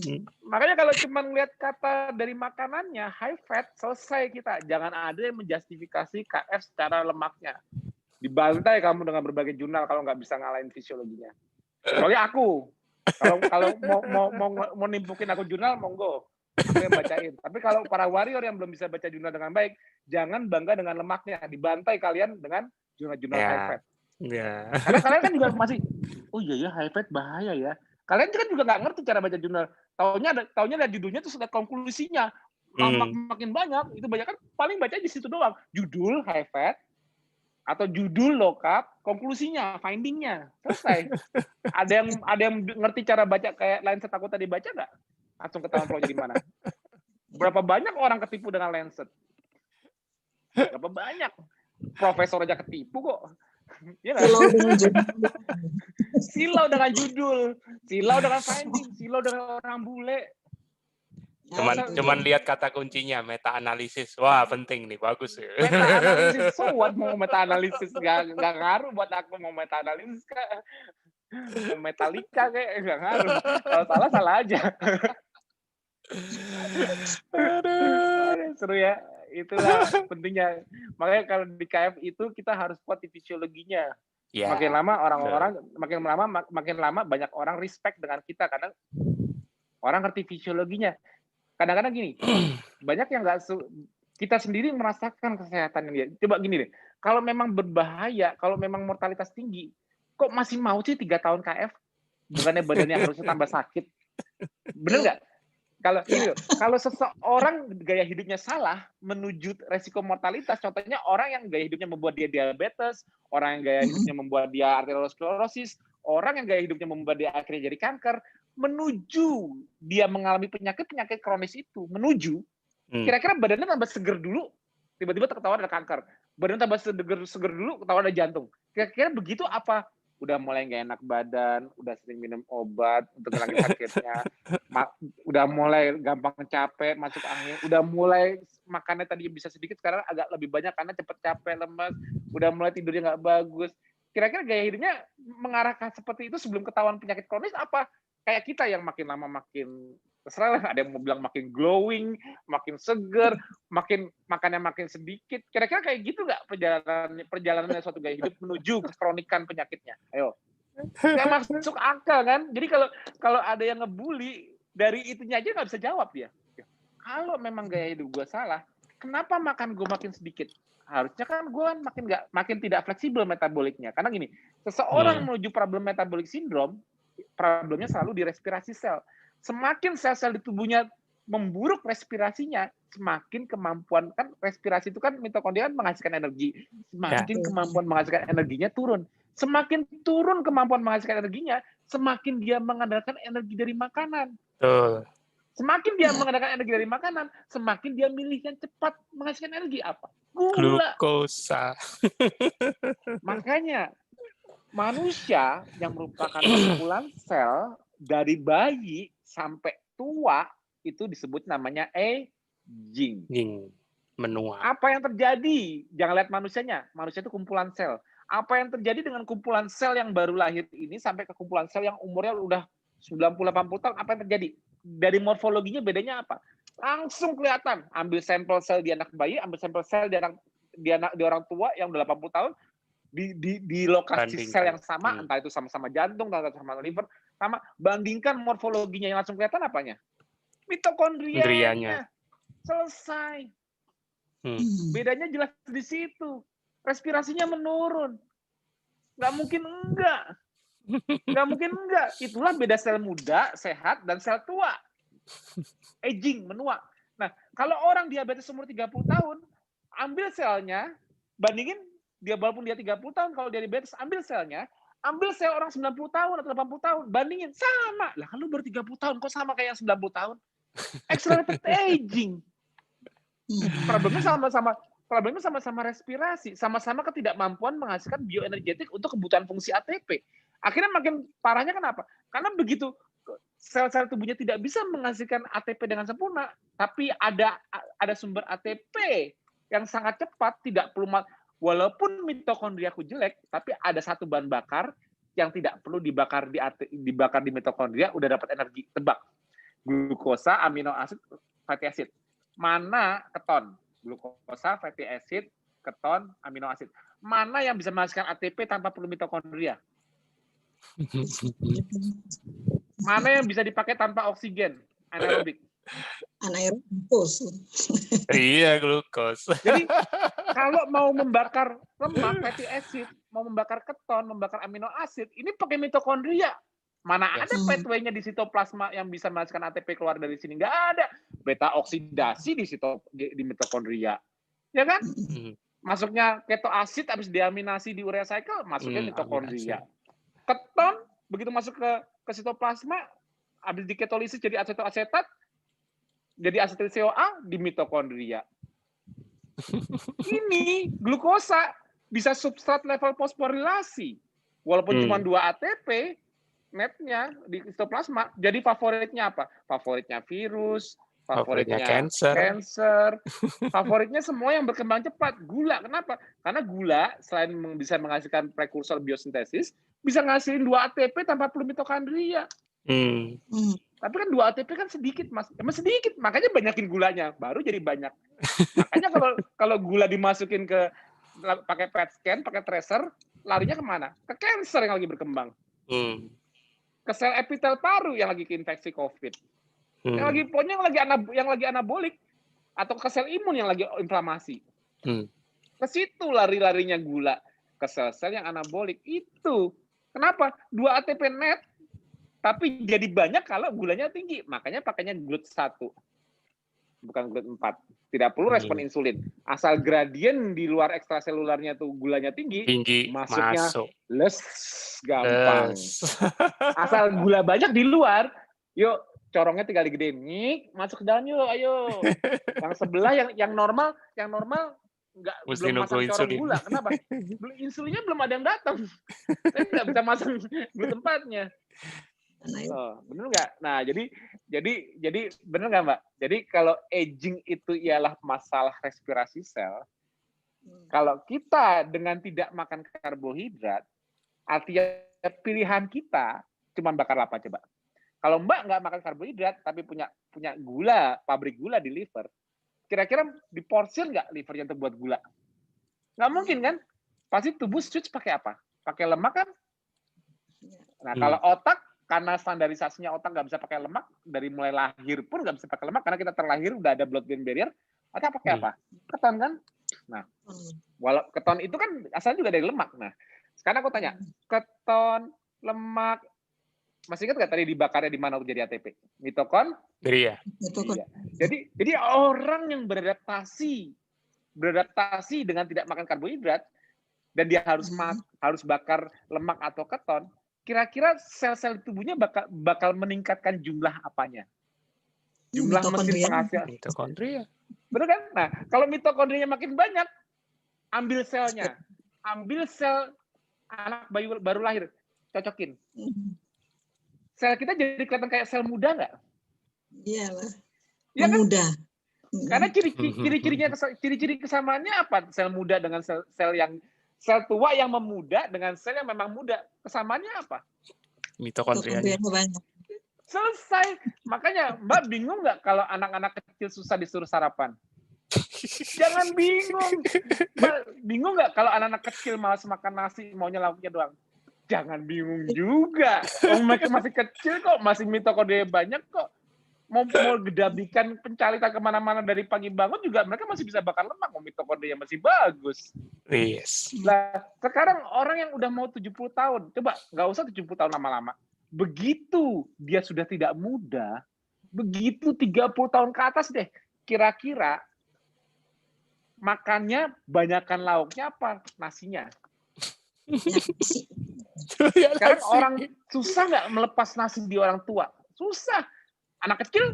Makanya kalau cuma ngeliat kata dari makanannya, high fat, selesai kita. Jangan ada yang menjustifikasi KF secara lemaknya. Dibantai kamu dengan berbagai jurnal kalau nggak bisa ngalahin fisiologinya. Kecuali aku. Kalau mau nimpukin aku jurnal, monggo. Aku yang bacain. Tapi kalau para warrior yang belum bisa baca jurnal dengan baik, jangan bangga dengan lemaknya. Dibantai kalian dengan jurnal-jurnal high fat. Karena kalian kan juga masih, oh iya ya high fat bahaya ya. Kalian kan juga nggak ngerti cara baca jurnal. Taunya lihat judulnya terus lihat konklusinya. Makin banyak, itu banyak kan paling baca di situ doang. Judul high fat, atau judul low carb, konklusinya, findingnya, selesai. Ada yang ngerti cara baca kayak Lancet aku tadi baca nggak? Langsung ketahuan flow-nya di mana. Berapa banyak orang ketipu dengan Lancet? Berapa banyak? Profesor aja ketipu kok. Ya silau dengan judul, silau dengan finding, silau dengan orang bule. Cuman lihat kata kuncinya, meta-analisis. Wah, penting nih, bagus. Meta-analisis, so what mau meta-analisis? Nggak ngaruh buat aku mau meta-analisis, Kak. Metallica kayak nggak ngaruh. Kalau salah aja. Seru ya. Itulah pentingnya. Makanya kalau di KF itu kita harus kuat di fisiologinya. Makin lama banyak orang respect dengan kita karena orang ngerti fisiologinya. Kadang-kadang gini, banyak yang kita sendiri merasakan kesehatan dia. Coba gini deh, kalau memang berbahaya, kalau memang mortalitas tinggi, kok masih mau sih 3 tahun KF? Bukannya badannya harusnya tambah sakit. Bener nggak? Kalau seseorang gaya hidupnya salah menuju resiko mortalitas, contohnya orang yang gaya hidupnya membuat dia diabetes, orang yang gaya hidupnya membuat dia arteriosklerosis, orang yang gaya hidupnya membuat dia akhirnya jadi kanker, menuju dia mengalami penyakit kronis itu, kira-kira badannya tambah seger dulu, tiba-tiba ketahuan ada kanker. Badan tambah seger dulu, ketahuan ada jantung. Kira-kira begitu apa? Udah mulai nggak enak badan, udah sering minum obat untuk ngilangin sakitnya, udah mulai gampang capek, masuk angin, udah mulai makannya tadi bisa sedikit, sekarang agak lebih banyak karena cepet capek, lemas, udah mulai tidurnya nggak bagus. Kira-kira gaya hidupnya mengarahkan seperti itu sebelum ketahuan penyakit kronis apa? Kayak kita yang makin lama makin terserah lah, ada yang mau bilang makin glowing, makin seger, makannya makin sedikit. Kira-kira kayak gitu nggak perjalanannya suatu gaya hidup menuju kekronikan penyakitnya? Ayo. Nggak masuk akal kan? Jadi kalau ada yang ngebully, dari itunya aja nggak bisa jawab dia. Kalau memang gaya hidup gue salah, kenapa makan gue makin sedikit? Harusnya kan gue makin tidak fleksibel metaboliknya. Karena gini, seseorang menuju problem metabolic syndrome, problemnya selalu di respirasi sel. Semakin sel-sel di tubuhnya memburuk respirasinya, semakin kemampuan, kan respirasi itu kan mitokondria menghasilkan energi, semakin kemampuan menghasilkan energinya turun. Semakin turun kemampuan menghasilkan energinya, semakin dia mengandalkan energi dari makanan. Semakin dia mengandalkan energi dari makanan, semakin dia milih yang cepat menghasilkan energi apa? Gula. Glukosa. Makanya manusia yang merupakan kumpulan sel dari bayi sampai tua itu disebut namanya aging. menua. Apa yang terjadi? Jangan lihat manusianya. Manusia itu kumpulan sel. Apa yang terjadi dengan kumpulan sel yang baru lahir ini sampai ke kumpulan sel yang umurnya udah 90-80 tahun? Apa yang terjadi? Dari morfologinya bedanya apa? Langsung kelihatan. Ambil sampel sel di anak bayi, ambil sampel sel di orang tua yang udah 80 tahun, di lokasi Bandingkan. sel yang sama, entah itu sama-sama jantung, entah itu sama liver, sama, bandingkan morfologinya yang langsung kelihatan apanya? Mitokondrianya. Selesai. Bedanya jelas di situ. Respirasinya menurun. Nggak mungkin enggak. Nggak mungkin enggak. Itulah beda sel muda, sehat, dan sel tua. Aging, menua. Nah, kalau orang diabetes umur 30 tahun, ambil selnya, bandingin dia walaupun dia 30 tahun, kalau dia diabetes, ambil selnya, ambil sel orang 90 tahun atau 80 tahun, bandingin, sama. Lah, kalau baru 30 tahun, kok sama kayak yang 90 tahun? Accelerated aging. Problemnya sama-sama respirasi, sama-sama ketidakmampuan menghasilkan bioenergetik untuk kebutuhan fungsi ATP. Akhirnya makin parahnya kenapa? Karena begitu sel-sel tubuhnya tidak bisa menghasilkan ATP dengan sempurna, tapi ada sumber ATP yang sangat cepat, tidak perlu, walaupun mitokondriaku jelek, tapi ada satu bahan bakar yang tidak perlu dibakar di mitokondria, udah dapat energi. Tebak. Glukosa, amino asid, fatty acid. Mana keton? Glukosa, fatty acid, keton, amino asid. Mana yang bisa menghasilkan ATP tanpa perlu mitokondria? Mana yang bisa dipakai tanpa oksigen? Anaerobik. Anaerobik. Iya, glukos. Jadi kalau mau membakar lemak, fatty acid, mau membakar keton, membakar amino asid, ini pakai mitokondria. Mana ada pathway-nya di sitoplasma yang bisa menghasilkan ATP keluar dari sini? Nggak ada. Beta oksidasi di mitokondria. Ya kan? Masuknya keto asid, habis diaminasi di urea cycle, masuknya mitokondria. Keton, begitu masuk ke sitoplasma, habis diketolisis jadi asetoasetat, jadi asetil CoA di mitokondria. Ini glukosa bisa substrat level fosforilasi. Walaupun cuma 2 ATP, netnya di sitoplasma, jadi favoritnya apa? Favoritnya virus, favoritnya cancer, favoritnya semua yang berkembang cepat. Gula, kenapa? Karena gula selain bisa menghasilkan prekursor biosintesis, bisa ngasilin 2 ATP tanpa perlu mitokondria. Tapi kan 2 ATP kan sedikit, Mas. Emang sedikit, makanya banyakin gulanya, baru jadi banyak. Makanya kalau gula dimasukin ke pakai PET scan, pakai tracer, larinya kemana? Ke cancer yang lagi berkembang. Ke sel epitel paru yang lagi keinfeksi COVID. Yang lagi pokoknya yang lagi anabolik, atau ke sel imun yang lagi inflamasi. Ke situ lari-larinya gula, ke sel-sel yang anabolik. Itu. Kenapa? 2 ATP net, tapi jadi banyak kalau gulanya tinggi. Makanya pakainya GLUT1. Bukan GLUT4. Tidak perlu respon insulin. Asal gradien di luar ekstraselularnya tuh gulanya tinggi masuknya gampang. Asal gula banyak di luar, yuk corongnya tinggal digedein. Nih, masuk ke dalam yuk, ayo. Yang sebelah yang normal belum masang corong gula. Kenapa? Insulinnya belum ada yang datang. Saya nggak bisa masang GLUT4-nya. Bener nggak? Nah, jadi bener nggak, Mbak? Jadi kalau aging itu ialah masalah respirasi sel, kalau kita dengan tidak makan karbohidrat, artinya pilihan kita cuma bakar apa coba? Kalau Mbak nggak makan karbohidrat tapi punya gula, pabrik gula di liver, kira-kira diporsir nggak livernya untuk buat gula? Nggak mungkin kan? Pasti tubuh switch pakai apa? Pakai lemak kan? Nah, kalau otak, karena standarisasinya otak nggak bisa pakai lemak, dari mulai lahir pun nggak bisa pakai lemak, karena kita terlahir udah ada blood-brain barrier, otak pakai apa? Keton kan? Nah, walau keton itu kan asalnya juga dari lemak. Nah, sekarang aku tanya, keton, lemak, masih ingat nggak tadi dibakarnya di mana jadi ATP? Mitokondria. Iya. Jadi orang yang beradaptasi dengan tidak makan karbohidrat, dan dia harus bakar lemak atau keton, kira-kira sel-sel tubuhnya bakal meningkatkan jumlah apanya? Jumlah mesin penghasil mitokondria. Benar kan? Nah, kalau mitokondrianya makin banyak, ambil selnya. Ambil sel anak bayi baru lahir, cocokin. Sel kita jadi kelihatan kayak sel muda nggak? Iyalah. Ya kan? Muda. Karena ciri-ciri kesamaannya apa? Sel muda dengan sel tua yang memuda dengan sel yang memang muda. Kesamaannya apa? Mitokondrianya. Banyak. Selesai. Makanya Mbak bingung nggak kalau anak-anak kecil susah disuruh sarapan? Jangan bingung. Mbak bingung nggak kalau anak-anak kecil malas makan nasi, maunya lauknya doang? Jangan bingung juga. Mereka masih kecil kok, masih mitokondria banyak kok. Mau gedabikan pencalitan kemana-mana dari pagi bangun juga mereka masih bisa bakar lemak, mitokondria masih bagus. Yes. Nah, sekarang orang yang udah mau 70 tahun, coba nggak usah 70 tahun lama-lama. Begitu dia sudah tidak muda, begitu 30 tahun ke atas deh, kira-kira makannya banyakkan lauknya apa nasinya? Sekarang orang susah nggak melepas nasi di orang tua? Susah. Anak kecil,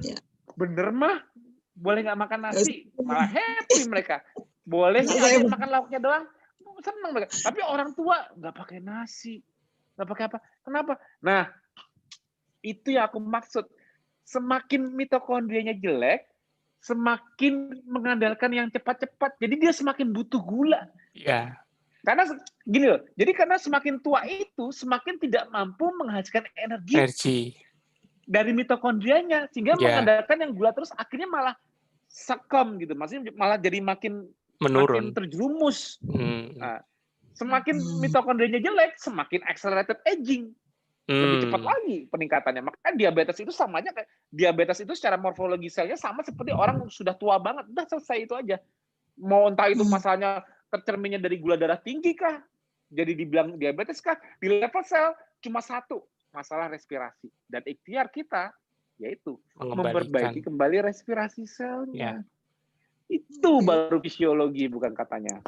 bener mah, boleh nggak makan nasi, malah happy mereka. Boleh nggak makan lauknya doang, seneng mereka. Tapi orang tua nggak pakai nasi, nggak pakai apa. Kenapa? Nah, itu yang aku maksud. Semakin mitokondrianya jelek, semakin mengandalkan yang cepat-cepat. Jadi dia semakin butuh gula. Iya. Karena gini loh, jadi karena semakin tua itu semakin tidak mampu menghasilkan energi. Dari mitokondrianya, sehingga mengandalkan yang gula terus, akhirnya malah sekom gitu, maksudnya malah jadi makin menurun, makin terjerumus. Nah, semakin mitokondrianya jelek, semakin accelerated aging, lebih cepat lagi peningkatannya. Makanya diabetes itu sama aja, diabetes itu secara morfologi selnya sama seperti orang sudah tua banget, udah selesai itu aja. Mau entah itu masalahnya tercerminnya dari gula darah tinggi kah, jadi dibilang diabetes kah, di level sel cuma satu, masalah respirasi. Dan ikhtiar kita yaitu memperbaiki kembali respirasi selnya. Itu baru fisiologi, bukan katanya.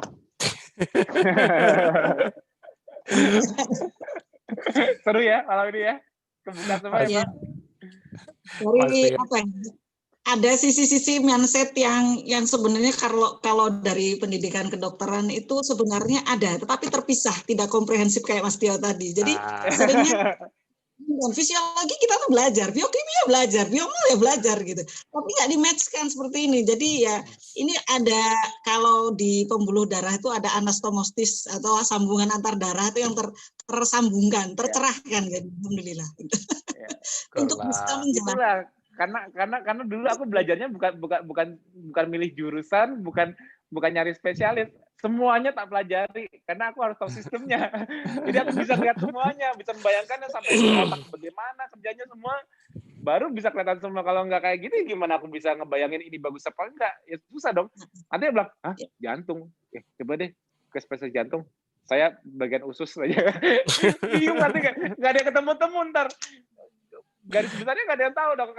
Seru ya malam ini ya? Kebuka semua ya, Pak? Dari apa ya? Ada sisi-sisi mindset yang sebenarnya kalau dari pendidikan kedokteran itu sebenarnya ada, tetapi terpisah, tidak komprehensif kayak Mas Tio tadi. Jadi seringnya fisiologi kita tuh belajar, biokimia belajar, biomal ya belajar gitu. Tapi nggak di-match-kan seperti ini. Jadi ya ini ada, kalau di pembuluh darah itu ada anastomostis atau sambungan antar darah itu yang tersambungkan, tercerahkan. Jadi alhamdulillah. Untuk bisa menjelaskan. Karena dulu aku belajarnya bukan milih jurusan, bukan nyari spesialis, semuanya tak pelajari karena aku harus tahu sistemnya. Jadi aku bisa lihat semuanya, bisa membayangkannya sampai otak bagaimana kerjanya semua, baru bisa kelihatan semua. Kalau nggak kayak gini, gimana aku bisa ngebayangin ini bagus apa enggak? Ya susah dong. Nanti dia bilang, jantung, coba deh ke spesialis jantung. Saya bagian usus aja. Bingung nanti nggak ada yang ketemu ntar. Garis besarnya nggak ada yang tahu dong,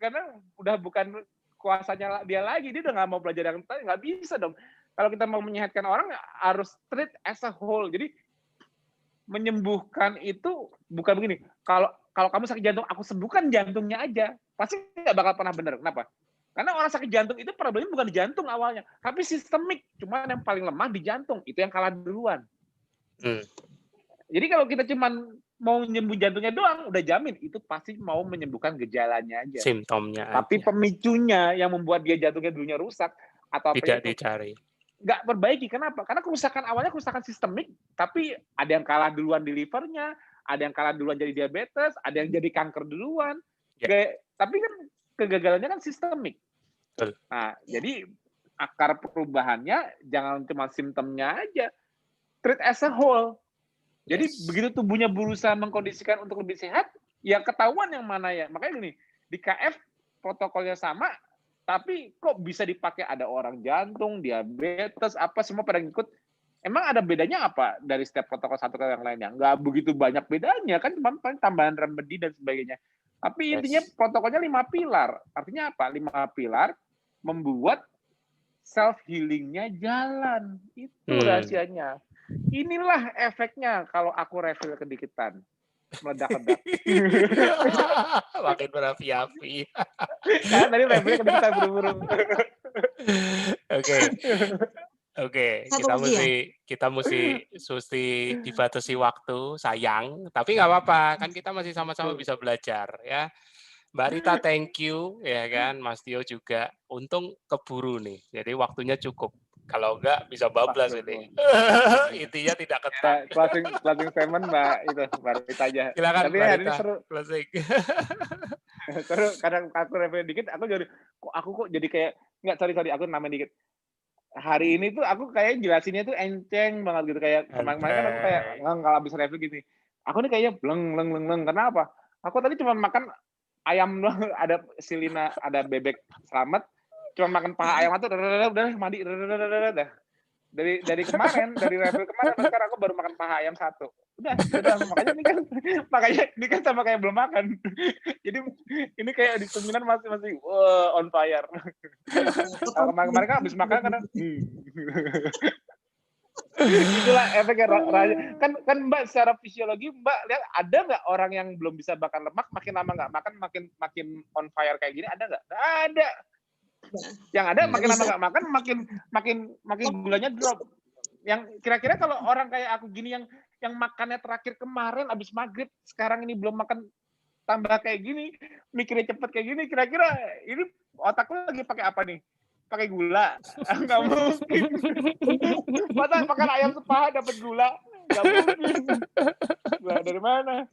karena udah bukan kuasanya dia lagi, dia udah nggak mau belajar yang tadi, nggak bisa dong. Kalau kita mau menyehatkan orang harus treat as a whole. Jadi menyembuhkan itu bukan begini. Kalau kamu sakit jantung, aku sembuhkan jantungnya aja, pasti nggak bakal pernah benar. Kenapa? Karena orang sakit jantung itu problemnya bukan di jantung awalnya, tapi sistemik. Cuma yang paling lemah di jantung, itu yang kalah duluan. Jadi kalau kita cuman mau menyembuh jantungnya doang, udah jamin itu pasti mau menyembuhkan gejalanya aja, simptomnya tapi aja. Pemicunya yang membuat dia jantungnya dulunya rusak atau tidak dicari, nggak perbaiki. Kenapa? Karena kerusakan awalnya kerusakan sistemik, tapi ada yang kalah duluan di livernya, ada yang kalah duluan jadi diabetes, ada yang jadi kanker duluan. Tapi kan kegagalannya kan sistemik. Nah, jadi akar perubahannya jangan cuma simptomnya aja, treat as a whole. Jadi begitu tubuhnya berusaha mengkondisikan untuk lebih sehat, ya ketahuan yang mana ya. Makanya gini, di KF protokolnya sama, tapi kok bisa dipakai, ada orang jantung, diabetes, apa semua pada ngikut. Emang ada bedanya apa dari setiap protokol satu ke yang lainnya? Nggak begitu banyak bedanya, kan cuma tambahan remedi dan sebagainya. Tapi intinya protokolnya 5 pilar. Artinya apa? 5 pilar membuat self-healing-nya jalan. Itu rahasianya. Inilah efeknya kalau aku refill kedikitan. Meledak-ledak. Makin berapi-api. Karena tadi refillnya kedikitan buru-buru. Oke. Kita mesti dibatasi waktu, sayang. Tapi nggak apa-apa, kan kita masih sama-sama bisa belajar ya. Mbak Rita thank you ya kan, Mas Tio juga. Untung keburu nih, jadi waktunya cukup. Kalau enggak bisa bablas ini. Intinya tidak ketat. Ya, closing statement Mbak Rita aja. Silakan Tapi Mbak hari ini Rita seru. closing. Seru. Kadang aku review dikit, aku jadi kayak nggak sorry aku namain dikit. Hari ini tuh aku kayak jelasinnya tuh enceng banget gitu, kayak kemarin kan aku kayak Enteng. kalau habis review gini. Aku nih kayaknya bleng. Kenapa? Aku tadi cuma makan ayam doang, ada silina, ada bebek selamat, cuma makan paha ayam itu udah mandi dah. Dari kemarin, dari review kemarin sampai sekarang aku baru makan paha ayam 1. Udah, gitu doang. Makanya ini kan sama kayak belum makan. Jadi ini kayak di seminar masih on fire. Kalau kemarin kan habis makan kadang itulah efeknya kan Mbak secara fisiologi Mbak lihat ada nggak orang yang belum bisa bakar lemak makin lama nggak makan makin on fire kayak gini, ada nggak? Nggak ada. Yang ada makin lama nggak makan makin gulanya drop. Yang kira-kira kalau orang kayak aku gini yang makannya terakhir kemarin abis maghrib, sekarang ini belum makan tambah kayak gini, mikirnya cepet kayak gini, kira-kira ini otakku lagi pakai apa nih? Pakai gula? Nggak mungkin. Masa makan ayam sepaha dapat gula? Nggak mungkin. Gula dari mana?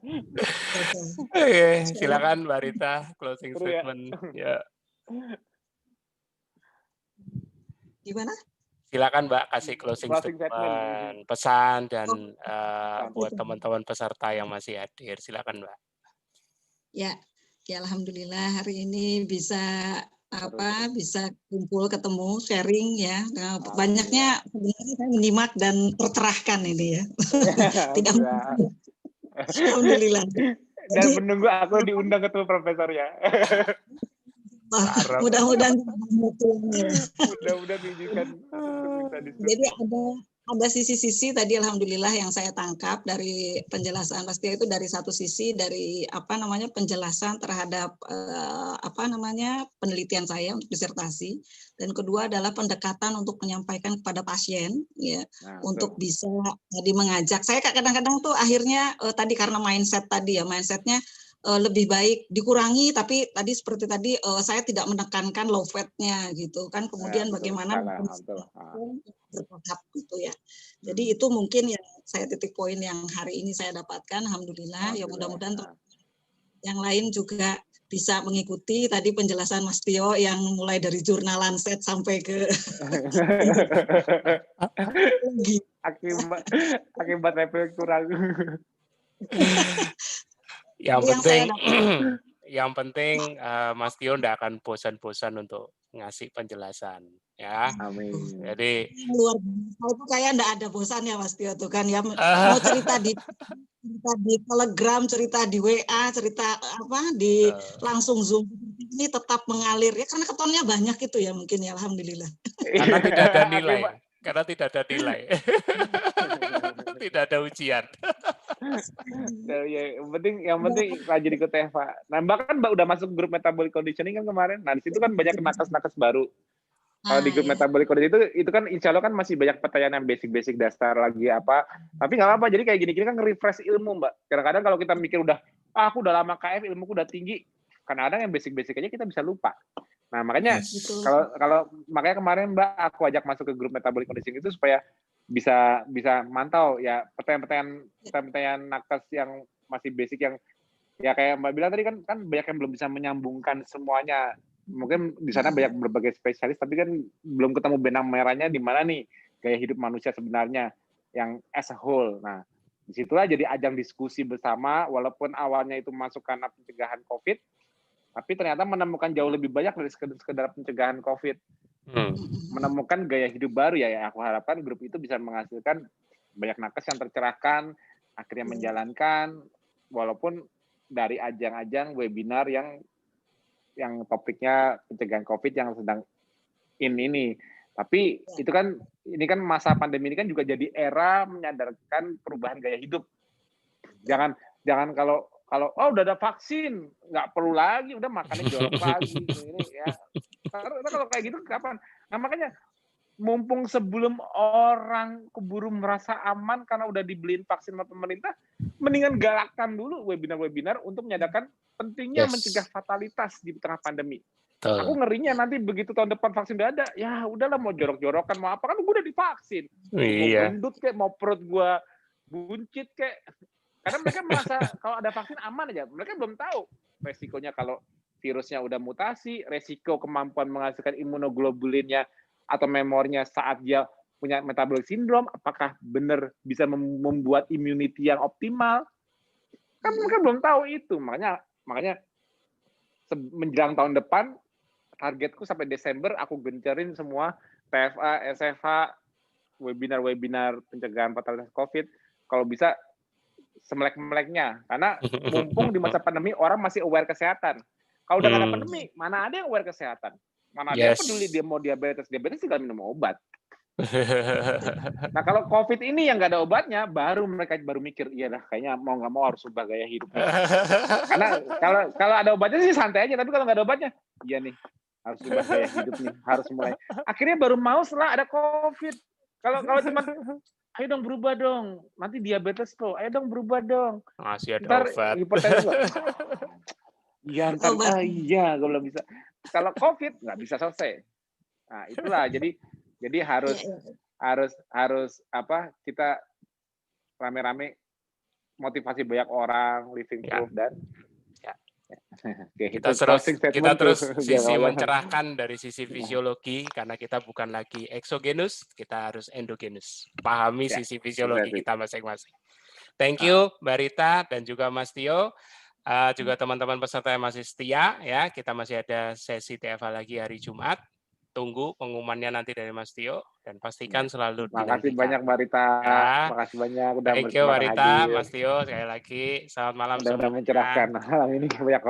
Oke, silakan Mbak Rita closing statement. Ya. Gimana? Silakan Mbak kasih closing statement, pesan dan buat teman-teman peserta yang masih hadir. Silakan Mbak. Ya, alhamdulillah hari ini bisa kumpul, ketemu, sharing ya. Banyaknya sebenarnya saya menyimak dan tercerahkan ini ya. Tidak alhamdulillah. Dan menunggu aku diundang ketemu profesornya. Mudah-mudahan diizinkan. Jadi ada sisi-sisi tadi alhamdulillah yang saya tangkap dari penjelasan Mas Tio itu, dari satu sisi dari penjelasan terhadap penelitian saya untuk disertasi, dan kedua adalah pendekatan untuk menyampaikan kepada pasien ya, untuk bisa tadi mengajak. Saya kadang-kadang tuh akhirnya tadi karena mindsetnya lebih baik dikurangi, tapi tadi seperti tadi saya tidak menekankan low fat-nya gitu kan, kemudian bagaimana bertahap gitu ya. Jadi itu mungkin yang saya titik poin yang hari ini saya dapatkan, alhamdulillah. Ya mudah-mudahan yang lain juga bisa mengikuti tadi penjelasan Mas Tio yang mulai dari jurnal Lancet sampai ke akibat review kurang. Yang penting Mas Tio tidak akan bosan-bosan untuk ngasih penjelasan ya. Amin. Jadi luar biasa itu kayak enggak ada bosannya Mas Tio tuh kan ya, mau cerita di Telegram, cerita di WA, cerita langsung Zoom ini tetap mengalir ya, karena ketonnya banyak itu ya mungkin ya, alhamdulillah. Karena tidak ada nilai. Tidak ada ujian. Yang penting rajin ikut Eva. Nah, bahkan Mbak udah masuk grup metabolic conditioning kan kemarin. Nah, di situ kan banyak nakes-nakes baru. Kalau di grup metabolic conditioning itu kan insya Allah kan masih banyak pertanyaan yang basic dasar lagi apa. Tapi nggak apa-apa. Jadi kayak gini kan nge-refresh ilmu, Mbak. Kadang-kadang kalau kita mikir aku udah lama KF, ilmuku udah tinggi. Kadang-kadang yang basic aja kita bisa lupa. Nah, makanya kalau makanya kemarin Mbak aku ajak masuk ke grup metabolic conditioning itu supaya bisa mantau ya pertanyaan nakes yang masih basic, yang ya kayak Mbak bilang tadi kan banyak yang belum bisa menyambungkan semuanya. Mungkin di sana banyak berbagai spesialis, tapi kan belum ketemu benang merahnya di mana nih gaya hidup manusia sebenarnya yang as a whole. Nah, disitulah jadi ajang diskusi bersama, walaupun awalnya itu masuk karena pencegahan COVID, tapi ternyata menemukan jauh lebih banyak dari sekedar pencegahan COVID. Menemukan gaya hidup baru ya. Aku harapkan grup itu bisa menghasilkan banyak nakes yang tercerahkan, akhirnya menjalankan, walaupun dari ajang-ajang webinar yang topiknya pencegahan COVID yang sedang ini. Tapi itu kan ini kan masa pandemi ini kan juga jadi era menyadarkan perubahan gaya hidup. Jangan kalau udah ada vaksin nggak perlu lagi, udah makannya jorok lagi ini ya. Karena kalau kayak gitu kapan? Nah, makanya mumpung sebelum orang keburu merasa aman karena udah dibeliin vaksin sama pemerintah, mendingan galakkan dulu webinar-webinar untuk menyadarkan pentingnya Yes. mencegah fatalitas di tengah pandemi. Betul. Aku ngerinya nanti begitu tahun depan vaksin udah ada, ya udahlah mau jorok-jorokan mau apa kan gue udah divaksin. Mau Iya. gendut kayak mau perut gue buncit kayak. Karena mereka merasa kalau ada vaksin aman aja. Mereka belum tahu resikonya kalau virusnya udah mutasi, resiko kemampuan menghasilkan imunoglobulinnya atau memorinya saat dia punya metabolic syndrome, apakah benar bisa membuat immunity yang optimal? Kan mereka belum tahu itu. Makanya menjelang tahun depan, targetku sampai Desember aku gencarin semua TFA, SFH, webinar-webinar pencegahan fatalitas COVID. Kalau bisa semelek-meleknya. Karena mumpung di masa pandemi orang masih aware kesehatan. Kalau udah nggak ada pandemi, mana ada yang aware kesehatan? Mana ada yang peduli dia mau diabetes tinggal minum obat. Nah kalau COVID ini yang nggak ada obatnya, mereka baru mikir, iya lah kayaknya mau nggak mau harus ubah gaya hidup. Karena kalau ada obatnya sih santai aja, tapi kalau nggak ada obatnya, iya nih harus ubah gaya hidup nih, harus mulai. Akhirnya baru mau setelah ada COVID. Kalau cuma ayo dong berubah dong, nanti diabetes loh, ayo dong berubah dong. Masih ada Ntar obat. hipertensi iya ntar iya gue belum bisa. Kalau COVID nggak bisa selesai. Nah itulah jadi harus apa kita rame-rame motivasi banyak orang living proof dan kita terus sisi mencerahkan dari sisi fisiologi karena kita bukan lagi exogenus, kita harus endogenus. Pahami sisi fisiologi kita masing-masing. Thank you Mbak Rita dan juga Mas Tio. Juga teman-teman peserta yang masih setia ya, kita masih ada sesi TFA lagi hari Jumat. Tunggu pengumumannya nanti dari Mas Tio dan pastikan selalu Makasih banyak Mbak Rita. Ya. Makasih banyak udah Thank you Mbak Rita, Mas Tio sekali lagi. Selamat malam semuanya. Udah mencerahkan malam ini banyak